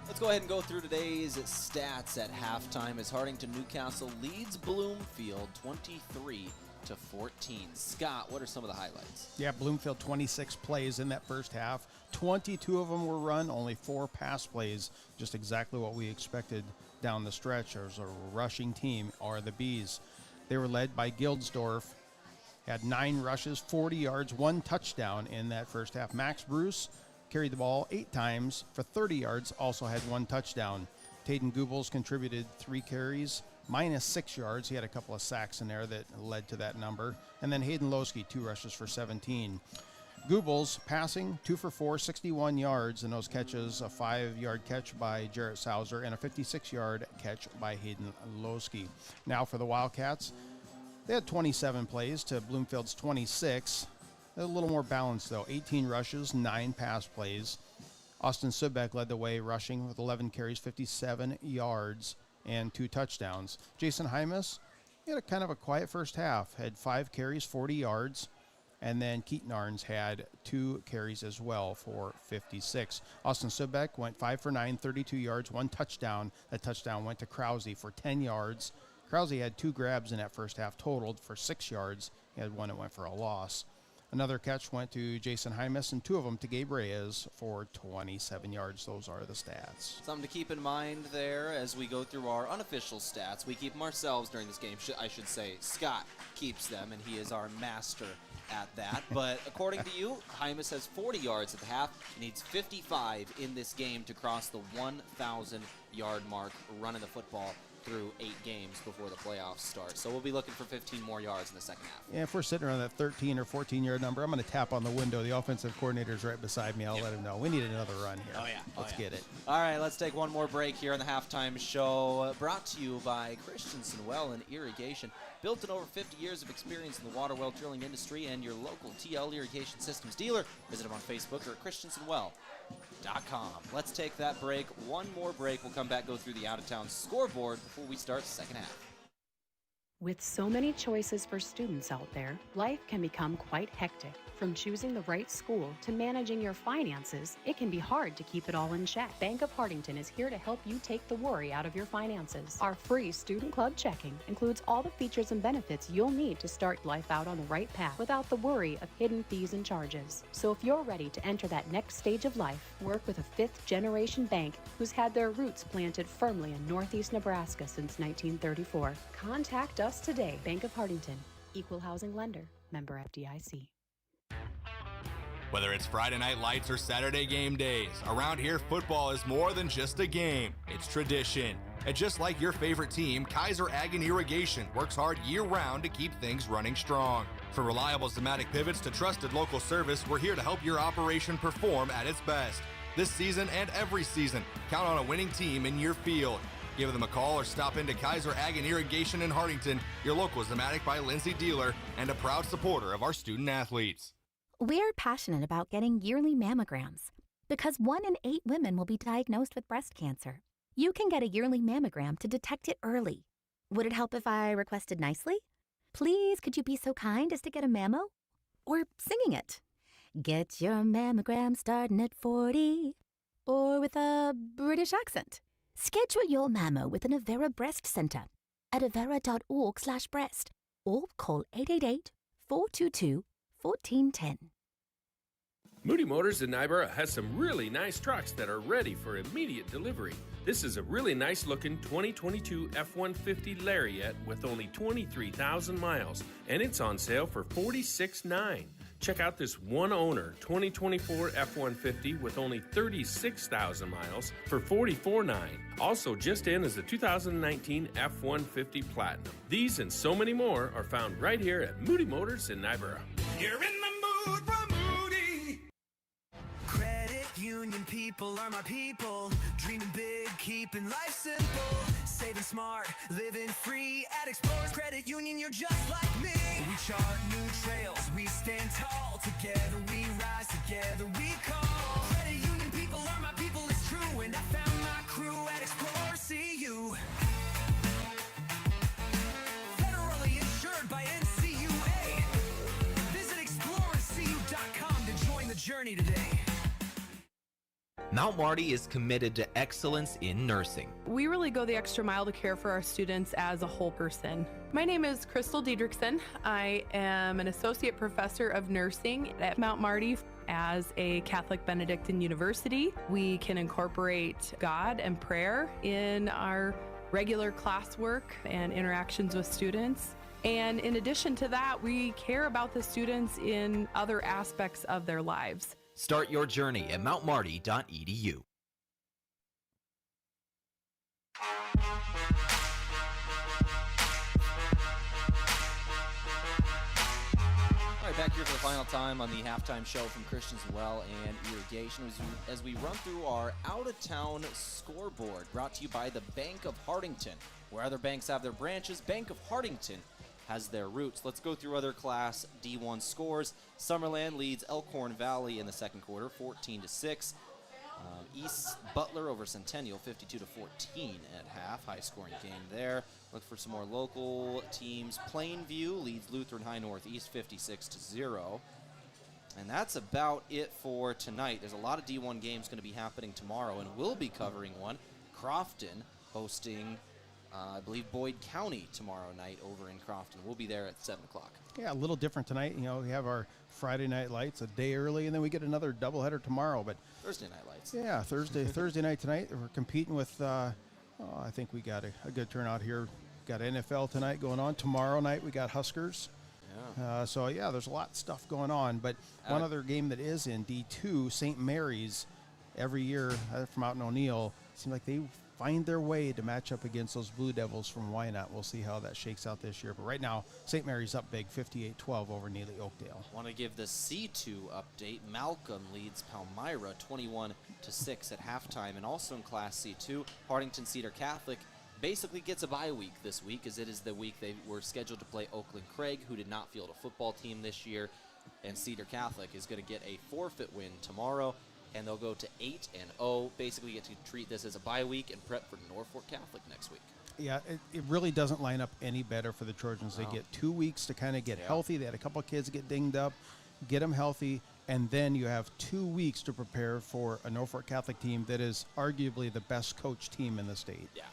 Let's go ahead and go through today's stats at halftime as Hartington-Newcastle leads Bloomfield 23-14. Scott, what are some of the highlights? Yeah, Bloomfield 26 plays in that first half. 22 of them were run, only 4 pass plays, just exactly what we expected down the stretch. There's a rushing team, are the Bees. They were led by Gildsdorf, had 9 rushes, 40 yards, 1 touchdown in that first half. Max Bruce carried the ball 8 times for 30 yards, also had 1 touchdown. Tayden Goebbels contributed 3 carries, minus 6 yards. He had a couple of sacks in there that led to that number. And then Hayden Losky, 2 rushes for 17. Goebbels passing 2 for 4, 61 yards, and those catches, a 5-yard catch by Jarrett Sauser and a 56-yard catch by Hayden Losky. Now for the Wildcats, they had 27 plays to Bloomfield's 26. A little more balanced, though. 18 rushes, 9 pass plays. Austin Subbeck led the way rushing with 11 carries, 57 yards, and 2 touchdowns. Jason Hymas, he had a kind of a quiet first half, had 5 carries, 40 yards, and then Keaton Arns had 2 carries as well for 56. Austin Subbeck went 5 for 9, 32 yards, 1 touchdown. That touchdown went to Krause for 10 yards. Krause had 2 grabs in that first half, totaled for 6 yards. He had 1 that went for a loss. Another catch went to Jason Hymas, and 2 of them to Gabe Reyes for 27 yards. Those are the stats. Something to keep in mind there as we go through our unofficial stats. We keep them ourselves during this game. I should say Scott keeps them, and he is our master at that. But according to you, Hymas has 40 yards at the half. He needs 55 in this game to cross the 1,000-yard mark running the football through 8 games before the playoffs start. So we'll be looking for 15 more yards in the second half. Yeah, if we're sitting around that 13 or 14-yard number, I'm going to tap on the window. The offensive coordinator's right beside me. I'll let him know. We need another run here. Oh, yeah. Let's get it. All right, let's take one more break here on the halftime show. Brought to you by Christensen Well and Irrigation. Built in over 50 years of experience in the water well drilling industry and your local Tehl irrigation systems dealer. Visit them on Facebook or at christensenwell.com. Let's take that break. One more break. We'll come back, go through the out-of-town scoreboard before we start second half. With so many choices for students out there, life can become quite hectic. From choosing the right school to managing your finances, it can be hard to keep it all in check. Bank of Hartington is here to help you take the worry out of your finances. Our free Student Club checking includes all the features and benefits you'll need to start life out on the right path without the worry of hidden fees and charges. So if you're ready to enter that next stage of life, work with a fifth-generation bank who's had their roots planted firmly in Northeast Nebraska since 1934. Contact us today. Bank of Hartington, Equal Housing Lender, member FDIC. Whether it's Friday night lights or Saturday game days, around here football is more than just a game. It's tradition. And just like your favorite team, Kaiser Ag and Irrigation works hard year-round to keep things running strong. From reliable Zematic pivots to trusted local service, we're here to help your operation perform at its best. This season and every season, count on a winning team in your field. Give them a call or stop into Kaiser Ag and Irrigation in Hartington, your local Zematic by Lindsay dealer, and a proud supporter of our student athletes. We're passionate about getting yearly mammograms because 1 in 8 women will be diagnosed with breast cancer. You can get a yearly mammogram to detect it early. Would it help if I requested nicely? Please, could you be so kind as to get a mammo? Or singing it. Get your mammogram starting at 40. Or with a British accent. Schedule your mammo with an Avera Breast Center at avera.org/breast or call 888-422-1410. Moody Motors in Nyborough has some really nice trucks that are ready for immediate delivery. This is a really nice looking 2022 F-150 Lariat with only 23,000 miles, and it's on sale for $46,900. Check out this one owner 2024 F-150 with only 36,000 miles for $44,900. Also just in is the 2019 F-150 Platinum. These and so many more are found right here at Moody Motors in Nyborough. You're in the mood for Moody. Credit union people are my people. Dreaming big, keeping life simple. Saving smart, living free at Explorers Credit Union. You're just like me. We chart new trails, we stand tall. Together we rise, together we call. Credit union people are my people, it's true. And I found my crew at Explorers CU. Federally insured by NCUA. Visit explorerscu.com to join the journey today. Mount Marty is committed to excellence in nursing. We really go the extra mile to care for our students as a whole person. My name is Crystal Diedrichsen. I am an associate professor of nursing at Mount Marty. As a Catholic Benedictine university, we can incorporate God and prayer in our regular classwork and interactions with students. And in addition to that, we care about the students in other aspects of their lives. Start your journey at mountmarty.edu. All right, back here for the final time on the halftime show from Christians Well and Irrigation as we run through our out-of-town scoreboard, brought to you by the Bank of Hartington. Where other banks have their branches, Bank of Hartington has their roots. Let's go through other Class D1 scores. Summerland leads Elkhorn Valley in the second quarter, 14-6. East Butler over Centennial, 52-14 at half. High-scoring game there. Look for some more local teams. Plainview leads Lutheran High Northeast, 56-0. And that's about it for tonight. There's a lot of D1 games going to be happening tomorrow, and we'll be covering one. Crofton hosting I believe Boyd County tomorrow night over in Crofton. We'll be there at 7 o'clock. Yeah, a little different tonight. You know, we have our Friday night lights a day early, and then we get another doubleheader tomorrow. But Thursday night lights. Yeah, Thursday night tonight. We're competing with, I think we got a good turnout here. Got NFL tonight going on. Tomorrow night we got Huskers. Yeah. So, there's a lot of stuff going on. But one other game that is in D2, St. Mary's, every year from out in O'Neill, seems like they find their way to match up against those Blue Devils from Wynot. We'll see how that shakes out this year. But right now, St. Mary's up big, 58-12 over Neely Oakdale. Want to give the C2 update. Malcolm leads Palmyra 21-6 at halftime. And also in Class C2, Hartington Cedar Catholic basically gets a bye week this week, as it is the week they were scheduled to play Oakland Craig, who did not field a football team this year. And Cedar Catholic is going to get a forfeit win tomorrow. and they'll go to 8-0. Basically get to treat this as a bye week and prep for Norfolk Catholic next week. Yeah, it really doesn't line up any better for the Trojans. They get 2 weeks to kind of get healthy. They had a couple of kids get dinged up, get them healthy, and then you have 2 weeks to prepare for a Norfolk Catholic team that is arguably the best coached team in the state. Yeah,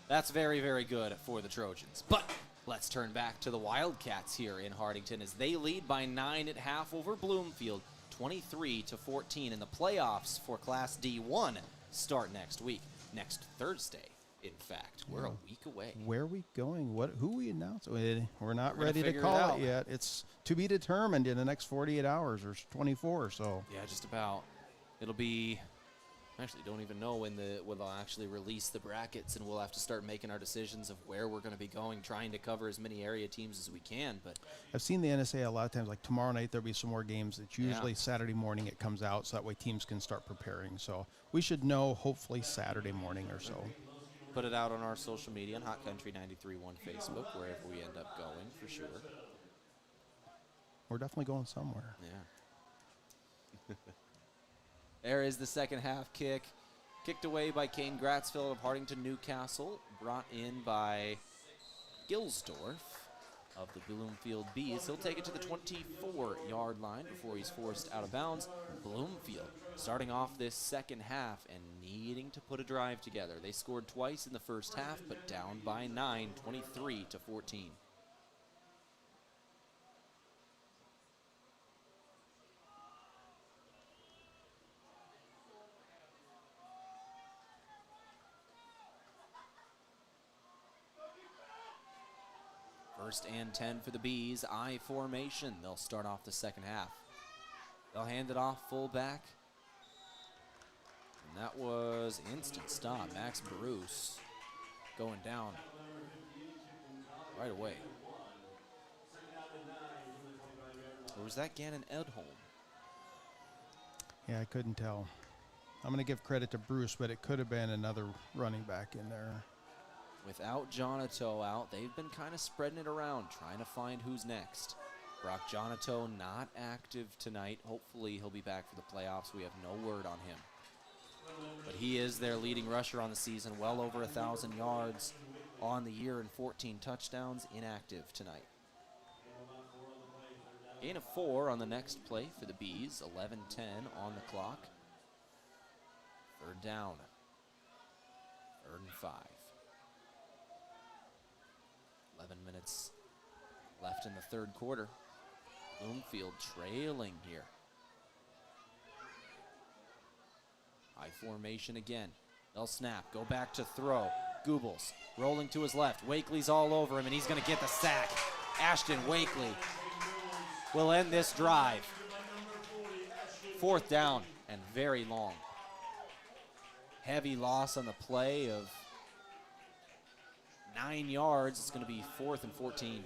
that's very, very good for the Trojans. But let's turn back to the Wildcats here in Hartington as they lead by 9 at half over Bloomfield, 23-14. And the playoffs for Class D1 start next week, next Thursday. In fact, we're a week away. Where are we going? Who we announce? We're not ready to call it yet. It's to be determined in the next 48 hours or 24. So yeah, just about. It'll be. Actually, don't even know when they'll actually release the brackets, and we'll have to start making our decisions of where we're going to be going, trying to cover as many area teams as we can. But I've seen the NSA a lot of times, like tomorrow night there'll be some more games. It's usually Saturday morning it comes out, so that way teams can start preparing. So we should know hopefully Saturday morning or so. Put it out on our social media on Hot Country 93.1 Facebook, wherever we end up going, for sure. We're definitely going somewhere. Yeah. There is the second half kick. Kicked away by Kane Gratzfeld of Hartington-Newcastle. Brought in by Gilsdorf of the Bloomfield Bees. He'll take it to the 24-yard line before he's forced out of bounds. Bloomfield starting off this second half and needing to put a drive together. They scored twice in the first half, but down by 9, 23-14. First and 10 for the Bees. I formation. They'll start off the second half. They'll hand it off fullback. And that was instant stop. Max Bruce going down right away. Or was that Gannon Edholm? Yeah, I couldn't tell. I'm going to give credit to Bruce, but it could have been another running back in there. Without Jonato out, they've been kind of spreading it around, trying to find who's next. Brock Jonato not active tonight. Hopefully he'll be back for the playoffs. We have no word on him. But he is their leading rusher on the season, well over 1,000 yards on the year and 14 touchdowns, inactive tonight. Gain of 4 on the next play for the Bees, 11-10 on the clock. Third down, 3rd and 5. 11 minutes left in the third quarter. Bloomfield trailing here. High formation again. They'll snap, go back to throw. Goobles rolling to his left. Wakely's all over him, and he's going to get the sack. Ashton Wakely will end this drive. 4th down and very long. Heavy loss on the play of 9 yards. It's going to be 4th and 14.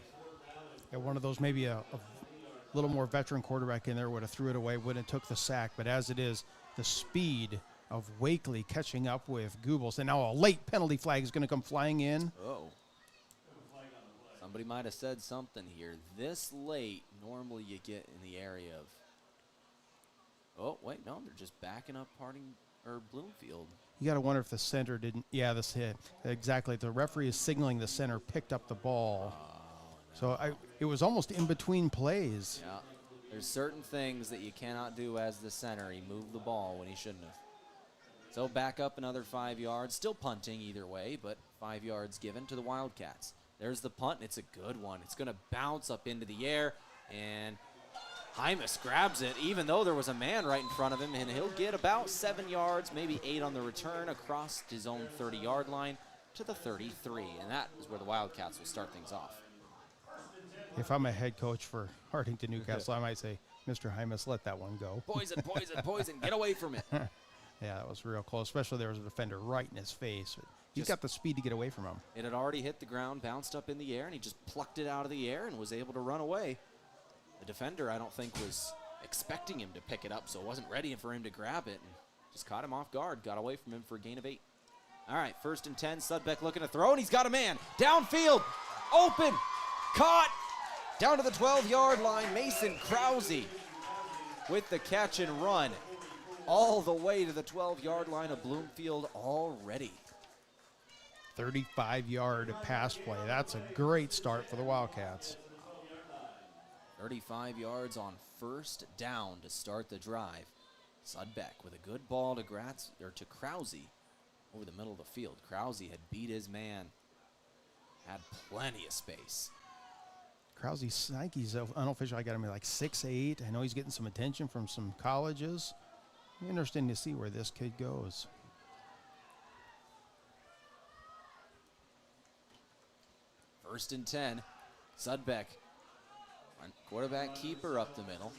Yeah, one of those, maybe a little more veteran quarterback in there would have threw it away, wouldn't have took the sack. But as it is, the speed of Wakely catching up with Goobles. And now a late penalty flag is going to come flying in. Oh. Somebody might have said something here. This late, normally you get in the area of... Oh, wait, no, they're just backing up Bloomfield. You got to wonder if the center didn't. Yeah, this hit. Exactly. The referee is signaling the center picked up the ball. So it was almost in between plays. Yeah. There's certain things that you cannot do as the center. He moved the ball when he shouldn't have. So back up another 5 yards. Still punting either way, but 5 yards given to the Wildcats. There's the punt, and it's a good one. It's going to bounce up into the air, and Hymas grabs it, even though there was a man right in front of him, and he'll get about 7 yards, maybe 8 on the return across his own 30-yard line to the 33, and that is where the Wildcats will start things off. If I'm a head coach for Hartington-Newcastle, I might say, Mr. Hymas, let that one go. Poison, poison, poison, get away from it. Yeah, that was real close, especially there was a defender right in his face. He's got the speed to get away from him. It had already hit the ground, bounced up in the air, and he just plucked it out of the air and was able to run away. The defender, I don't think, was expecting him to pick it up, so it wasn't ready for him to grab it, and just caught him off guard, got away from him for a gain of 8. All right, 1st and 10, Sudbeck looking to throw, and he's got a man. Downfield, open, caught, down to the 12-yard line, Mason Krause with the catch and run. all the way to the 12-yard line of Bloomfield already. 35-yard pass play. That's a great start for the Wildcats. 35 yards on first down to start the drive. Sudbeck with a good ball to Krause over the middle of the field. Krause had beat his man, had plenty of space. Krause's Nike's unofficial. I got him at like 6'8". I know he's getting some attention from some colleges. Interesting to see where this kid goes. First and 10. Sudbeck, quarterback keeper up the middle.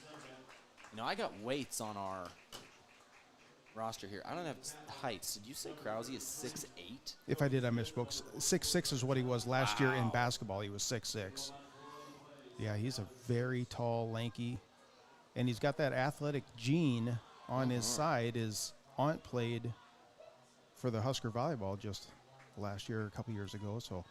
You know, I got weights on our roster here. I don't have heights. Did you say Krause is 6'8"? If I did, I misspoke. 6'6" is what he was last year in basketball. He was 6'6". Yeah, he's a very tall, lanky, and he's got that athletic gene on his side. His aunt played for the Husker volleyball just last year, a couple years ago. So,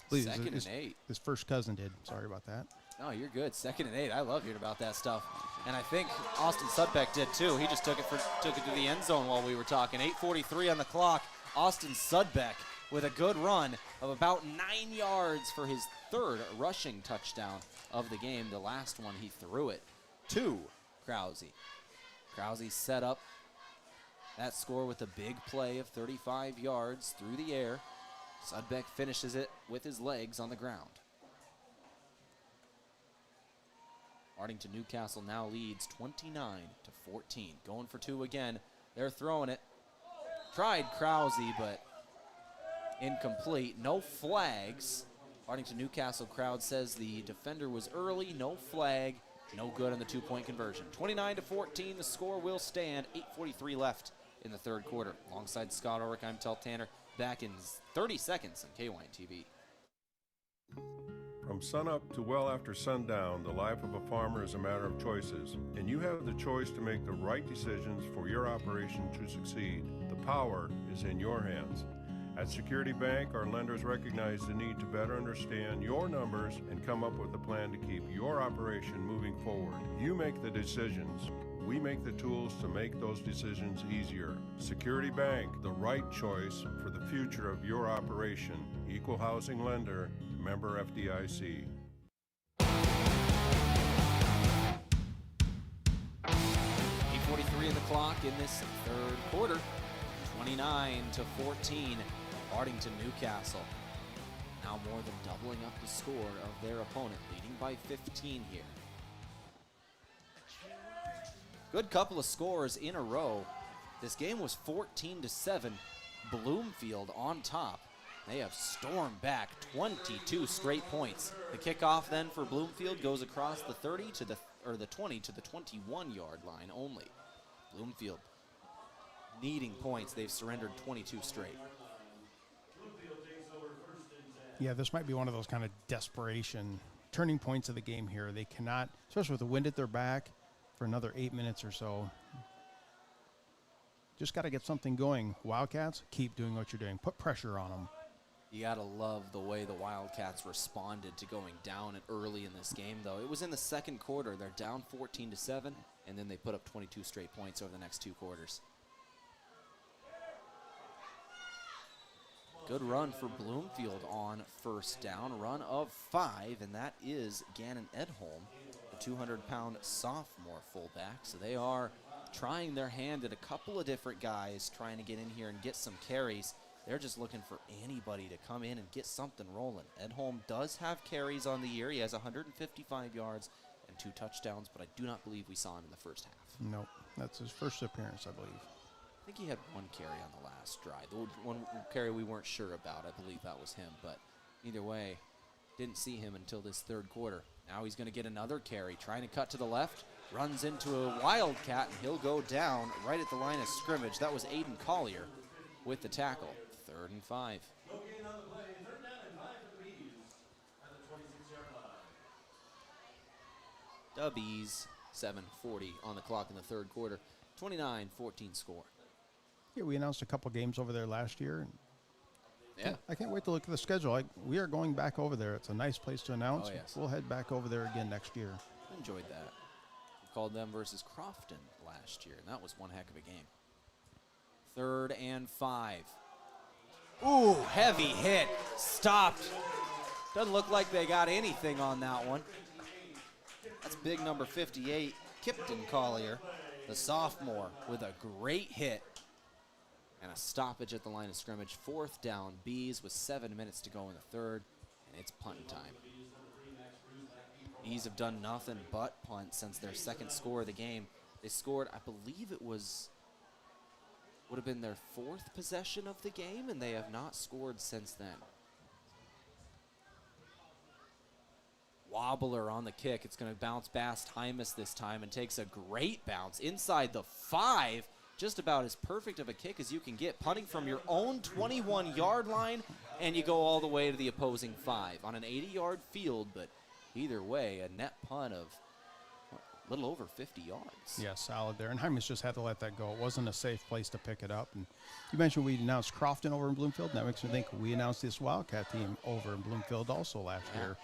please, Second and 8. His first cousin did. Sorry about that. No, you're good. 2nd and 8. I love hearing about that stuff. And I think Austin Sudbeck did too. He just took it to the end zone while we were talking. 8:43 on the clock. Austin Sudbeck with a good run of about 9 yards for his third rushing touchdown of the game. The last one he threw it to Krause. Krause set up that score with a big play of 35 yards through the air. Sudbeck finishes it with his legs on the ground. Hartington-Newcastle now leads 29-14. Going for 2 again. They're throwing it. Tried Krause, but incomplete. No flags. Hartington-Newcastle crowd says the defender was early. No flag. No good on the 2-point conversion. 29-14. The score will stand. 8:43 left in the third quarter. Alongside Scott Ulrich, I'm Tehl Tanner. Back in 30 seconds on KYN TV. From sunup to well after sundown, the life of a farmer is a matter of choices, and you have the choice to make the right decisions for your operation to succeed. The power is in your hands. At Security Bank, our lenders recognize the need to better understand your numbers and come up with a plan to keep your operation moving forward. You make the decisions. We make the tools to make those decisions easier. Security Bank, the right choice for the future of your operation. Equal housing lender, member FDIC. 8:43 in the clock in this third quarter. 29-14. Hartington-Newcastle now more than doubling up the score of their opponent, leading by 15 here. Good couple of scores in a row. This game was 14-7. Bloomfield on top. They have stormed back 22 straight points. The kickoff then for Bloomfield goes across the 20 to the 21-yard line only. Bloomfield needing points. They've surrendered 22 straight. Yeah, this might be one of those kind of desperation turning points of the game here. They cannot, especially with the wind at their back, for another 8 minutes or so. Just got to get something going. Wildcats, keep doing what you're doing. Put pressure on them. You got to love the way the Wildcats responded to going down early in this game, though. It was in the second quarter. They're down 14-7, and then they put up 22 straight points over the next 2 quarters. Good run for Bloomfield on first down. Run of 5, and that is Gannon Edholm, the 200-pound sophomore fullback. So they are trying their hand at a couple of different guys, trying to get in here and get some carries. They're just looking for anybody to come in and get something rolling. Edholm does have carries on the year. He has 155 yards and 2 touchdowns, but I do not believe we saw him in the first half. Nope, that's his first appearance, I believe. I think he had 1 carry on the last drive. The one carry we weren't sure about, I believe that was him. But either way, didn't see him until this third quarter. Now he's going to get another carry, trying to cut to the left. Runs into a Wildcat, and he'll go down right at the line of scrimmage. That was Aiden Collier with the tackle. 3rd and 5. Dubbies, 7:40 on the clock in the third quarter. 29-14 score. Yeah, we announced a couple games over there last year. And yeah. I can't wait to look at the schedule. We are going back over there. It's a nice place to announce. Oh, yes. We'll head back over there again next year. Enjoyed that. called them versus Crofton last year, and that was one heck of a game. 3rd and 5. Ooh, heavy hit. Stopped. Doesn't look like they got anything on that one. That's big number 58, Kipton Collier, the sophomore, with a great hit. And a stoppage at the line of scrimmage. 4th down, Bees with 7 minutes to go in the 3rd, and it's punt time. Bees have done nothing but punt since their second score of the game. They scored, I believe it would have been their 4th possession of the game, and they have not scored since then. Wobbler on the kick. It's going to bounce past Hymas this time and takes a great bounce inside the 5. Just about as perfect of a kick as you can get, punting from your own 21-yard line, and you go all the way to the opposing 5 on an 80-yard field, but either way, a net punt of a little over 50 yards. Yeah, solid there. And Hymas just had to let that go. It wasn't a safe place to pick it up. And you mentioned we announced Crofton over in Bloomfield. That makes me think we announced this Wildcat team over in Bloomfield also last year.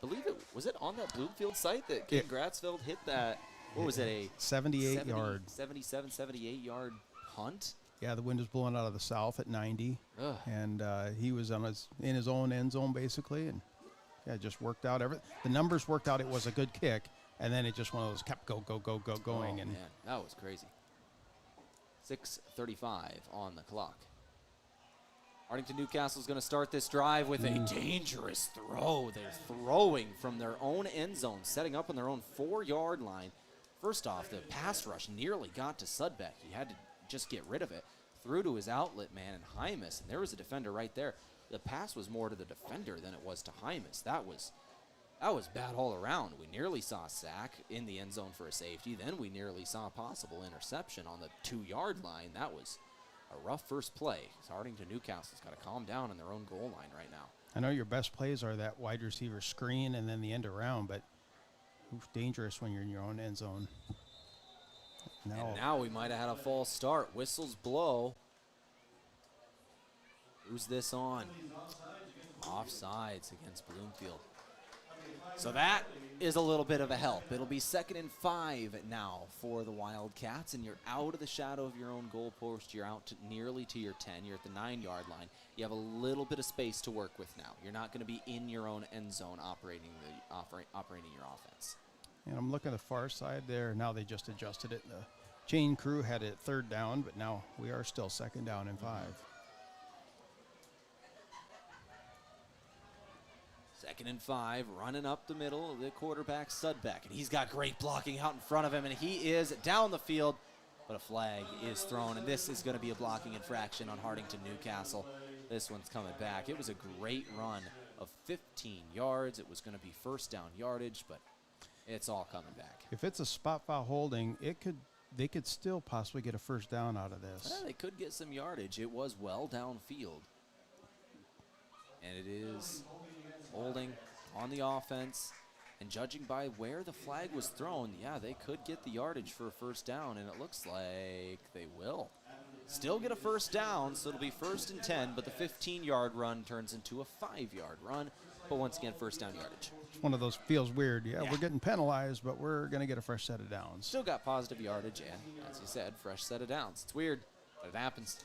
I believe was it on that Bloomfield site that King Gratzfeld hit that, what was it, a 78-yard. 77, 78-yard punt? Yeah, the wind was blowing out of the south at 90. Ugh. And he was in his own end zone, basically, and it just worked out. The numbers worked out. It was a good kick, and then it just one of those kept going. Oh, and man, that was crazy. 6:35 on the clock. Hartington-Newcastle is going to start this drive with a dangerous throw. They're throwing from their own end zone, setting up on their own 4-yard line. First off, the pass rush nearly got to Sudbeck. He had to just get rid of it. Threw to his outlet man and Hymas, and there was a defender right there. The pass was more to the defender than it was to Hymas. That was bad all around. We nearly saw a sack in the end zone for a safety. Then we nearly saw a possible interception on the 2-yard line. That was a rough first play. Hartington-Newcastle's got to calm down on their own goal line right now. I know your best plays are that wide receiver screen and then the end around, but dangerous when you're in your own end zone. And now we might have had a false start. Whistles blow. Who's this on? Offsides against Bloomfield. So that is a little bit of a help. It'll be 2nd and 5 now for the Wildcats, and you're out of the shadow of your own goal post. You're out nearly to your 10. You're at the 9-yard line. You have a little bit of space to work with now. You're not going to be in your own end zone operating your offense. And I'm looking at the far side there. Now they just adjusted it. The chain crew had it 3rd down, but now we are still 2nd down and 5. 2nd and 5, running up the middle, the quarterback Sudbeck, and he's got great blocking out in front of him, and he is down the field, but a flag is thrown, and this is going to be a blocking infraction on Hartington-Newcastle. This one's coming back. It was a great run of 15 yards. It was going to be 1st down yardage, but it's all coming back. If it's a spot foul holding, they could still possibly get a 1st down out of this. Well, they could get some yardage. It was well downfield, and it is holding on the offense, and judging by where the flag was thrown, yeah, they could get the yardage for a 1st down, and it looks like they will. Still get a 1st down, so it'll be 1st and 10, but the 15-yard run turns into a 5-yard run, but once again, 1st down yardage. It's one of those, feels weird. Yeah, we're getting penalized, but we're going to get a fresh set of downs. Still got positive yardage, and as you said, fresh set of downs. It's weird, but it happens.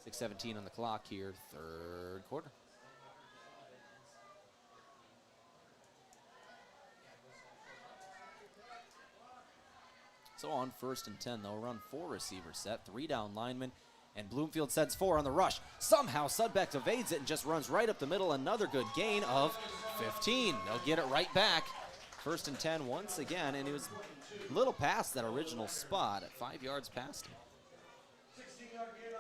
6:17 on the clock here, 3rd quarter. So on 1st and 10, they'll run 4 receiver set, 3 down linemen, and Bloomfield sends 4 on the rush. Somehow Sudbeck evades it and just runs right up the middle. Another good gain of 15. They'll get it right back. 1st and 10 once again, and it was a little past that original spot at 5 yards past him.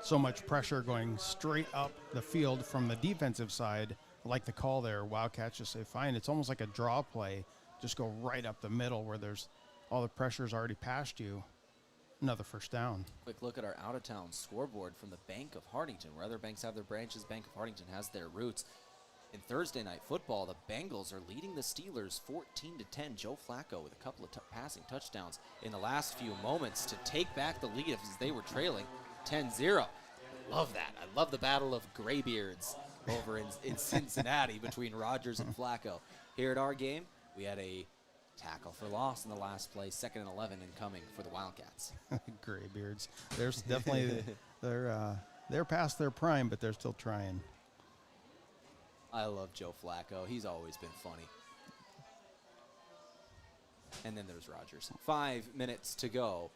So much pressure going straight up the field from the defensive side. I like the call there. Wildcats just say, fine. It's almost like a draw play. Just go right up the middle where there's all the pressure's already past you. Another 1st down. Quick look at our out-of-town scoreboard from the Bank of Hartington. Where other banks have their branches, Bank of Hartington has their roots. In Thursday night football, the Bengals are leading the Steelers 14-10. Joe Flacco with a couple of passing touchdowns in the last few moments to take back the lead as they were trailing 10-0. Love that. I love the battle of graybeards over in Cincinnati between Rodgers and Flacco. Here at our game, we had a Tackle for loss in the last play, 2nd and 11 incoming for the Wildcats. Graybeards. There's definitely they're past their prime, but they're still trying. I love Joe Flacco. He's always been funny. And then there's Rogers. 5 minutes to go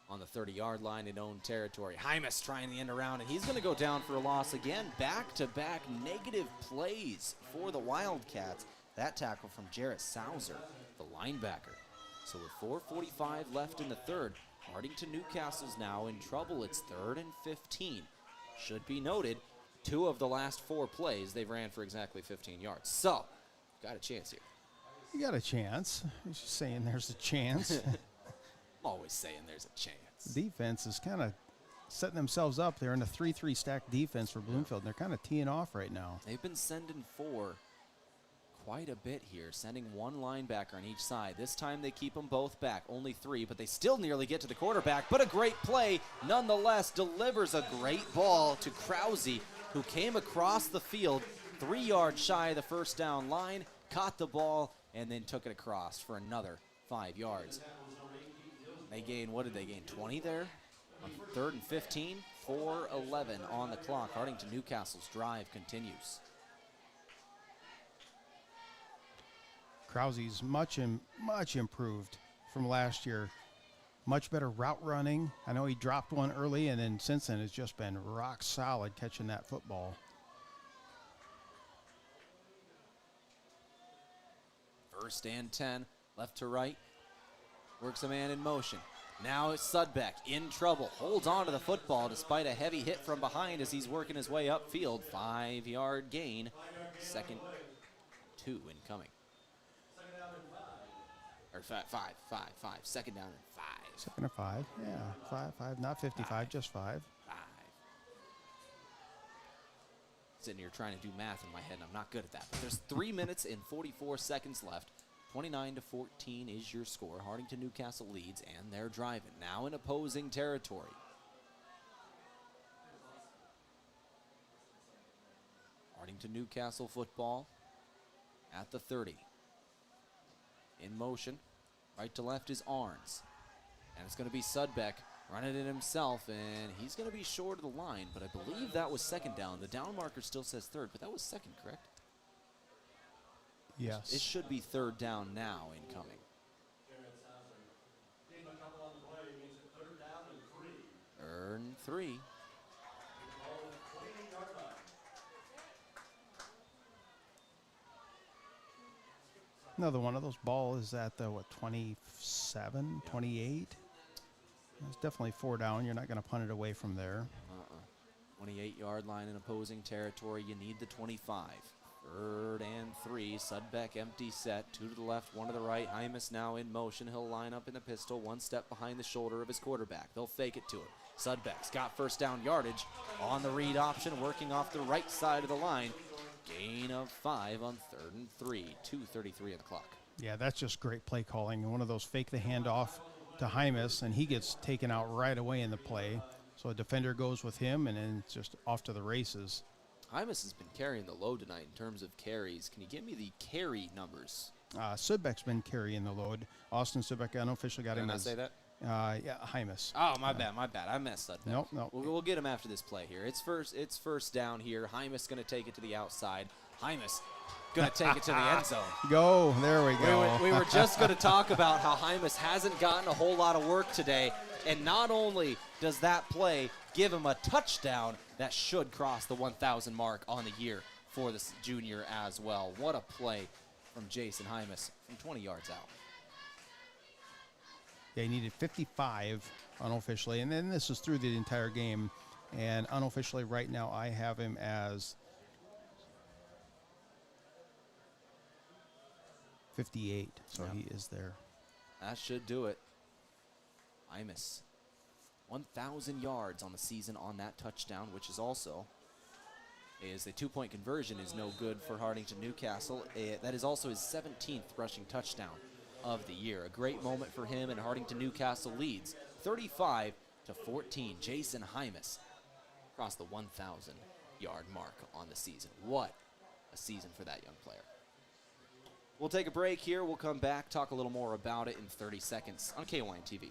on the 30-yard line in own territory. Hymas trying the end around, and he's going to go down for a loss again. Back-to-back negative plays for the Wildcats. That tackle from Jarrett Sauser, the linebacker. So with 4:45 left in the third, Hartington-Newcastle's now in trouble. It's 3rd and 15. Should be noted, 2 of the last 4 plays, they've ran for exactly 15 yards. So, got a chance here. You got a chance. He's just saying there's a chance. I'm always saying there's a chance. The defense is kind of setting themselves up. They're in a 3-3 stack defense for Bloomfield, and they're kind of teeing off right now. They've been sending 4 quite a bit here, sending 1 linebacker on each side. This time they keep them both back, only 3, but they still nearly get to the quarterback. But a great play, nonetheless, delivers a great ball to Krause, who came across the field 3 yards shy of the first down line, caught the ball, and then took it across for another 5 yards. They gained, what did they gain, 20 there? On 3rd and 15, 4:11 on the clock. Hartington-Newcastle's drive continues. Krause's much improved from last year. Much better route running. I know he dropped one early, and then since then has just been rock solid catching that football. 1st and 10, left to right. Works a man in motion. Now it's Sudbeck in trouble. Holds on to the football despite a heavy hit from behind as he's working his way upfield. 5-yard gain. 2nd 2 incoming. Or 5. 2nd down and 5. 2nd and 5. Yeah, 5. Not 55, just 5. 5. Sitting here trying to do math in my head, and I'm not good at that. But there's 3 minutes and 44 seconds left. 29-14 is your score. Hartington-Newcastle leads, and they're driving. Now in opposing territory. Hartington-Newcastle football at the 30. In motion. Right to left is Arns. And it's going to be Sudbeck running it himself, and he's going to be short of the line, but I believe that was 2nd down. The down marker still says 3rd, but that was 2nd, correct? Yes. It should be 3rd down now incoming. Earn 3. Another one of those balls is at the, 27, 28? It's definitely 4 down. You're not going to punt it away from there. 28-yard line in opposing territory. You need the 25. 3rd and 3. Sudbeck empty set. 2 to the left, 1 to the right. Hymas now in motion. He'll line up in the pistol. 1 step behind the shoulder of his quarterback. They'll fake it to him. Sudbeck's got 1st down yardage on the read option, working off the right side of the line. Gain of 5 on 3rd and 3. 2:33 on the clock. Yeah, that's just great play calling. One of those fake the handoff to Hymas, and he gets taken out right away in the play. So a defender goes with him, and then it's just off to the races. Hymas has been carrying the load tonight in terms of carries. Can you give me the carry numbers? Sudbeck's been carrying the load. Austin Sudbeck unofficially got him. Did I say that? Yeah, Hymas. Oh, my bad. I messed up. Nope. We'll get him after this play here. It's first down here. Hymas going to take it to the outside. Hymas going to take it to the end zone. Go. There we go. We were just going to talk about how Hymas hasn't gotten a whole lot of work today. And not only does that play give him a touchdown, that should cross the 1,000 mark on the year for this junior as well. What a play from Jason Hymas from 20 yards out. Yeah, he needed 55 unofficially, and then this is through the entire game. And unofficially right now I have him as 58, so he is there. That should do it. Hymas, 1,000 yards on the season on that touchdown, which is also a 2-point conversion is no good for Hartington-Newcastle. That is also his 17th rushing touchdown of the year. A great moment for him, and Hartington-Newcastle leads 35-14. Jason Hymas across the 1,000-yard mark on the season. What a season for that young player. We'll take a break here. We'll come back, talk a little more about it in 30 seconds on KYN TV.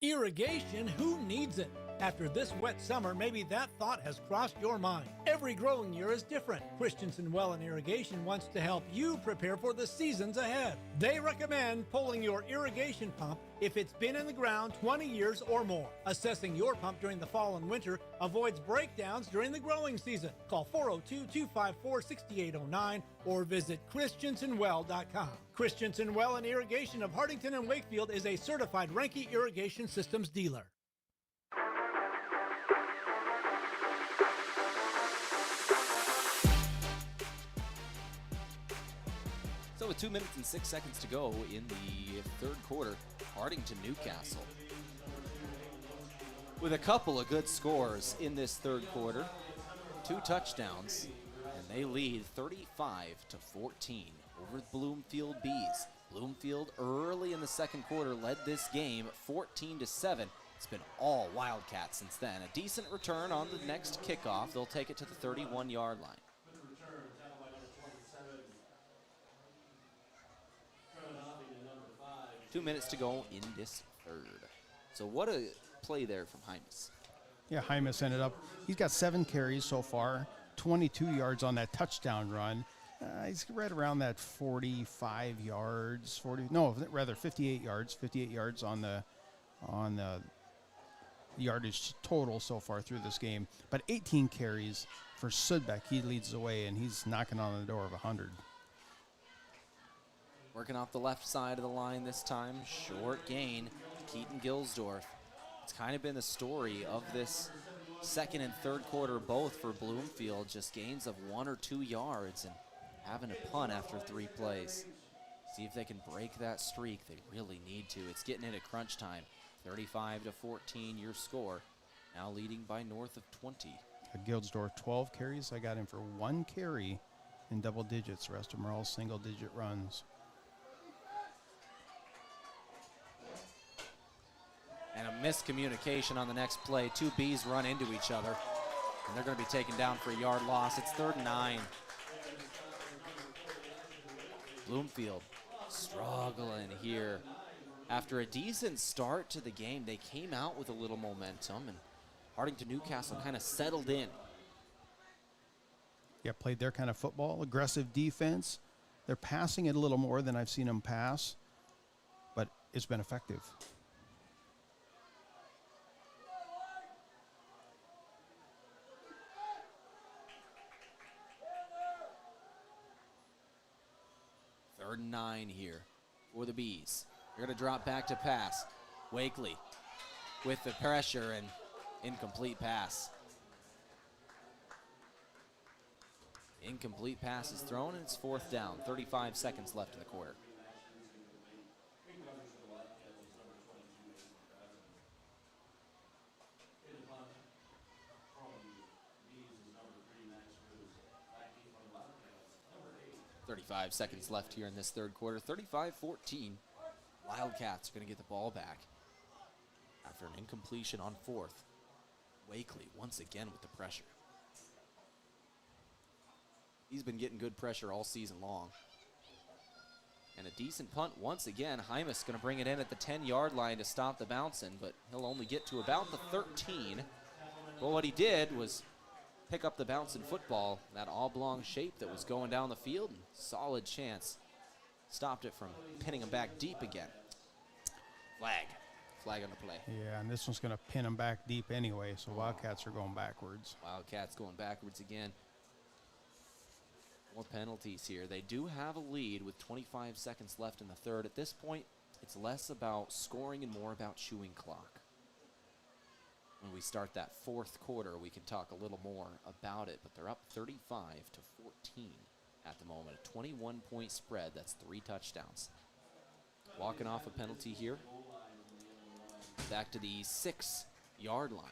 Irrigation, who needs it? After this wet summer, maybe that thought has crossed your mind. Every growing year is different. Christensen Well and Irrigation wants to help you prepare for the seasons ahead. They recommend pulling your irrigation pump if it's been in the ground 20 years or more. Assessing your pump during the fall and winter avoids breakdowns during the growing season. Call 402-254-6809 or visit christensenwell.com. Christensen Well and Irrigation of Hartington and Wakefield is a certified Renke Irrigation Systems dealer. So with 2 minutes and 6 seconds to go in the third quarter, Hartington-Newcastle with a couple of good scores in this third quarter, 2 touchdowns, and they lead 35-14 over the Bloomfield Bees. Bloomfield early in the second quarter led this game 14-7. It's been all Wildcats since then. A decent return on the next kickoff. They'll take it to the 31-yard line. Two minutes to go in this third. So what a play there from Hymas. Yeah, Hymas ended up, he's got 7 carries so far, 22 yards on that touchdown run. He's right around that 45 yards, 58 yards on the yardage total so far through this game. But 18 carries for Sudbeck. He leads the way, and he's knocking on the door of 100. Working off the left side of the line this time. Short gain, Keaton Gilsdorf. It's kind of been the story of this second and third quarter both for Bloomfield. Just gains of 1 or 2 yards and having a punt after 3 plays. See if they can break that streak. They really need to. It's getting into crunch time. 35-14 your score. Now leading by north of 20. Gilsdorf, 12 carries. I got him for 1 carry in double digits. The rest of them are all single-digit runs. And a miscommunication on the next play. 2 Bs run into each other, and they're going to be taken down for a yard loss. It's 3rd and 9. Bloomfield struggling here. After a decent start to the game, they came out with a little momentum, and Hartington-Newcastle kind of settled in. Yeah, played their kind of football, aggressive defense. They're passing it a little more than I've seen them pass, but it's been effective. Third and 9 here for the Bees. They're going to drop back to pass. Wakely with the pressure and incomplete pass. Incomplete pass is thrown, and it's 4th down. 35 seconds left in the quarter. Seconds left here in this third quarter. 35-14. Wildcats are going to get the ball back after an incompletion on 4th. Wakely once again with the pressure. He's been getting good pressure all season long. And a decent punt once again. Hymas going to bring it in at the 10-yard line to stop the bouncing, but he'll only get to about the 13. Well, what he did was pick up the bouncing football, that oblong shape that was going down the field, and solid chance. Stopped it from pinning him back deep again. Flag on the play. Yeah, and this one's going to pin him back deep anyway, so Wildcats are going backwards. Wildcats going backwards again. More penalties here. They do have a lead with 25 seconds left in the third. At this point, it's less about scoring and more about chewing clock. When we start that 4th quarter, we can talk a little more about it, but they're up 35-14 at the moment. A 21-point spread. That's 3 touchdowns. Walking off a penalty here. Back to the 6-yard line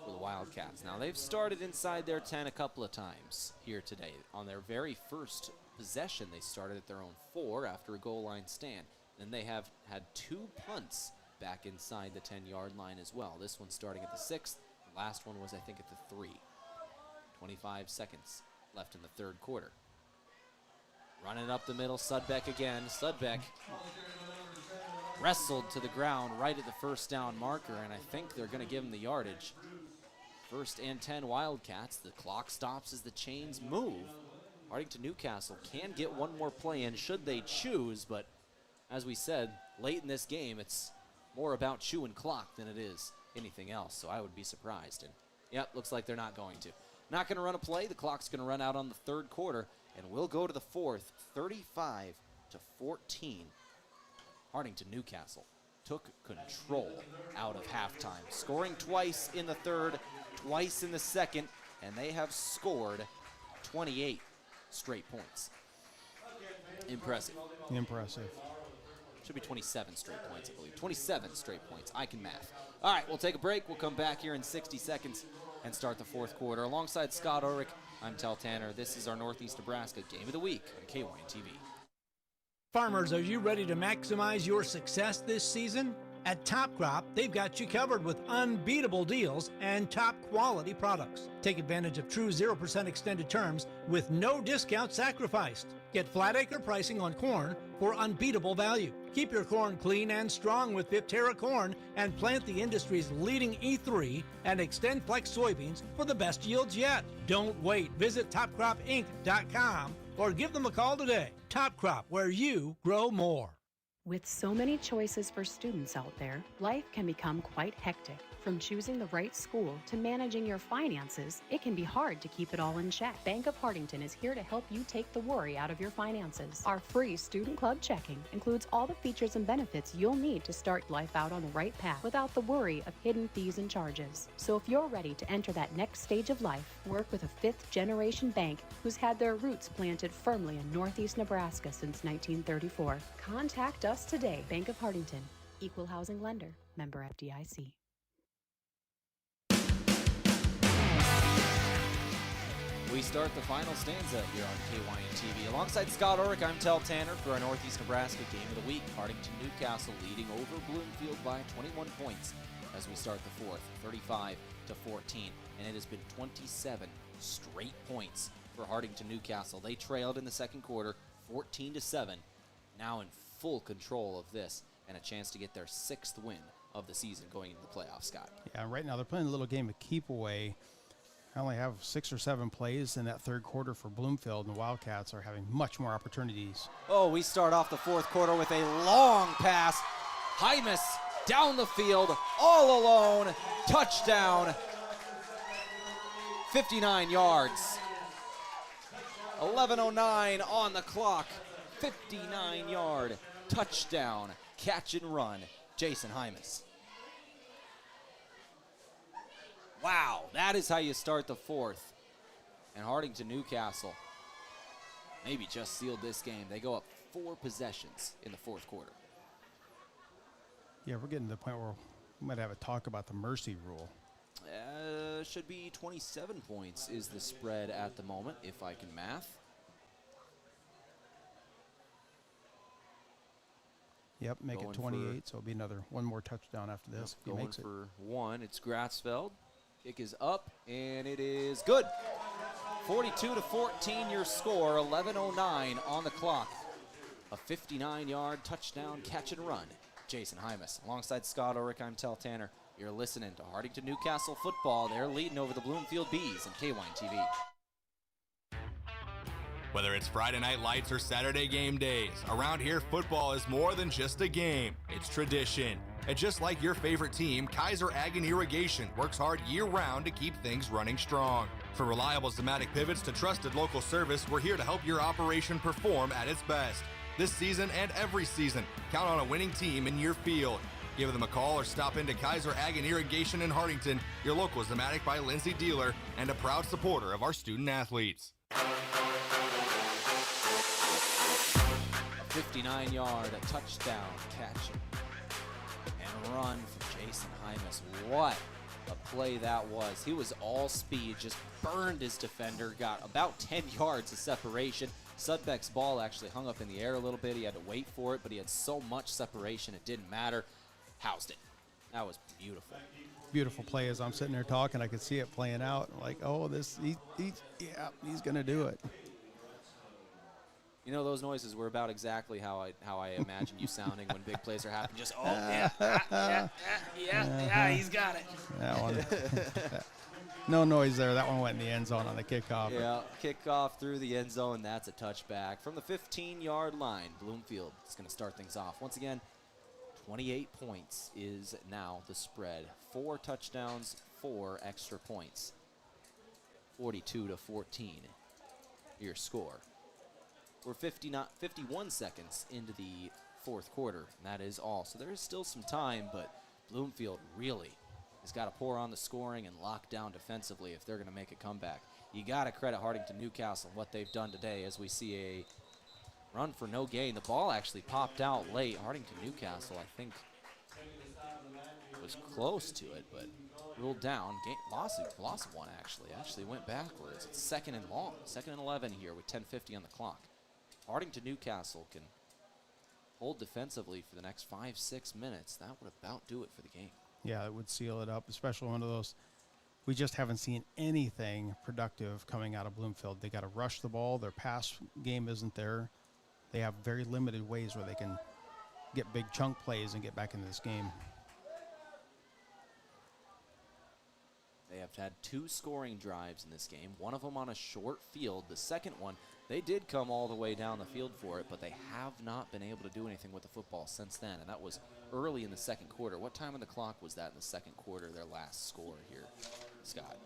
for the Wildcats. Now, they've started inside their 10 a couple of times here today. On their very first possession, they started at their own 4 after a goal line stand. Then they have had 2 punts back inside the 10-yard line as well. This one starting at the 6th. The last one was, I think, at the 3. 25 seconds left in the third quarter. Running up the middle, Sudbeck again. Sudbeck wrestled to the ground right at the first down marker, and I think they're going to give him the yardage. 1st and 10 Wildcats. The clock stops as the chains move. Hartington-Newcastle can get one more play in should they choose, but as we said, late in this game, it's more about chewing clock than it is anything else, so I would be surprised. And yep, looks like they're not going to. Not going to run a play. The clock's going to run out on the third quarter, and we'll go to the fourth, 35-14. Hartington-Newcastle took control out of halftime, scoring twice in the third, twice in the second, and they have scored 28 straight points. Impressive. Impressive. Should be 27 straight points, I believe. 27 straight points. I can math. All right, we'll take a break. We'll come back here in 60 seconds and start the fourth quarter. Alongside Scott Ulrich, I'm Tehl Tanner. This is our Northeast Nebraska Game of the Week on KYN TV. Farmers, are you ready to maximize your success this season? At Top Crop, they've got you covered with unbeatable deals and top quality products. Take advantage of true 0% extended terms with no discount sacrificed. Get flat acre pricing on corn for unbeatable value. Keep your corn clean and strong with Viptera corn and plant the industry's leading E3 and Extend Flex soybeans for the best yields yet. Don't wait. Visit topcropinc.com or give them a call today. Top Crop, where you grow more. With so many choices for students out there, life can become quite hectic. From choosing the right school to managing your finances, it can be hard to keep it all in check. Bank of Hartington is here to help you take the worry out of your finances. Our free Student Club checking includes all the features and benefits you'll need to start life out on the right path without the worry of hidden fees and charges. So if you're ready to enter that next stage of life, work with a 5th-generation bank who's had their roots planted firmly in Northeast Nebraska since 1934. Contact us today. Bank of Hartington, Equal Housing Lender, member FDIC. We start the final stanza here on KYN TV. Alongside Scott Ulrich, I'm Tehl Tanner for our Northeast Nebraska Game of the Week. Hartington-Newcastle leading over Bloomfield by 21 points as we start the fourth, 35-14. And it has been 27 straight points for Hartington-Newcastle. They trailed in the second quarter, 14-7. Now in full control of this and a chance to get their 6th win of the season going into the playoffs, Scott. Yeah, right now they're playing a little game of keep away. I only have 6 or 7 plays in that third quarter for Bloomfield, and the Wildcats are having much more opportunities. Oh, we start off the fourth quarter with a long pass. Hymas down the field, all alone, touchdown, 59 yards. 11:09 on the clock, 59-yard touchdown, catch and run, Jason Hymas. Wow, that is how you start the fourth. And Hartington-Newcastle maybe just sealed this game. They go up 4 possessions in the fourth quarter. Yeah, we're getting to the point where we might have a talk about the mercy rule. Should be 27 points is the spread at the moment, if I can math. Yep, make Going it 28, so it'll be one more touchdown after this. Yep, if he makes going for one. It's Gratzfeld. Kick is up, and it is good. 42-14 your score, 11:09 on the clock. A 59-yard touchdown catch and run. Jason Hymas. Alongside Scott Ulrich, I'm Tehl Tanner. You're listening to Hartington-Newcastle football. They're leading over the Bloomfield Bees on KYN TV. Whether it's Friday night lights or Saturday game days, around here football is more than just a game. It's tradition. And just like your favorite team, Kaiser Ag and Irrigation works hard year-round to keep things running strong. From reliable Zematic pivots to trusted local service, we're here to help your operation perform at its best. This season and every season, count on a winning team in your field. Give them a call or stop into Kaiser Ag and Irrigation in Hartington, your local Zematic by Lindsay dealer, and a proud supporter of our student athletes. 59-yard touchdown catch and run from Jason Hymas. What a play that was. He was all speed, just burned his defender, got about 10 yards of separation. Sudbeck's ball actually hung up in the air a little bit. He had to wait for it, but he had so much separation it didn't matter. Housed it. That was beautiful. beautiful play as I'm sitting there talking. I could see it playing out. I'm like, oh, he's going to do it. You know, those noises were about exactly how I imagine you sounding when big plays are happening. Just, yeah, he's got it. That one. No noise there. That one went in the end zone on the kickoff. Yeah, kickoff through the end zone. That's a touchback from the 15-yard line. Bloomfield is going to start things off. Once again, 28 points is now the spread. 4 touchdowns, 4 extra points. 42-14, your score. We're 51 seconds into the fourth quarter, and that is all. So there is still some time, but Bloomfield really has got to pour on the scoring and lock down defensively if they're going to make a comeback. You got to credit Hartington-Newcastle and what they've done today as we see a run for no gain. The ball actually popped out late. Hartington-Newcastle, I think, was close to it, but ruled down. Loss of one, actually. Actually went backwards. It's 2nd and long. 2nd and 11 here with 10:50 on the clock. Hartington-Newcastle can hold defensively for the next 5-6 minutes. That would about do it for the game. Yeah, it would seal it up, especially one of those. We just haven't seen anything productive coming out of Bloomfield. They got to rush the ball. Their pass game isn't there. They have very limited ways where they can get big chunk plays and get back into this game. They have had 2 scoring drives in this game, one of them on a short field. The second one, they did come all the way down the field for it, but they have not been able to do anything with the football since then, and that was early in the second quarter. What time on the clock was that in the second quarter, their last score here, Scott?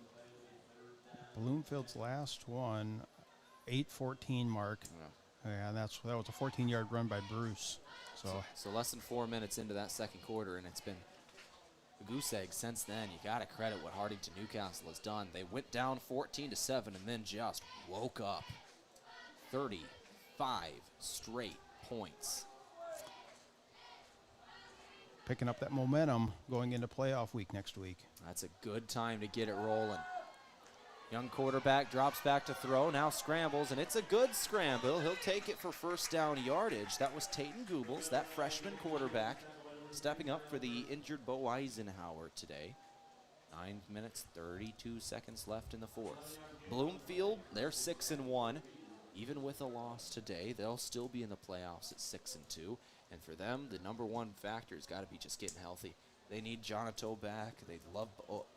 Bloomfield's last one, 8:14 mark. Yeah, and that was a 14-yard run by Bruce. So less than 4 minutes into that second quarter, and it's been a goose egg since then. You got to credit what Hartington-Newcastle has done. They went down 14-7 and then just woke up. 35 straight points. Picking up that momentum going into playoff week next week. That's a good time to get it rolling. Young quarterback drops back to throw, now scrambles, and it's a good scramble. He'll take it for first down yardage. That was Taten Goobles, that freshman quarterback, stepping up for the injured Bo Eisenhower today. 9 minutes, 32 seconds left in the fourth. Bloomfield, they're 6-1. Even with a loss today, they'll still be in the playoffs at 6-2. And for them, the number one factor has got to be just getting healthy. They need Jonato back. They love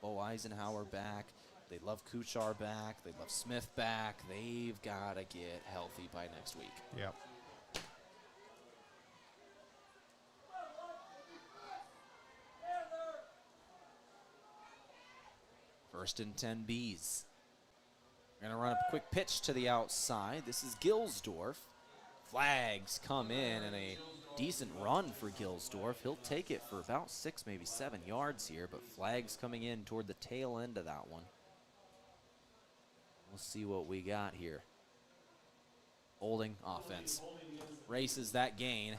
Bo Eisenhower back. They love Kuchar back. They love Smith back. They've got to get healthy by next week. Yep. First and 10 Bs. We're going to run a quick pitch to the outside. This is Gilsdorf. Flags come in and a decent run for Gilsdorf. He'll take it for about 6, maybe 7 yards here, but flags coming in toward the tail end of that one. We'll see what we got here. Holding offense. Races that gain.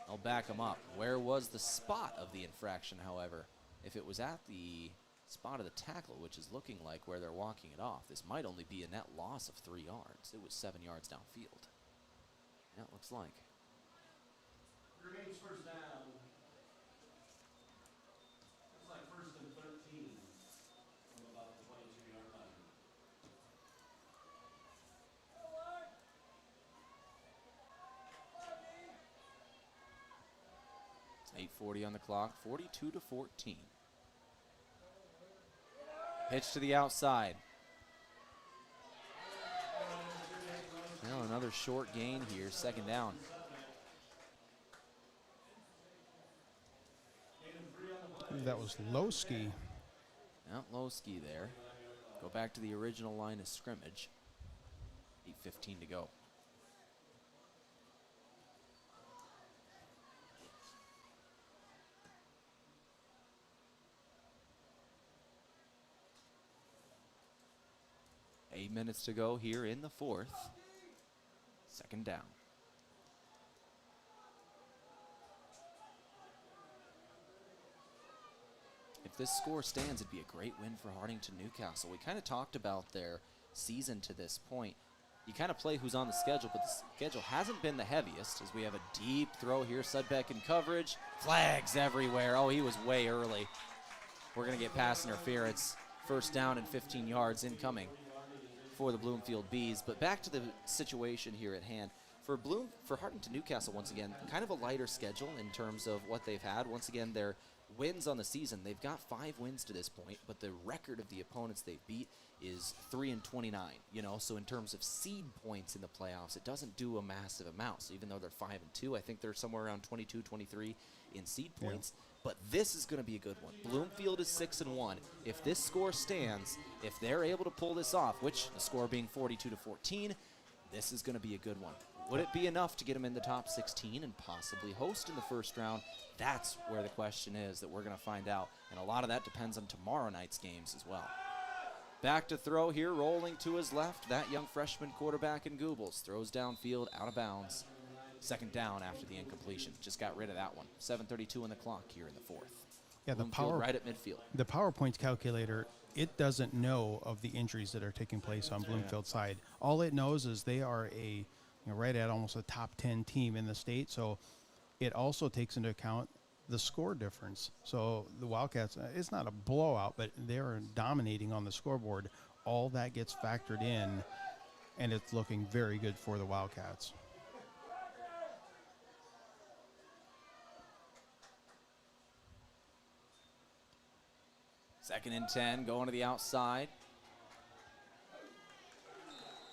I'll back him up. Where was the spot of the infraction, however? If it was at the spot of the tackle, which is looking like where they're walking it off, this might only be a net loss of 3 yards. It was 7 yards downfield. Yeah, it looks like. Remains first down. Looks like first and 13 from about the 22-yard line. It's 8:40 on the clock, 42-14. Pitch to the outside. Now another short gain here, second down. That was Lowski. Not Lowski there. Go back to the original line of scrimmage. 8:15 to go. Eight minutes to go here in the fourth. Second down. If this score stands, it'd be a great win for Hartington-Newcastle. We kind of talked about their season to this point. You kind of play who's on the schedule, but the schedule hasn't been the heaviest as we have a deep throw here. Sudbeck in coverage. Flags everywhere. Oh, he was way early. we're going to get pass interference. First down and 15 yards incoming for the Bloomfield Bees. But back to the situation here at hand. For Hartington-Newcastle, once again, kind of a lighter schedule in terms of what they've had. Once again, their wins on the season, they've got 5 wins to this point, but the record of the opponents they've beat is 3-29, so in terms of seed points in the playoffs, it doesn't do a massive amount. So even though they're 5-2, I think they're somewhere around 22, 23 in seed points. But this is going to be a good one. Bloomfield is 6-1. If this score stands, if they're able to pull this off, which the score being 42-14, this is going to be a good one. Would it be enough to get them in the top 16 and possibly host in the first round? That's where the question is that we're going to find out. And a lot of that depends on tomorrow night's games as well. Back to throw here, rolling to his left. That young freshman quarterback in Goobles throws downfield, out of bounds. Second down after the incompletion. Just got rid of that one. 7:32 on the clock here in the fourth. Yeah, the power right at midfield. The PowerPoint calculator, it doesn't know of the injuries that are taking place on Bloomfield's side. All it knows is they are right at almost a top 10 team in the state. So it also takes into account the score difference. So the Wildcats, it's not a blowout, but they're dominating on the scoreboard. All that gets factored in, and it's looking very good for the Wildcats. Second and 10, going to the outside.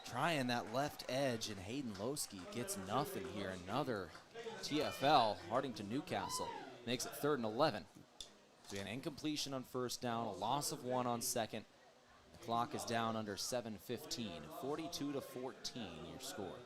Trying that left edge, and Hayden Lowski gets nothing here. Another TFL, Hartington-Newcastle, makes it 3rd and 11. So we had an incompletion on first down, a loss of 1 on second. The clock is down under 7:15, 42-14 your score.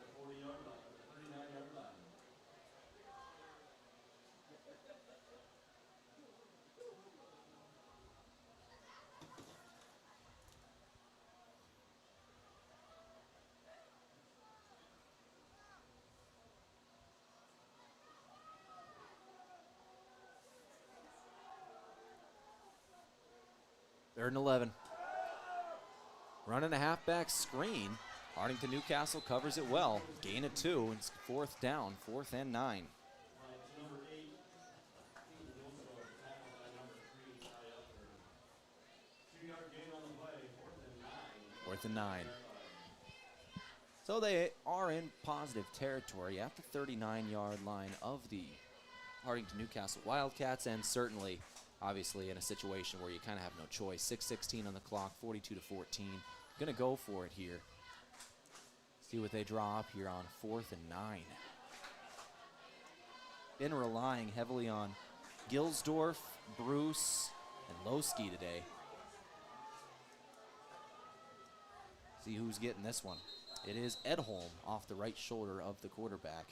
Third and 11. Running a halfback screen. Hartington-Newcastle covers it well. Gain of 2, and it's 4th down, 4th and 9. Fourth and 9. So they are in positive territory at the 39-yard line of the Hartington-Newcastle Wildcats, and certainly, obviously, in a situation where you kind of have no choice. 6:16 on the clock, 42-14. Gonna go for it here. See what they draw up here on 4th and 9. Been relying heavily on Gilsdorf, Bruce, and Lowski today. See who's getting this one. It is Edholm off the right shoulder of the quarterback,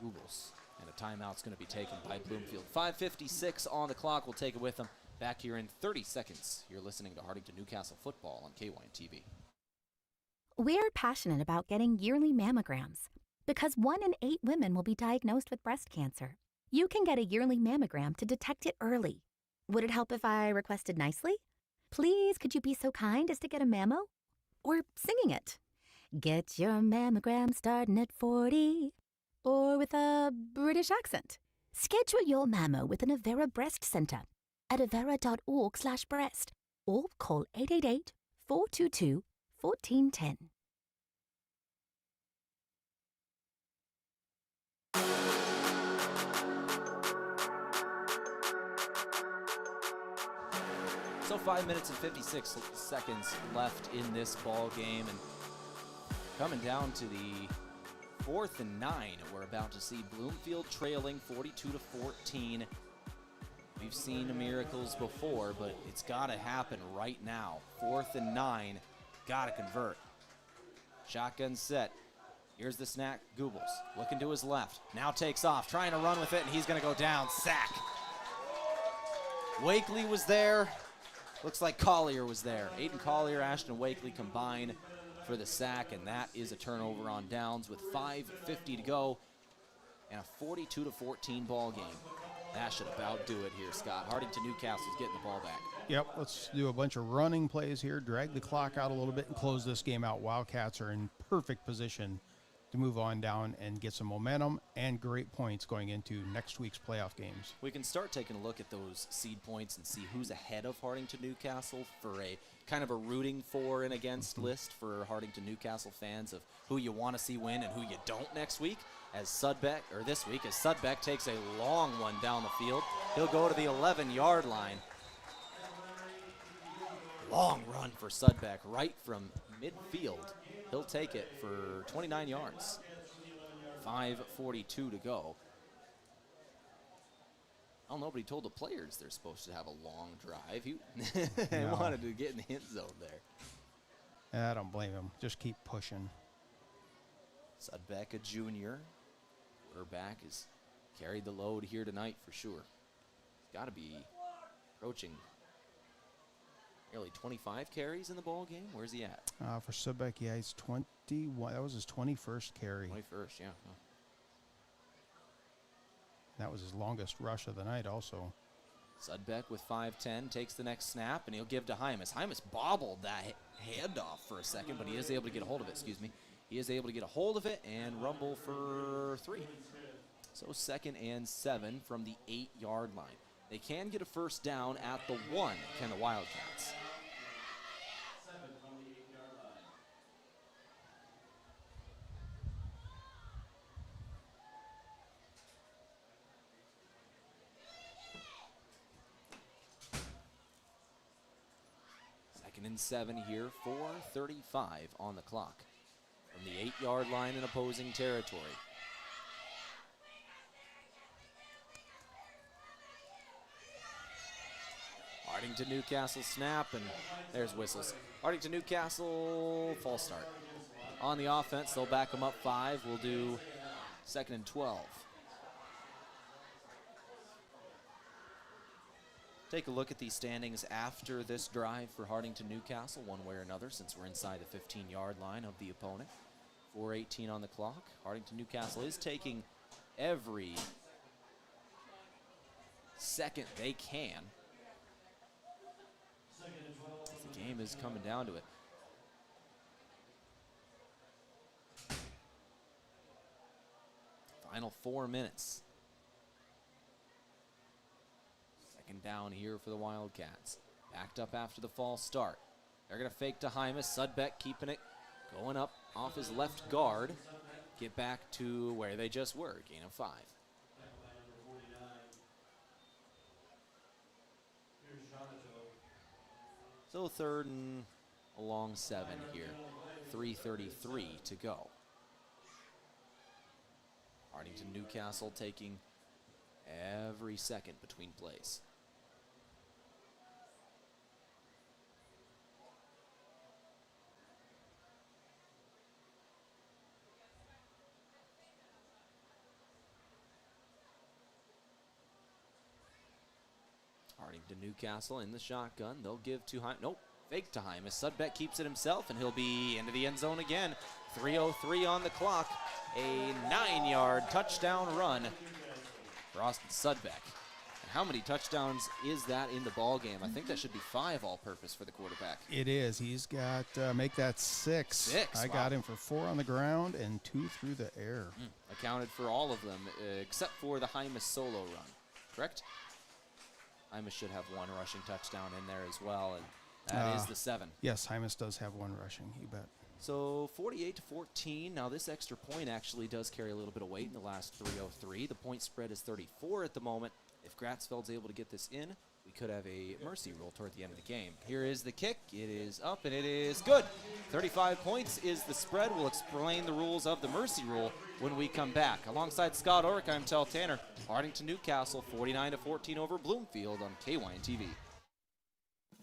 Googles. And a timeout's going to be taken by Bloomfield. 5:56 on the clock. We'll take it with them. Back here in 30 seconds. You're listening to Hartington-Newcastle football on KYN TV. We're passionate about getting yearly mammograms because 1 in 8 women will be diagnosed with breast cancer. You can get a yearly mammogram to detect it early. Would it help if I requested nicely? Please, could you be so kind as to get a mammo? Or singing it. Get your mammogram starting at 40. Or with a British accent. Schedule your mammo with an Avera Breast Center at avera.org/breast or call 888-422-1410. So 5 minutes and 56 seconds left in this ball game, and coming down to the 4th and 9, we're about to see Bloomfield trailing 42-14. We've seen miracles before, but it's got to happen right now. 4th and 9, got to convert. Shotgun set. Here's the snack. Goobles looking to his left. Now takes off, trying to run with it, and he's going to go down. Sack. Wakely was there. Looks like Collier was there. Aiden Collier, Ashton Wakely combine for the sack, and that is a turnover on downs with 5:50 to go and a 42-14 ball game. That should about do it here, Scott. Hartington-Newcastle's getting the ball back. Yep, let's do a bunch of running plays here, drag the clock out a little bit, and close this game out. Wildcats are in perfect position to move on down and get some momentum and great points going into next week's playoff games. We can start taking a look at those seed points and see who's ahead of Hartington-Newcastle for a kind of a rooting for and against list for Hartington-Newcastle fans of who you want to see win and who you don't next week. As this week, as Sudbeck takes a long one down the field. He'll go to the 11-yard line. Long run for Sudbeck right from midfield. He'll take it for 29 yards. 5:42 to go. Well, nobody told the players they're supposed to have a long drive. He wanted to get in the end zone there. I don't blame him. Just keep pushing. Sudbeck, a junior. Quarterback has carried the load here tonight for sure. He's got to be approaching nearly 25 carries in the ball game. Where's he at? For Sudbeck, yeah, he's 21. That was his 21st carry. 21st, yeah. Huh. That was his longest rush of the night also. Sudbeck with 5'10", takes the next snap, and he'll give to Hymas. Hymas bobbled that handoff for a second, but he is able to get a hold of it, He is able to get a hold of it and rumble for 3. So 2nd and 7 from the 8-yard line. They can get a first down at the 1, can the Wildcats. 7 from the 8-yard line. Second and 7 here, 4:35 on the clock. From the 8-yard line in opposing territory. Hartington-Newcastle snap, and there's whistles. Hartington-Newcastle false start. On the offense, they'll back them up 5. We'll do 2nd and 12. Take a look at the standings after this drive for Hartington-Newcastle, one way or another, since we're inside the 15-yard line of the opponent. 4:18 on the clock. Hartington-Newcastle is taking every second they can. The game is coming down to it. Final 4 minutes. Second down here for the Wildcats. Backed up after the false start. They're going to fake to Hymas. Sudbeck keeping it going up off his left guard. Get back to where they just were. Gain of 5. So 3rd and a long 7 here. 3:33 to go. Hartington-Newcastle taking every second between plays. Hartington-Newcastle in the shotgun. They'll give to Hymas. Nope, fake to Hymas. Sudbeck keeps it himself, and he'll be into the end zone again. 3:03 on the clock. A 9-yard touchdown run for Austin Sudbeck. And how many touchdowns is that in the ball game? I think that should be 5 all-purpose for the quarterback. It is. He's got, make that 6. 6, I wow. got him for 4 on the ground and 2 through the air. Accounted for all of them, except for the Hymas solo run, correct? Hymas should have 1 rushing touchdown in there as well, and that is the 7. Yes, Hymas does have 1 rushing, you bet. So 48-14. Now this extra point actually does carry a little bit of weight in the last 3:03. The point spread is 34 at the moment. If Gratzfeld's able to get this in, we could have a mercy rule toward the end of the game. Here is the kick. It is up, and it is good. 35 points is the spread. We'll explain the rules of the mercy rule when we come back. Alongside Scott Ulrich, I'm Tehl Tanner. Hartington-Newcastle 49-14 over Bloomfield on KYN TV.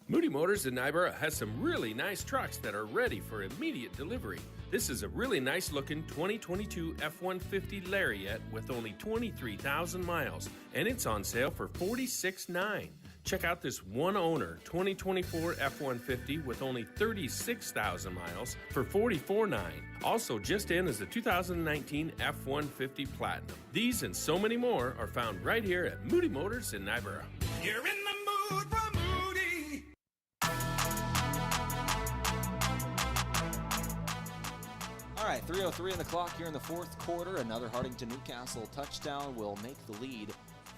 Moody Motors in Nyborough has some really nice trucks that are ready for immediate delivery. This is a really nice looking 2022 F-150 Lariat with only 23,000 miles, and it's on sale for $46,900. Check out this one owner 2024 F-150 with only 36,000 miles for $44,900. Also just in is the 2019 F-150 Platinum. These and so many more are found right here at Moody Motors in Nyborough. You're in the mood for Moody. All right, right, 3:03 on the clock here in the fourth quarter. Another Hartington-Newcastle touchdown will make the lead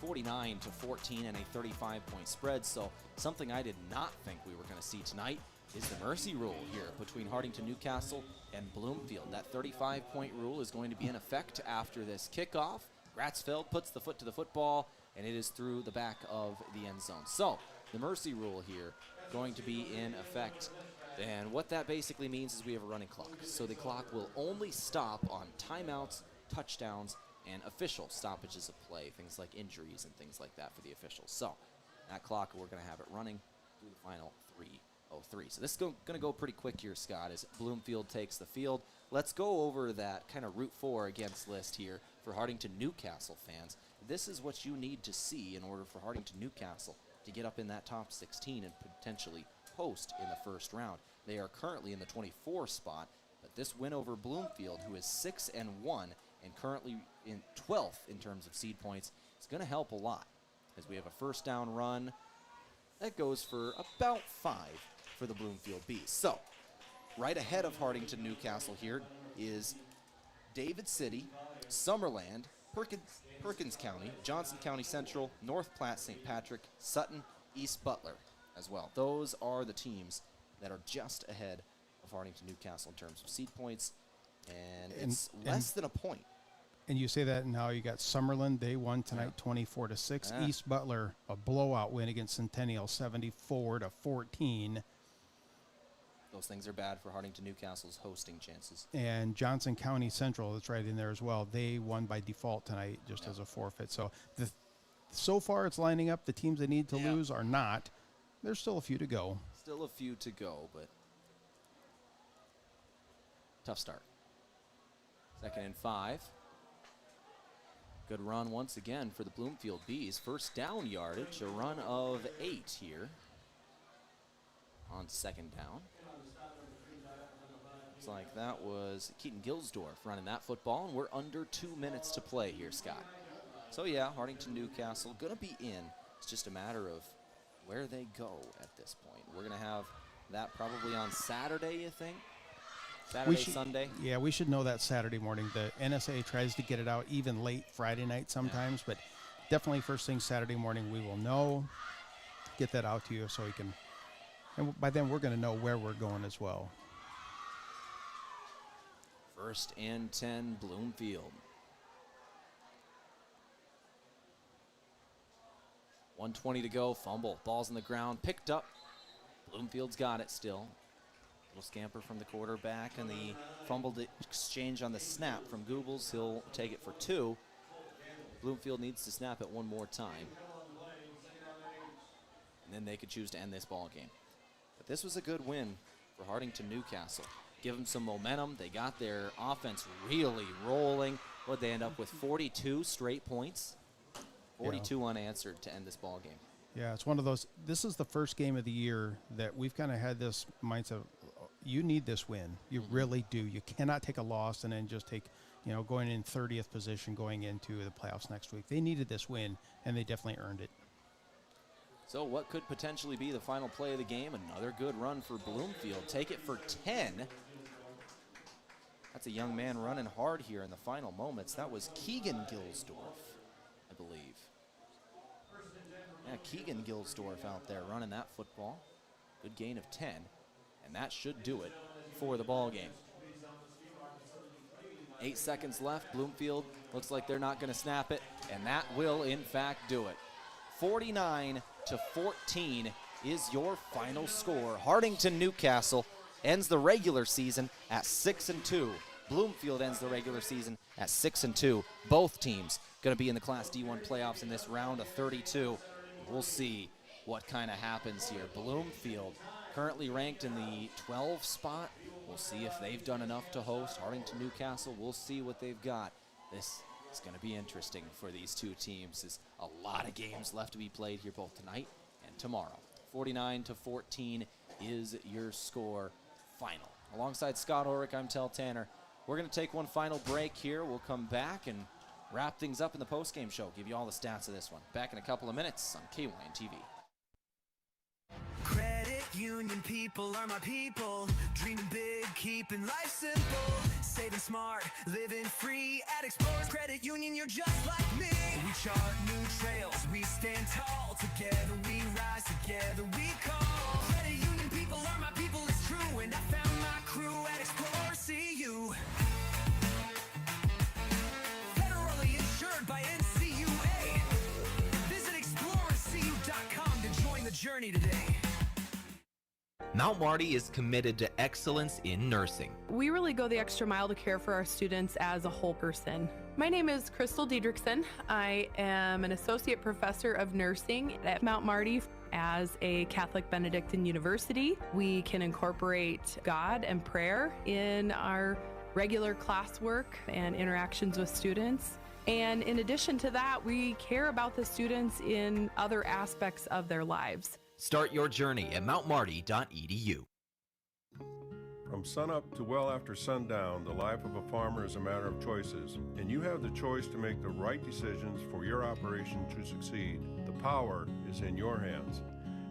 49-14 and a 35-point spread. So something I did not think we were going to see tonight is the mercy rule here between Hartington-Newcastle and Bloomfield. That 35-point rule is going to be in effect after this kickoff. Ratsfeld puts the foot to the football, and it is through the back of the end zone. So the mercy rule here going to be in effect. And what that basically means is we have a running clock. So the clock will only stop on timeouts, touchdowns, and official stoppages of play, things like injuries and things like that for the officials. So that clock, we're going to have it running through the final 3:03. So this is going to go pretty quick here, Scott, as Bloomfield takes the field. Let's go over that kind of route for against list here for Hartington-Newcastle fans. This is what you need to see in order for Hartington-Newcastle to get up in that top 16 and potentially host in the first round. They are currently in the 24 spot, but this win over Bloomfield, who is 6-1 and currently in 12th in terms of seed points, is going to help a lot, as we have a first down run that goes for about 5 for the Bloomfield Bees. So right ahead of Hartington-Newcastle here is David City, Summerland, Perkins County, Johnson County Central, North Platte, St. Patrick, Sutton, East Butler as well. Those are the teams that are just ahead of Hartington-Newcastle in terms of seed points, and it's less than a point. And you say that now you got Summerlin, they won tonight 24-6. East Butler, a blowout win against Centennial, 74-14. Those things are bad for Hartington-Newcastle's hosting chances. And Johnson County Central, that's right in there as well. They won by default tonight just as a forfeit. So so far it's lining up. The teams that need to lose are not. There's still a few to go. Still a few to go, but tough start. 2nd and 5. Good run once again for the Bloomfield Bees. First down yardage, a run of 8 here on 2nd down. Looks like that was Keaton Gilsdorf running that football, and we're under 2 minutes to play here, Scott. So yeah, Hartington-Newcastle gonna be in. It's just a matter of where they go at this point. We're gonna have that probably on Saturday, you think? Saturday, Sunday? Yeah, we should know that Saturday morning. The NSA tries to get it out even late Friday night sometimes, but definitely first thing Saturday morning we will know. Get that out to you so we can, and by then we're going to know where we're going as well. 1st and 10, Bloomfield. 1:20 to go, fumble, ball's on the ground, picked up. Bloomfield's got it still. Little scamper from the quarterback, and the fumbled exchange on the snap from Goobles. He'll take it for 2. Bloomfield needs to snap it one more time, and then they could choose to end this ball game. But this was a good win for Hartington-Newcastle. Give them some momentum. They got their offense really rolling. What'd they end up with? 42 straight points, 42 unanswered to end this ball game. Yeah, it's one of those. This is the first game of the year that we've kind of had this mindset. You need this win. You really do. You cannot take a loss and then just take, going in 30th position going into the playoffs next week. They needed this win, and they definitely earned it. So what could potentially be the final play of the game? Another good run for Bloomfield. Take it for 10. That's a young man running hard here in the final moments. That was Keegan Gilsdorf, I believe. Yeah, Keegan Gilsdorf out there running that football. Good gain of 10. And that should do it for the ball game. 8 seconds left. Bloomfield looks like they're not going to snap it, and that will in fact do it. 49-14 is your final score. Hartington-Newcastle ends the regular season at 6-2. Bloomfield ends the regular season at 6-2. Both teams going to be in the Class D1 playoffs in this round of 32. We'll see what kind of happens here. Bloomfield currently ranked in the 12th spot. We'll see if they've done enough to host Hartington-Newcastle. We'll see what they've got. This is going to be interesting for these two teams. There's a lot of games left to be played here both tonight and tomorrow. 49-14 is your score final. Alongside Scott Ulrich, I'm Tehl Tanner. We're going to take one final break here. We'll come back and wrap things up in the postgame show. Give you all the stats of this one. Back in a couple of minutes on KYN TV. Credit union people are my people. Dreaming big, keeping life simple. Saving smart, living free at Explorers Credit Union, you're just like me. We chart new trails, we stand tall. Together we rise, together we call. Credit union people are my people, it's true. And I found my crew at Explorers CU. Federally insured by NCUA. Visit explorerscu.com to join the journey today. Mount Marty is committed to excellence in nursing. We really go the extra mile to care for our students as a whole person. My name is Crystal Diedrichsen. I am an associate professor of nursing at Mount Marty. As a Catholic Benedictine university, we can incorporate God and prayer in our regular classwork and interactions with students. And in addition to that, we care about the students in other aspects of their lives. Start your journey at mountmarty.edu. From sunup to well after sundown, the life of a farmer is a matter of choices, and you have the choice to make the right decisions for your operation to succeed. The power is in your hands.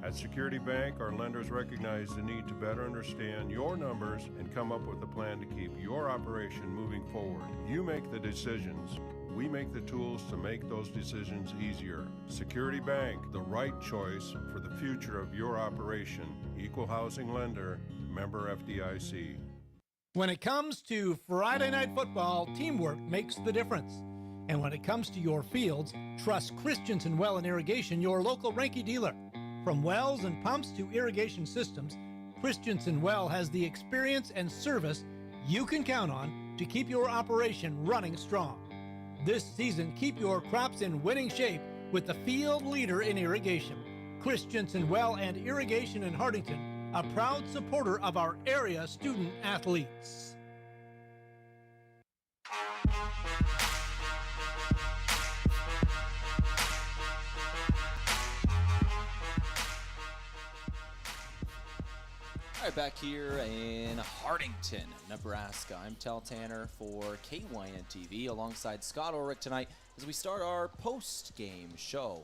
At Security Bank, our lenders recognize the need to better understand your numbers and come up with a plan to keep your operation moving forward. You make the decisions. We make the tools to make those decisions easier. Security Bank, the right choice for the future of your operation. Equal housing lender, member FDIC. When it comes to Friday night football, teamwork makes the difference. And when it comes to your fields, trust Christensen Well and Irrigation, your local Ranky dealer. From wells and pumps to irrigation systems, Christensen Well has the experience and service you can count on to keep your operation running strong. This season, keep your crops in winning shape with the field leader in irrigation. Christensen Well and Irrigation in Hartington, a proud supporter of our area student athletes. All right, back here in Hartington, Nebraska. I'm Tehl Tanner for KYN TV alongside Scott Ulrich tonight as we start our post-game show.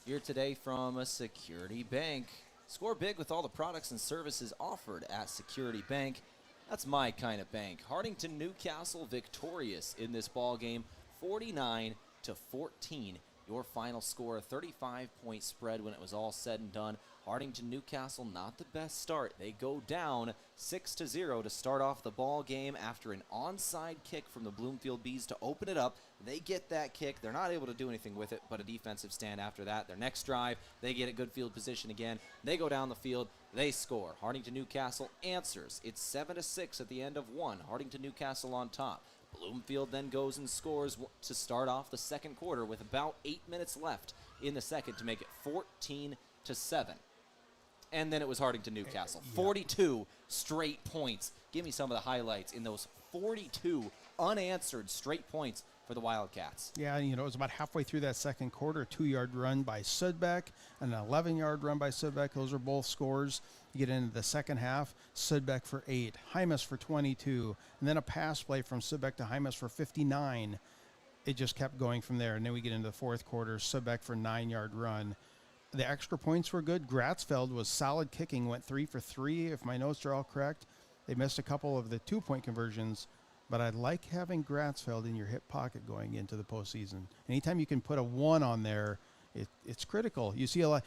Here today from Security Bank. Score big with all the products and services offered at Security Bank. That's my kind of bank. Hartington-Newcastle victorious in this ball game, 49-14. Your final score, a 35-point spread when it was all said and done. Hartington-Newcastle, not the best start. They go down 6-0 to start off the ball game after an onside kick from the Bloomfield Bees to open it up. They get that kick. They're not able to do anything with it but a defensive stand after that. Their next drive, they get a good field position again. They go down the field. They score. Hartington-Newcastle answers. It's 7-6 at the end of one. Hartington-Newcastle on top. Bloomfield then goes and scores to start off the second quarter with about 8 minutes left in the second to make it 14-7. And then it was Hartington-Newcastle. 42 straight points. Give me some of the highlights in those 42 unanswered straight points for the Wildcats. Yeah, it was about halfway through that second quarter, a 2-yard run by Sudbeck, and an 11-yard run by Sudbeck. Those are both scores. You get into the second half, Sudbeck for 8, Hymas for 22, and then a pass play from Sudbeck to Hymas for 59. It just kept going from there, and then we get into the fourth quarter, Sudbeck for 9-yard run. The extra points were good. Gratzfeld was solid kicking, went 3 for 3, if my notes are all correct. They missed a couple of the 2-point conversions, but I like having Gratzfeld in your hip pocket going into the postseason. Anytime you can put a 1 on there, it's critical. You see a lot.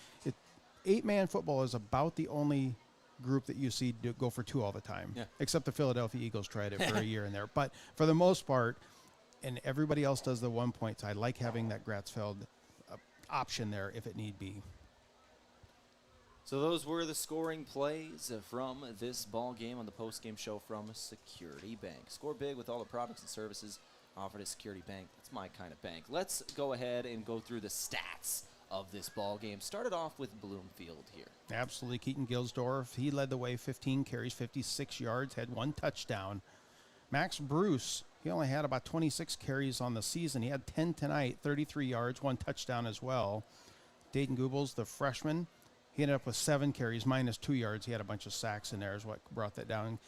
8-man football is about the only group that you see go for 2 all the time, except the Philadelphia Eagles tried it for a year in there. But for the most part, and everybody else does the 1 point, so I like having that Gratzfeld option there if it need be. So those were the scoring plays from this ball game on the post-game show from Security Bank. Score big with all the products and services offered at Security Bank. That's my kind of bank. Let's go ahead and go through the stats of this ball game. Started off with Bloomfield here. Absolutely. Keaton Gilsdorf, he led the way, 15 carries, 56 yards, had 1 touchdown. Max Bruce, he only had about 26 carries on the season. He had 10 tonight, 33 yards, 1 touchdown as well. Dayton Goebbels, the freshman, he ended up with 7 carries, minus 2 yards. He had a bunch of sacks in there is what brought that down.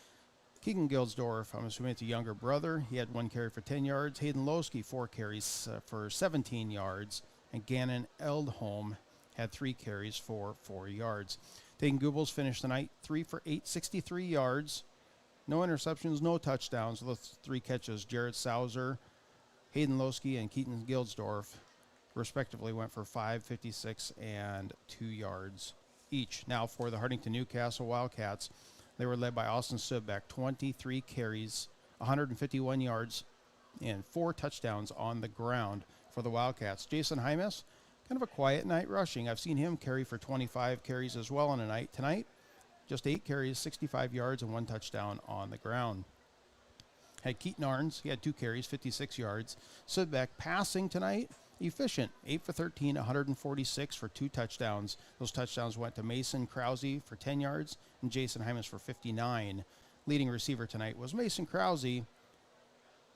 Keegan Gilsdorf, I'm assuming it's a younger brother. He had 1 carry for 10 yards. Hayden Lowski, 4 carries for 17 yards. And Gannon Eldholm, had 3 carries for 4 yards. Dayton Goobels finished the night 3 for 8, 63 yards. No interceptions, no touchdowns. Those 3 catches, Jared Sauser, Hayden Losky, and Keaton Gildsdorf, respectively, went for 5, 56, and 2 yards each. Now for the Hartington-Newcastle Wildcats, they were led by Austin Sudbeck, 23 carries, 151 yards, and 4 touchdowns on the ground for the Wildcats. Jason Hymas, kind of a quiet night rushing. I've seen him carry for 25 carries as well on a night. Tonight, just 8 carries, 65 yards, and 1 touchdown on the ground. Had Keaton Arns, he had 2 carries, 56 yards. Sudbeck passing tonight, efficient, 8 for 13, 146 for 2 touchdowns. Those touchdowns went to Mason Krause for 10 yards and Jason Hymas for 59. Leading receiver tonight was Mason Krause.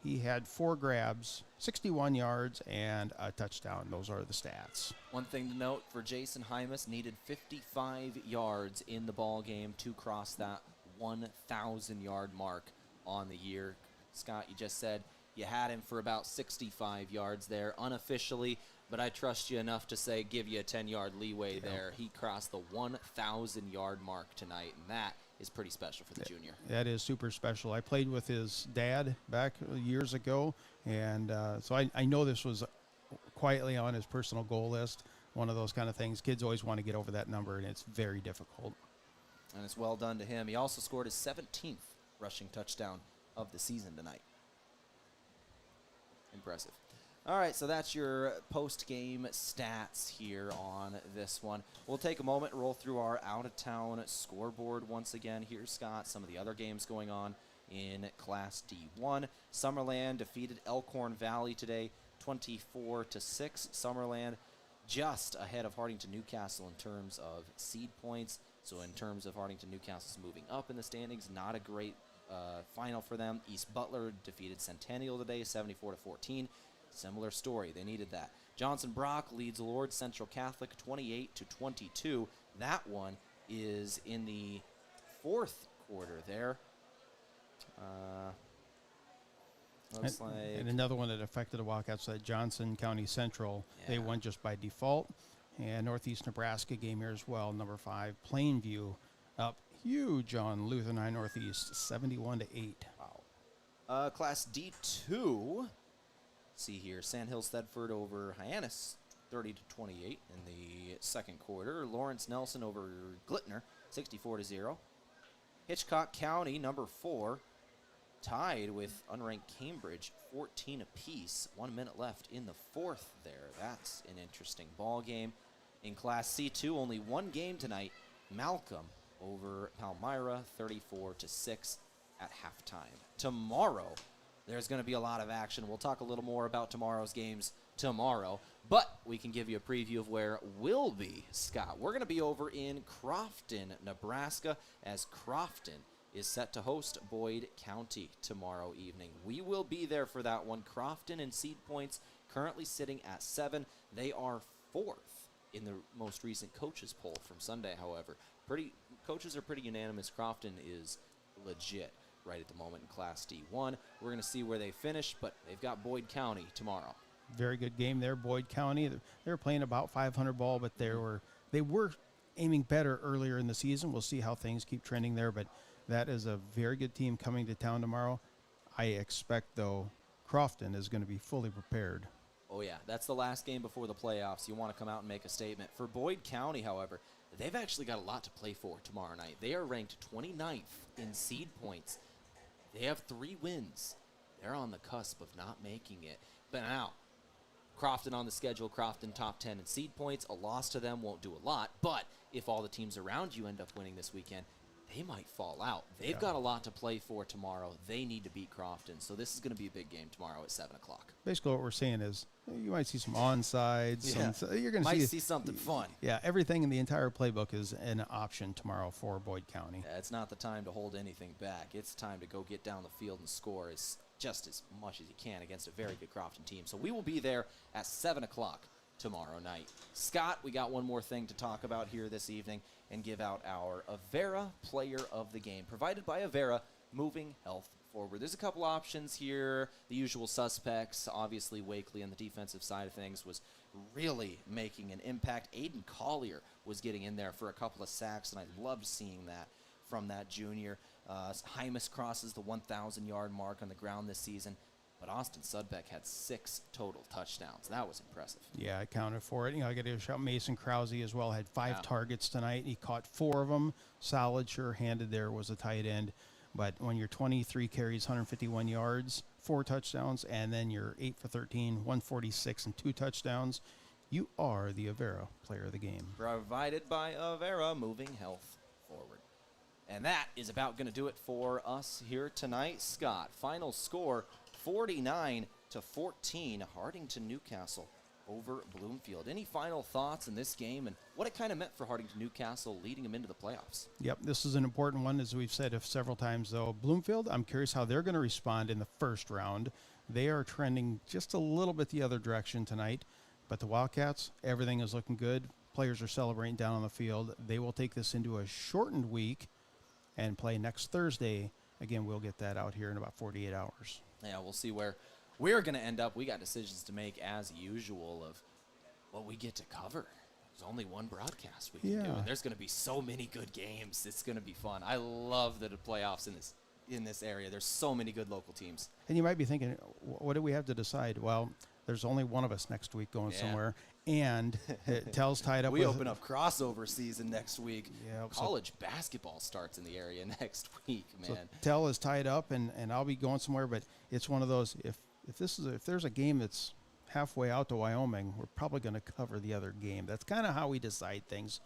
He had 4 grabs, 61 yards, and a touchdown. Those are the stats. One thing to note for Jason Hymas, needed 55 yards in the ball game to cross that 1,000-yard mark on the year. Scott, you just said you had him for about 65 yards there unofficially, but I trust you enough to say give you a 10-yard leeway there. He crossed the 1,000-yard mark tonight, and that is pretty special for the junior. That is super special. I played with his dad back years ago, and so I know this was quietly on his personal goal list, one of those kind of things. Kids always want to get over that number, and it's very difficult. And it's well done to him. He also scored his 17th rushing touchdown of the season tonight. Impressive. All right, so that's your post-game stats here on this one. We'll take a moment and roll through our out-of-town scoreboard once again. Here's, Scott, some of the other games going on in Class D1. Summerland defeated Elkhorn Valley today, 24-6. Summerland just ahead of Hartington-Newcastle in terms of seed points. So in terms of Hartington-Newcastle's moving up in the standings, not a great final for them. East Butler defeated Centennial today, 74-14. Similar story. They needed that. Johnson Brock leads Lord Central Catholic 28-22. That one is in the 4th quarter there. Looks like. And another one that affected the Wildcats, that Johnson County Central. Yeah. They won just by default. And Northeast Nebraska game here as well. Number 5, Plainview up huge on Lutheran High Northeast, 71-8. Wow. Class D2. See here, Sandhills Thedford over Hyannis, 30-28 in the 2nd quarter. Lawrence Nelson over Glittner, 64-0. Hitchcock County, number 4, tied with unranked Cambridge, 14 apiece. 1 minute left in the 4th there. That's an interesting ball game. In Class C2, only one game tonight. Malcolm over Palmyra, 34-6 at halftime. Tomorrow, there's going to be a lot of action. We'll talk a little more about tomorrow's games tomorrow, but we can give you a preview of where we'll be, Scott. We're going to be over in Crofton, Nebraska, as Crofton is set to host Boyd County tomorrow evening. We will be there for that one. Crofton in seed points currently sitting at 7. They are 4th in the most recent coaches poll from Sunday, however. Coaches are pretty unanimous. Crofton is legit right at the moment in Class D1. We're going to see where they finish, but they've got Boyd County tomorrow. Very good game there, Boyd County. They were playing about 500 ball, but they were aiming better earlier in the season. We'll see how things keep trending there, but that is a very good team coming to town tomorrow. I expect, though, Crofton is going to be fully prepared. Oh, yeah. That's the last game before the playoffs. You want to come out and make a statement. For Boyd County, however, they've actually got a lot to play for tomorrow night. They are ranked 29th in seed points. They have 3 wins. They're on the cusp of not making it. But now, Crofton on the schedule, Crofton top 10 in seed points. A loss to them won't do a lot, but if all the teams around you end up winning this weekend, they might fall out. They've got a lot to play for tomorrow. They need to beat Crofton, so this is going to be a big game tomorrow at 7 o'clock. Basically what we're saying is you might see some onsides. Yeah. You're going to see something fun. Yeah, everything in the entire playbook is an option tomorrow for Boyd County. Yeah, it's not the time to hold anything back. It's time to go get down the field and score just as much as you can against a very good Crofton team. So we will be there at 7 o'clock tomorrow night. Scott, we got one more thing to talk about here this evening and give out our Avera Player of the Game, provided by Avera, moving health forward. There's a couple options here. The usual suspects, obviously Wakely on the defensive side of things was really making an impact. Aiden Collier was getting in there for a couple of sacks, and I loved seeing that from that junior. Hymas crosses the 1,000-yard mark on the ground this season, but Austin Sudbeck had 6 total touchdowns. That was impressive. Yeah, I counted for it. I got to shout Mason Krause as well. Had 5 targets tonight. He caught 4 of them. Solid, sure-handed there, was a tight end. But when you're 23 carries, 151 yards, 4 touchdowns, and then you're 8 for 13, 146, and 2 touchdowns, you are the Avera player of the game. Provided by Avera, moving health forward. And that is about going to do it for us here tonight. Scott, final score, 49-14, Hartington-Newcastle over Bloomfield. Any final thoughts in this game and what it kind of meant for Hartington-Newcastle leading them into the playoffs? Yep, this is an important one, as we've said several times, though. Bloomfield, I'm curious how they're going to respond in the first round. They are trending just a little bit the other direction tonight. But the Wildcats, everything is looking good. Players are celebrating down on the field. They will take this into a shortened week and play next Thursday. Again, we'll get that out here in about 48 hours. Yeah, we'll see where we're going to end up. We got decisions to make, as usual, of what we get to cover. There's only one broadcast we can do, and there's going to be so many good games. It's going to be fun. I love the playoffs in this area. There's so many good local teams. And you might be thinking, what do we have to decide? Well, there's only one of us next week going somewhere, and Tehl's tied up. We open up crossover season next week. Yeah, college basketball starts in the area next week, man. So Tehl is tied up, and I'll be going somewhere. But it's one of those. If there's a game that's halfway out to Wyoming, we're probably going to cover the other game. That's kind of how we decide things,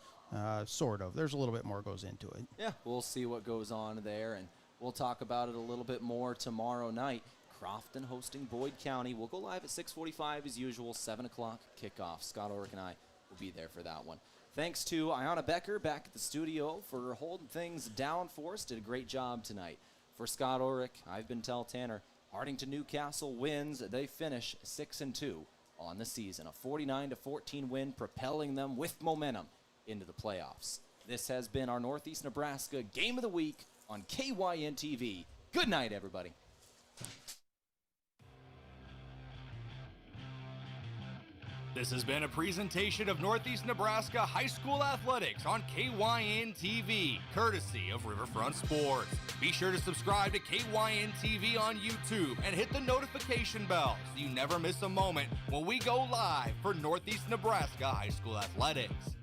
sort of. There's a little bit more goes into it. Yeah, we'll see what goes on there, and we'll talk about it a little bit more tomorrow night. Crofton hosting Boyd County. We'll go live at 6:45 as usual, 7 o'clock kickoff. Scott Ulrich and I will be there for that one. Thanks to Ayanna Becker back at the studio for holding things down for us. Did a great job tonight. For Scott Ulrich, I've been Tehl Tanner. Hartington-Newcastle wins. They finish 6-2 on the season. A 49-14 win, propelling them with momentum into the playoffs. This has been our Northeast Nebraska Game of the Week on KYN TV. Good night, everybody. This has been a presentation of Northeast Nebraska High School Athletics on KYN TV, courtesy of Riverfront Sports. Be sure to subscribe to KYN TV on YouTube and hit the notification bell so you never miss a moment when we go live for Northeast Nebraska High School Athletics.